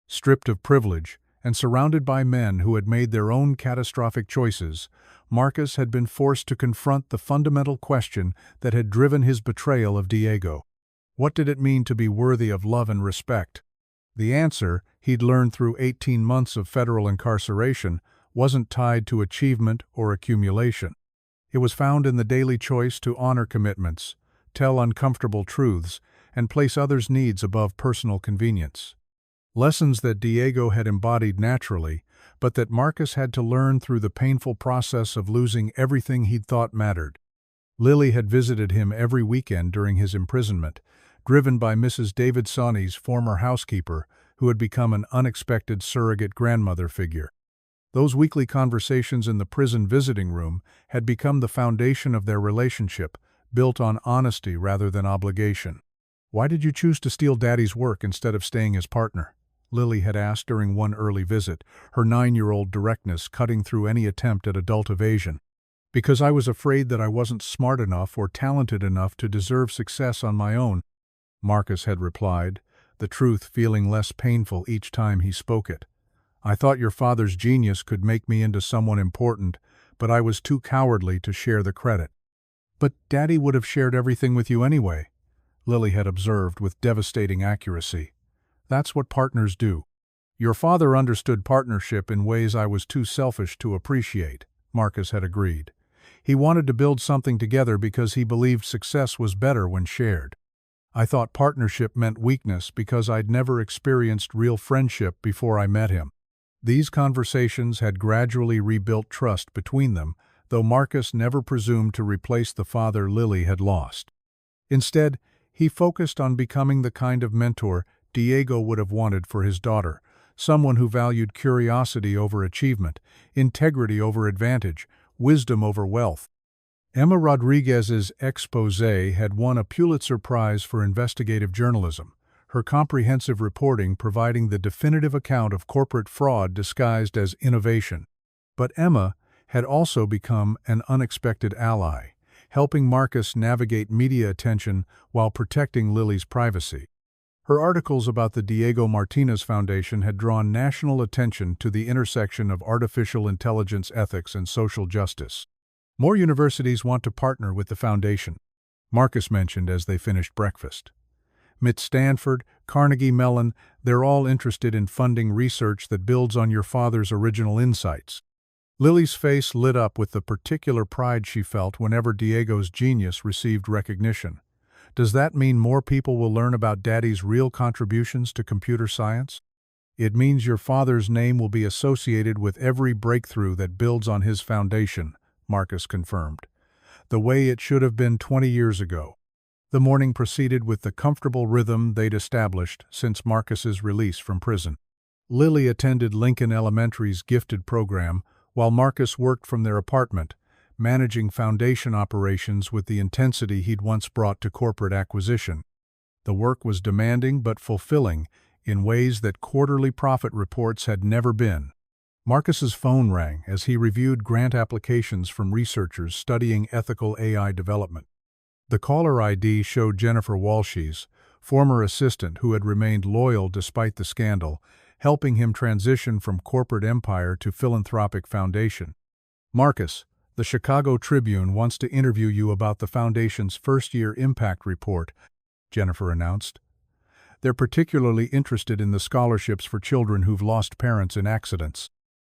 Stripped of privilege and surrounded by men who had made their own catastrophic choices, Marcus had been forced to confront the fundamental question that had driven his betrayal of Diego. What did it mean to be worthy of love and respect? The answer, he'd learned through 18 months of federal incarceration, wasn't tied to achievement or accumulation. It was found in the daily choice to honor commitments, tell uncomfortable truths, and place others' needs above personal convenience. Lessons that Diego had embodied naturally, but that Marcus had to learn through the painful process of losing everything he'd thought mattered. Lily had visited him every weekend during his imprisonment, driven by Mrs. David Sawney's former housekeeper, who had become an unexpected surrogate grandmother figure. Those weekly conversations in the prison visiting room had become the foundation of their relationship, built on honesty rather than obligation. "Why did you choose to steal Daddy's work instead of staying his partner?" Lily had asked during one early visit, her 9-year-old directness cutting through any attempt at adult evasion. "Because I was afraid that I wasn't smart enough or talented enough to deserve success on my own," Marcus had replied, the truth feeling less painful each time he spoke it. "I thought your father's genius could make me into someone important, but I was too cowardly to share the credit." "But Daddy would have shared everything with you anyway," Lily had observed with devastating accuracy. "That's what partners do." "Your father understood partnership in ways I was too selfish to appreciate," Marcus had agreed. "He wanted to build something together because he believed success was better when shared. I thought partnership meant weakness because I'd never experienced real friendship before I met him." These conversations had gradually rebuilt trust between them, though Marcus never presumed to replace the father Lily had lost. Instead, he focused on becoming the kind of mentor Diego would have wanted for his daughter, someone who valued curiosity over achievement, integrity over advantage, wisdom over wealth. Emma Rodriguez's exposé had won a Pulitzer Prize for investigative journalism, her comprehensive reporting providing the definitive account of corporate fraud disguised as innovation. But Emma had also become an unexpected ally, helping Marcus navigate media attention while protecting Lily's privacy. Her articles about the Diego Martinez Foundation had drawn national attention to the intersection of artificial intelligence ethics and social justice. "More universities want to partner with the foundation," Marcus mentioned as they finished breakfast. "MIT Stanford, Carnegie Mellon, they're all interested in funding research that builds on your father's original insights." Lily's face lit up with the particular pride she felt whenever Diego's genius received recognition. "Does that mean more people will learn about Daddy's real contributions to computer science?" "It means your father's name will be associated with every breakthrough that builds on his foundation," Marcus confirmed. "The way it should have been 20 years ago." The morning proceeded with the comfortable rhythm they'd established since Marcus's release from prison. Lily attended Lincoln Elementary's gifted program, while Marcus worked from their apartment, managing foundation operations with the intensity he'd once brought to corporate acquisition. The work was demanding but fulfilling in ways that quarterly profit reports had never been. Marcus's phone rang as he reviewed grant applications from researchers studying ethical AI development. The caller ID showed Jennifer Walshes, former assistant who had remained loyal despite the scandal, helping him transition from corporate empire to philanthropic foundation. "Marcus, the Chicago Tribune wants to interview you about the foundation's first-year impact report," Jennifer announced. "They're particularly interested in the scholarships for children who've lost parents in accidents."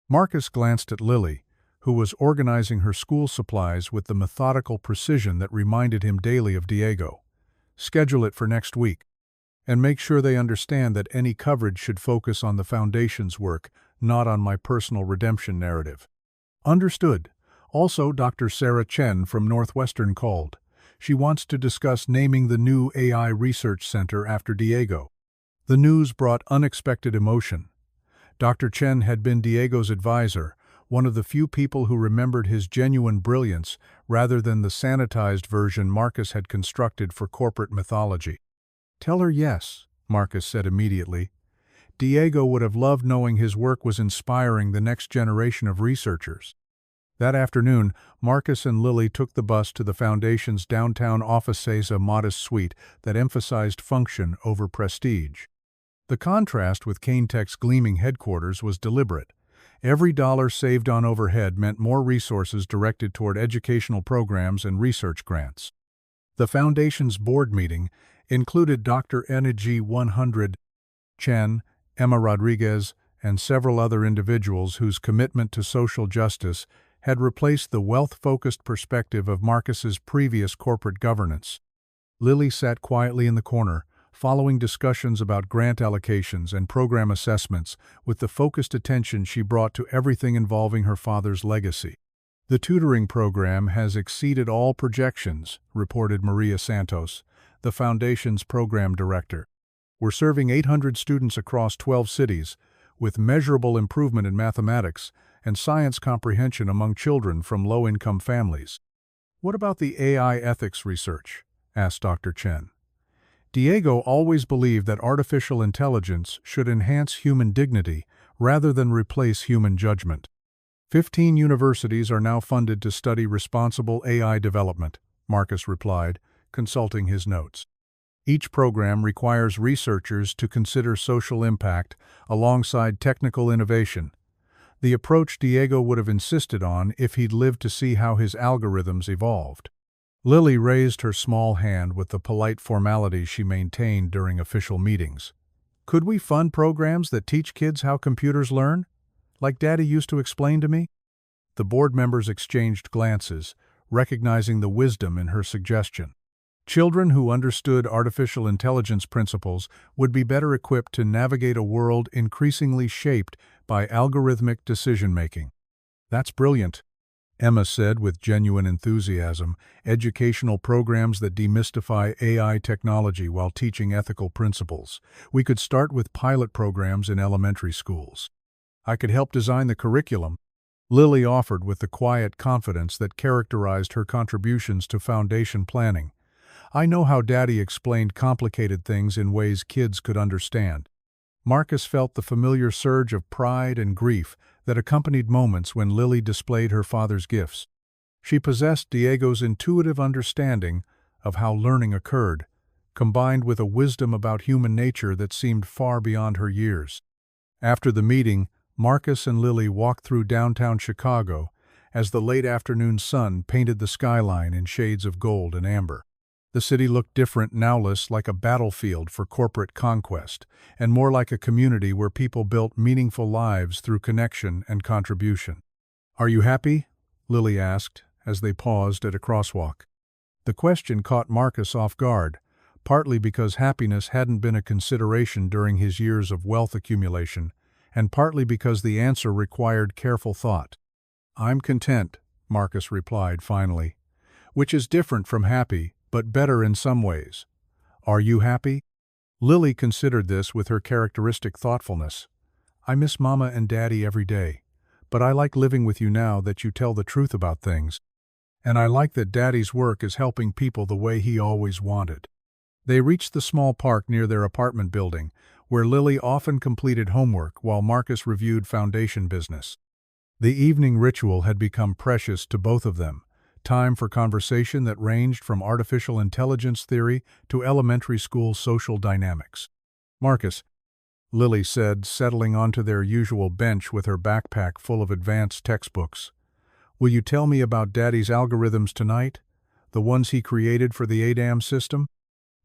Marcus glanced at Lily, who was organizing her school supplies with the methodical precision that reminded him daily of Diego. "Schedule it for next week. And make sure they understand that any coverage should focus on the foundation's work, not on my personal redemption narrative." "Understood." Also, Dr. Sarah Chen from Northwestern called. She wants to discuss naming the new AI research center after Diego. The news brought unexpected emotion. Dr. Chen had been Diego's advisor, one of the few people who remembered his genuine brilliance rather than the sanitized version Marcus had constructed for corporate mythology. "Tell her yes," Marcus said immediately. Diego would have loved knowing his work was inspiring the next generation of researchers. That afternoon, Marcus and Lily took the bus to the Foundation's downtown offices, a modest suite that emphasized function over prestige. The contrast with Caintek's gleaming headquarters was deliberate. Every dollar saved on overhead meant more resources directed toward educational programs and research grants. The Foundation's board meeting included Dr. Energy 100, Chen, Emma Rodriguez, and several other individuals whose commitment to social justice had replaced the wealth-focused perspective of Marcus's previous corporate governance. Lily sat quietly in the corner, following discussions about grant allocations and program assessments with the focused attention she brought to everything involving her father's legacy. "The tutoring program has exceeded all projections," reported Maria Santos, the Foundation's program director. "We're serving 800 students across 12 cities, with measurable improvement in mathematics and science comprehension among children from low-income families." "What about the AI ethics research?" asked Dr. Chen. Diego always believed that artificial intelligence should enhance human dignity rather than replace human judgment. 15 universities are now funded to study responsible AI development, Marcus replied, consulting his notes. Each program requires researchers to consider social impact alongside technical innovation, the approach Diego would have insisted on if he'd lived to see how his algorithms evolved. Lily raised her small hand with the polite formality she maintained during official meetings. Could we fund programs that teach kids how computers learn? Like Daddy used to explain to me? The board members exchanged glances, recognizing the wisdom in her suggestion. Children who understood artificial intelligence principles would be better equipped to navigate a world increasingly shaped by algorithmic decision-making. That's brilliant, Emma said with genuine enthusiasm. Educational programs that demystify AI technology while teaching ethical principles. We could start with pilot programs in elementary schools. I could help design the curriculum, Lily offered with the quiet confidence that characterized her contributions to foundation planning. I know how Daddy explained complicated things in ways kids could understand. Marcus felt the familiar surge of pride and grief that accompanied moments when Lily displayed her father's gifts. She possessed Diego's intuitive understanding of how learning occurred, combined with a wisdom about human nature that seemed far beyond her years. After the meeting, Marcus and Lily walked through downtown Chicago as the late afternoon sun painted the skyline in shades of gold and amber. The city looked different now, less like a battlefield for corporate conquest, and more like a community where people built meaningful lives through connection and contribution. "Are you happy?" Lily asked as they paused at a crosswalk. The question caught Marcus off guard, partly because happiness hadn't been a consideration during his years of wealth accumulation, and partly because the answer required careful thought. "I'm content," Marcus replied finally, "which is different from happy, but better in some ways. Are you happy?" Lily considered this with her characteristic thoughtfulness. "I miss Mama and Daddy every day, but I like living with you now that you tell the truth about things. And I like that Daddy's work is helping people the way he always wanted." They reached the small park near their apartment building, where Lily often completed homework while Marcus reviewed foundation business. The evening ritual had become precious to both of them, time for conversation that ranged from artificial intelligence theory to elementary school social dynamics. "Marcus," Lily said, settling onto their usual bench with her backpack full of advanced textbooks, "will you tell me about Daddy's algorithms tonight? The ones he created for the ADAM system?"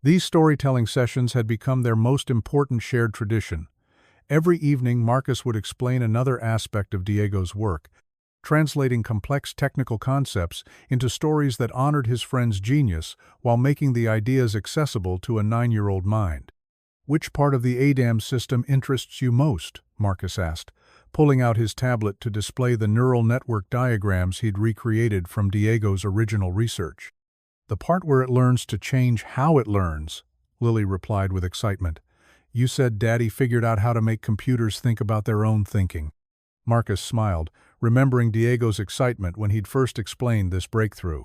These storytelling sessions had become their most important shared tradition. Every evening, Marcus would explain another aspect of Diego's work, translating complex technical concepts into stories that honored his friend's genius while making the ideas accessible to a 9-year-old mind. "Which part of the ADAM system interests you most?" Marcus asked, pulling out his tablet to display the neural network diagrams he'd recreated from Diego's original research. "The part where it learns to change how it learns," Lily replied with excitement. "You said Daddy figured out how to make computers think about their own thinking." Marcus smiled, remembering Diego's excitement when he'd first explained this breakthrough.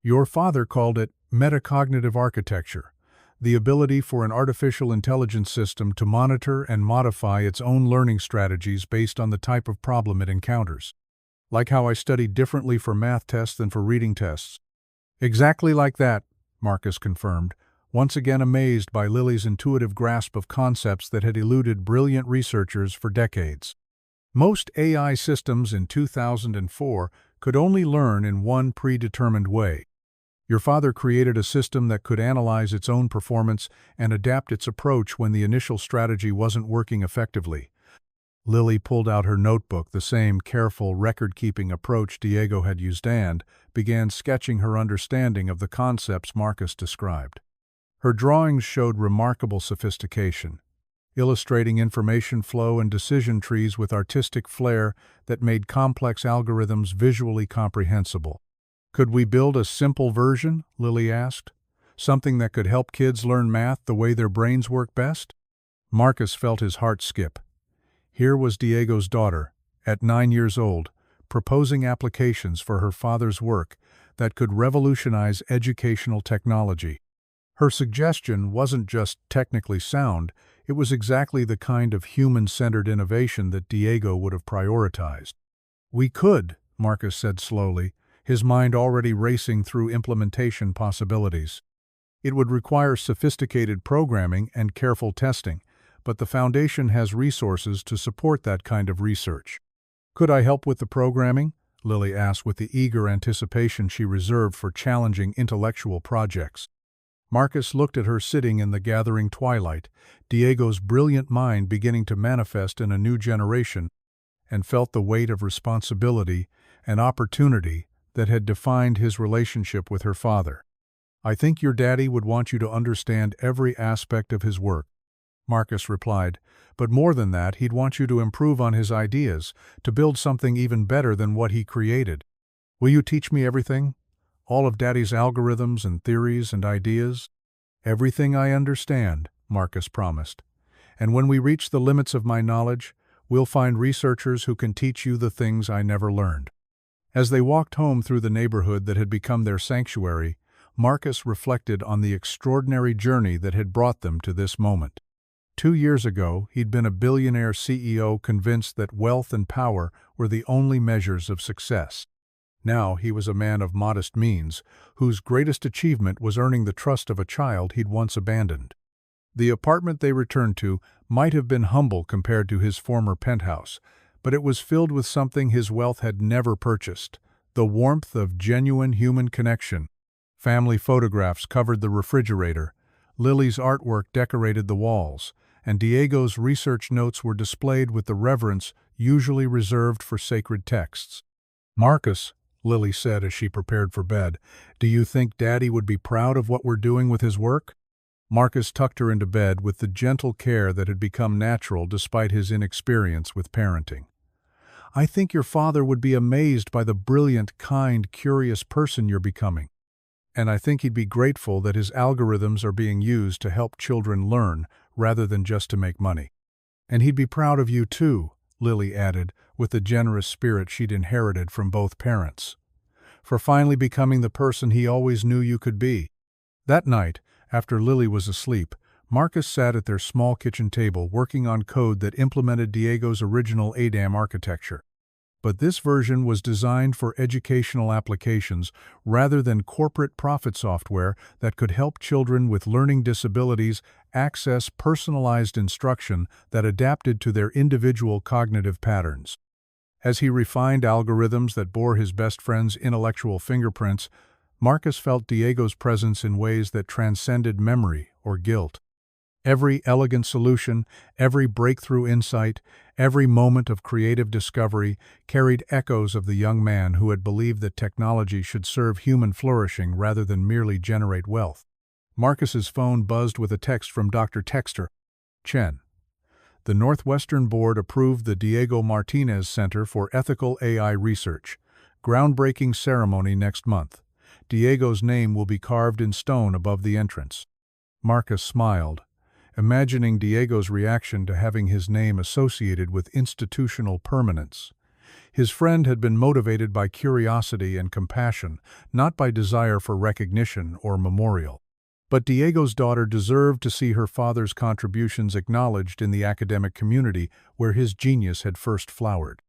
"Your father called it metacognitive architecture, the ability for an artificial intelligence system to monitor and modify its own learning strategies based on the type of problem it encounters. Like how I studied differently for math tests than for reading tests." "Exactly like that," Marcus confirmed, once again amazed by Lily's intuitive grasp of concepts that had eluded brilliant researchers for decades. Most AI systems in 2004 could only learn in one predetermined way. Your father created a system that could analyze its own performance and adapt its approach when the initial strategy wasn't working effectively. Lily pulled out her notebook, the same careful record-keeping approach Diego had used, and began sketching her understanding of the concepts Marcus described. Her drawings showed remarkable sophistication, illustrating information flow and decision trees with artistic flair that made complex algorithms visually comprehensible. "Could we build a simple version?" Lily asked. "Something that could help kids learn math the way their brains work best?" Marcus felt his heart skip. Here was Diego's daughter, at 9 years old, proposing applications for her father's work that could revolutionize educational technology. Her suggestion wasn't just technically sound, it was exactly the kind of human-centered innovation that Diego would have prioritized. "We could," Marcus said slowly, his mind already racing through implementation possibilities. "It would require sophisticated programming and careful testing, but the Foundation has resources to support that kind of research." "Could I help with the programming?" Lily asked with the eager anticipation she reserved for challenging intellectual projects. Marcus looked at her sitting in the gathering twilight, Diego's brilliant mind beginning to manifest in a new generation, and felt the weight of responsibility and opportunity that had defined his relationship with her father. "I think your daddy would want you to understand every aspect of his work," Marcus replied, "but more than that, he'd want you to improve on his ideas, to build something even better than what he created. Will you teach me everything? All of Daddy's algorithms and theories and ideas?" "Everything I understand," Marcus promised. "And when we reach the limits of my knowledge, we'll find researchers who can teach you the things I never learned." As they walked home through the neighborhood that had become their sanctuary, Marcus reflected on the extraordinary journey that had brought them to this moment. 2 years ago, he'd been a billionaire CEO convinced that wealth and power were the only measures of success. Now he was a man of modest means, whose greatest achievement was earning the trust of a child he'd once abandoned. The apartment they returned to might have been humble compared to his former penthouse, but it was filled with something his wealth had never purchased: the warmth of genuine human connection. Family photographs covered the refrigerator, Lily's artwork decorated the walls, and Diego's research notes were displayed with the reverence usually reserved for sacred texts. "Marcus," Lily said as she prepared for bed, "do you think Daddy would be proud of what we're doing with his work?" Marcus tucked her into bed with the gentle care that had become natural despite his inexperience with parenting. "I think your father would be amazed by the brilliant, kind, curious person you're becoming. And I think he'd be grateful that his algorithms are being used to help children learn rather than just to make money. And he'd be proud of you too," Lily added, with the generous spirit she'd inherited from both parents, "for finally becoming the person he always knew you could be." That night, after Lily was asleep, Marcus sat at their small kitchen table working on code that implemented Diego's original ADAM architecture. But this version was designed for educational applications rather than corporate profit software that could help children with learning disabilities access personalized instruction that adapted to their individual cognitive patterns. As he refined algorithms that bore his best friend's intellectual fingerprints, Marcus felt Diego's presence in ways that transcended memory or guilt. Every elegant solution, every breakthrough insight, every moment of creative discovery carried echoes of the young man who had believed that technology should serve human flourishing rather than merely generate wealth. Marcus's phone buzzed with a text from Dr. Texter. "Chen. The Northwestern Board approved the Diego Martinez Center for Ethical AI Research. Groundbreaking ceremony next month. Diego's name will be carved in stone above the entrance." Marcus smiled, imagining Diego's reaction to having his name associated with institutional permanence. His friend had been motivated by curiosity and compassion, not by desire for recognition or memorial. But Diego's daughter deserved to see her father's contributions acknowledged in the academic community where his genius had first flowered.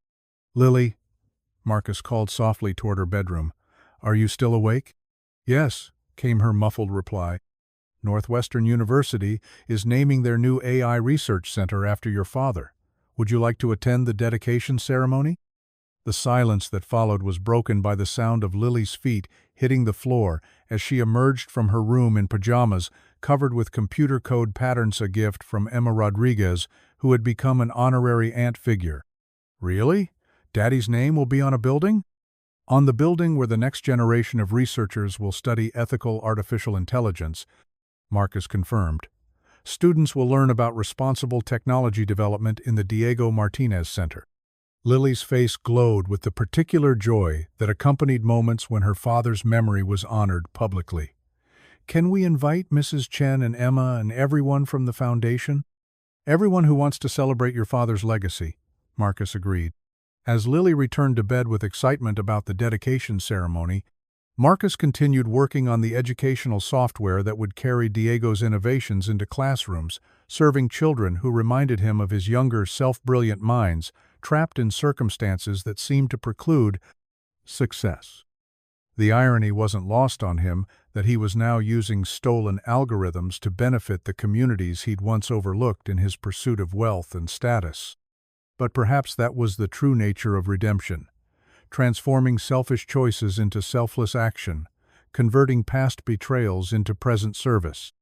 "Lily," Marcus called softly toward her bedroom, "are you still awake?" "Yes," came her muffled reply. "Northwestern University is naming their new AI research center after your father. Would you like to attend the dedication ceremony?" The silence that followed was broken by the sound of Lily's feet hitting the floor as she emerged from her room in pajamas, covered with computer code patterns, a gift from Emma Rodriguez, who had become an honorary aunt figure. "Really? Daddy's name will be on a building?" "On the building where the next generation of researchers will study ethical artificial intelligence," Marcus confirmed. "Students will learn about responsible technology development in the Diego Martinez Center." Lily's face glowed with the particular joy that accompanied moments when her father's memory was honored publicly. "Can we invite Mrs. Chen and Emma and everyone from the foundation?" "Everyone who wants to celebrate your father's legacy," Marcus agreed. As Lily returned to bed with excitement about the dedication ceremony, Marcus continued working on the educational software that would carry Diego's innovations into classrooms, serving children who reminded him of his younger, self-brilliant minds, trapped in circumstances that seemed to preclude success. The irony wasn't lost on him that he was now using stolen algorithms to benefit the communities he'd once overlooked in his pursuit of wealth and status. But perhaps that was the true nature of redemption, transforming selfish choices into selfless action, converting past betrayals into present service.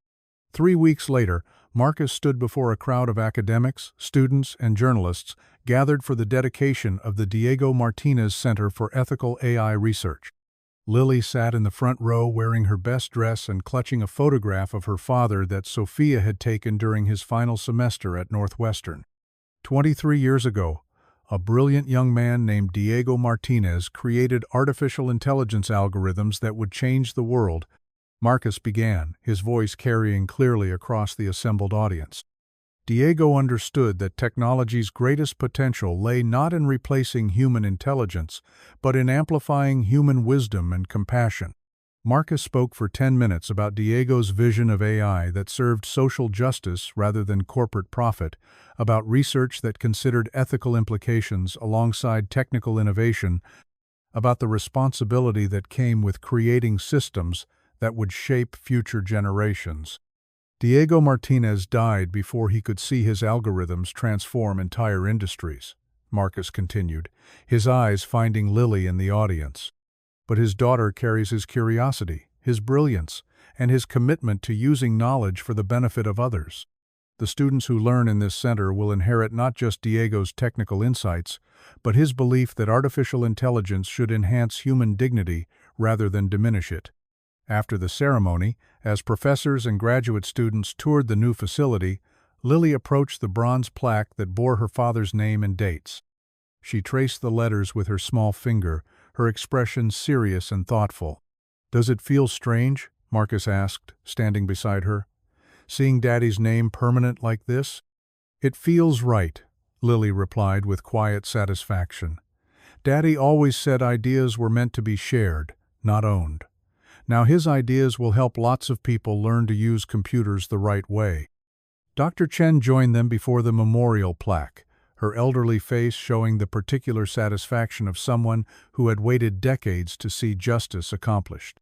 3 weeks later, Marcus stood before a crowd of academics, students, and journalists gathered for the dedication of the Diego Martinez Center for Ethical AI Research. Lily sat in the front row wearing her best dress and clutching a photograph of her father that Sophia had taken during his final semester at Northwestern. 23 years ago, a brilliant young man named Diego Martinez created artificial intelligence algorithms that would change the world. Marcus began, his voice carrying clearly across the assembled audience. Diego understood that technology's greatest potential lay not in replacing human intelligence, but in amplifying human wisdom and compassion. Marcus spoke for 10 minutes about Diego's vision of AI that served social justice rather than corporate profit, about research that considered ethical implications alongside technical innovation, about the responsibility that came with creating systems that would shape future generations. Diego Martinez died before he could see his algorithms transform entire industries, Marcus continued, his eyes finding Lily in the audience. But his daughter carries his curiosity, his brilliance, and his commitment to using knowledge for the benefit of others. The students who learn in this center will inherit not just Diego's technical insights, but his belief that artificial intelligence should enhance human dignity rather than diminish it. After the ceremony, as professors and graduate students toured the new facility, Lily approached the bronze plaque that bore her father's name and dates. She traced the letters with her small finger, her expression serious and thoughtful. "Does it feel strange?" Marcus asked, standing beside her. "Seeing Daddy's name permanent like this?" "It feels right," Lily replied with quiet satisfaction. "Daddy always said ideas were meant to be shared, not owned. Now his ideas will help lots of people learn to use computers the right way." Dr. Chen joined them before the memorial plaque, her elderly face showing the particular satisfaction of someone who had waited decades to see justice accomplished.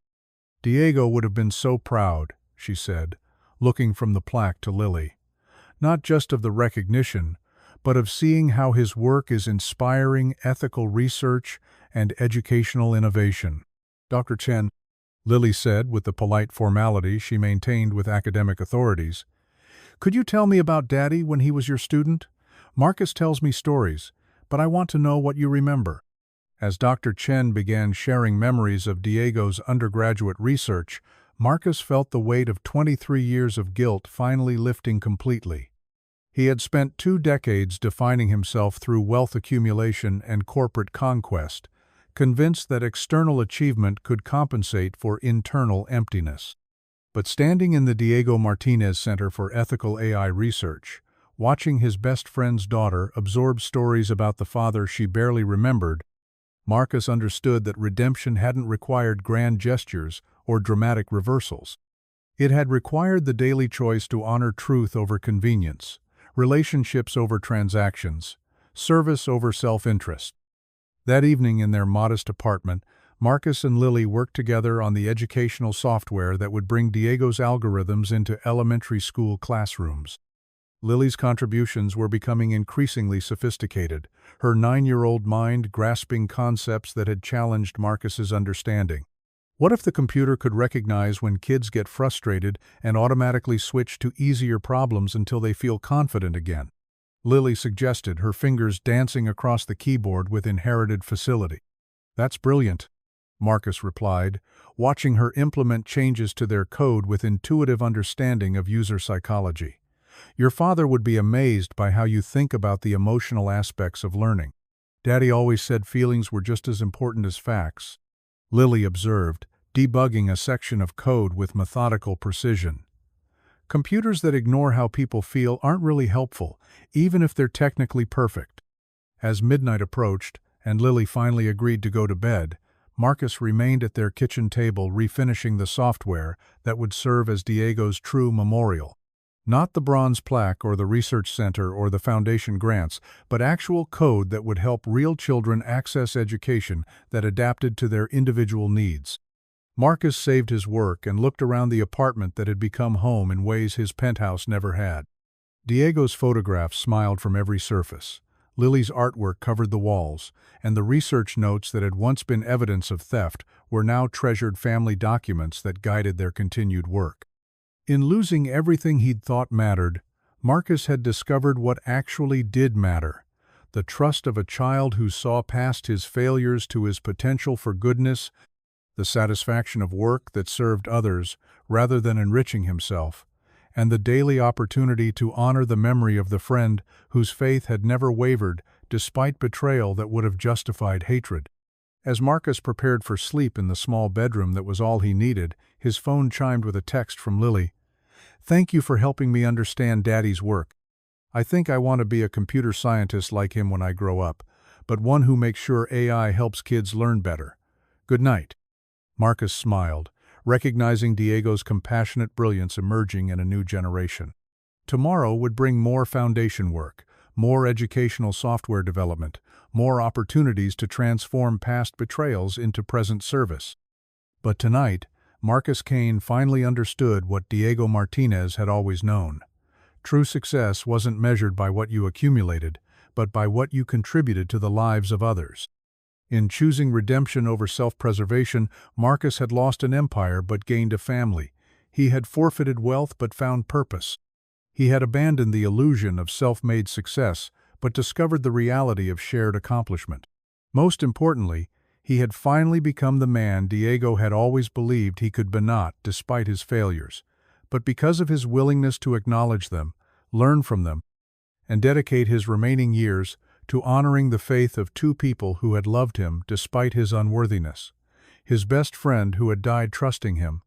"Diego would have been so proud," she said, looking from the plaque to Lily. "Not just of the recognition, but of seeing how his work is inspiring ethical research and educational innovation." "Dr. Chen," Lily said with the polite formality she maintained with academic authorities, "could you tell me about Daddy when he was your student? Marcus tells me stories, but I want to know what you remember." As Dr. Chen began sharing memories of Diego's undergraduate research, Marcus felt the weight of 23 years of guilt finally lifting completely. He had spent 2 decades defining himself through wealth accumulation and corporate conquest, convinced that external achievement could compensate for internal emptiness. But standing in the Diego Martinez Center for Ethical AI Research, watching his best friend's daughter absorb stories about the father she barely remembered, Marcus understood that redemption hadn't required grand gestures or dramatic reversals. It had required the daily choice to honor truth over convenience, relationships over transactions, service over self-interest. That evening in their modest apartment, Marcus and Lily worked together on the educational software that would bring Diego's algorithms into elementary school classrooms. Lily's contributions were becoming increasingly sophisticated, her 9-year-old mind grasping concepts that had challenged Marcus's understanding. What if the computer could recognize when kids get frustrated and automatically switch to easier problems until they feel confident again? Lily suggested, her fingers dancing across the keyboard with inherited facility. "That's brilliant," Marcus replied, watching her implement changes to their code with intuitive understanding of user psychology. "Your father would be amazed by how you think about the emotional aspects of learning. Daddy always said feelings were just as important as facts," Lily observed, debugging a section of code with methodical precision. "Computers that ignore how people feel aren't really helpful, even if they're technically perfect." As midnight approached, and Lily finally agreed to go to bed, Marcus remained at their kitchen table refinishing the software that would serve as Diego's true memorial. Not the bronze plaque or the research center or the foundation grants, but actual code that would help real children access education that adapted to their individual needs. Marcus saved his work and looked around the apartment that had become home in ways his penthouse never had. Diego's photographs smiled from every surface. Lily's artwork covered the walls, and the research notes that had once been evidence of theft were now treasured family documents that guided their continued work. In losing everything he'd thought mattered, Marcus had discovered what actually did matter: the trust of a child who saw past his failures to his potential for goodness, the satisfaction of work that served others rather than enriching himself, and the daily opportunity to honor the memory of the friend whose faith had never wavered despite betrayal that would have justified hatred. As Marcus prepared for sleep in the small bedroom that was all he needed, his phone chimed with a text from Lily. "Thank you for helping me understand Daddy's work. I think I want to be a computer scientist like him when I grow up, but one who makes sure AI helps kids learn better. Good night." Marcus smiled, recognizing Diego's compassionate brilliance emerging in a new generation. Tomorrow would bring more foundation work, more educational software development, more opportunities to transform past betrayals into present service. But tonight, Marcus Kane finally understood what Diego Martinez had always known. True success wasn't measured by what you accumulated, but by what you contributed to the lives of others. In choosing redemption over self-preservation, Marcus had lost an empire but gained a family. He had forfeited wealth but found purpose. He had abandoned the illusion of self-made success but discovered the reality of shared accomplishment. Most importantly, he had finally become the man Diego had always believed he could be not despite his failures. But because of his willingness to acknowledge them, learn from them, and dedicate his remaining years to honoring the faith of two people who had loved him despite his unworthiness: his best friend who had died trusting him,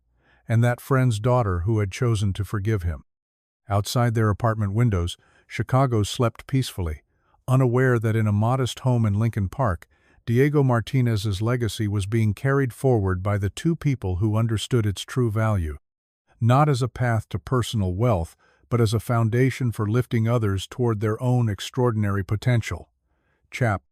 and that friend's daughter who had chosen to forgive him. Outside their apartment windows, Chicago slept peacefully, unaware that in a modest home in Lincoln Park, Diego Martinez's legacy was being carried forward by the two people who understood its true value, not as a path to personal wealth, but as a foundation for lifting others toward their own extraordinary potential. Chap.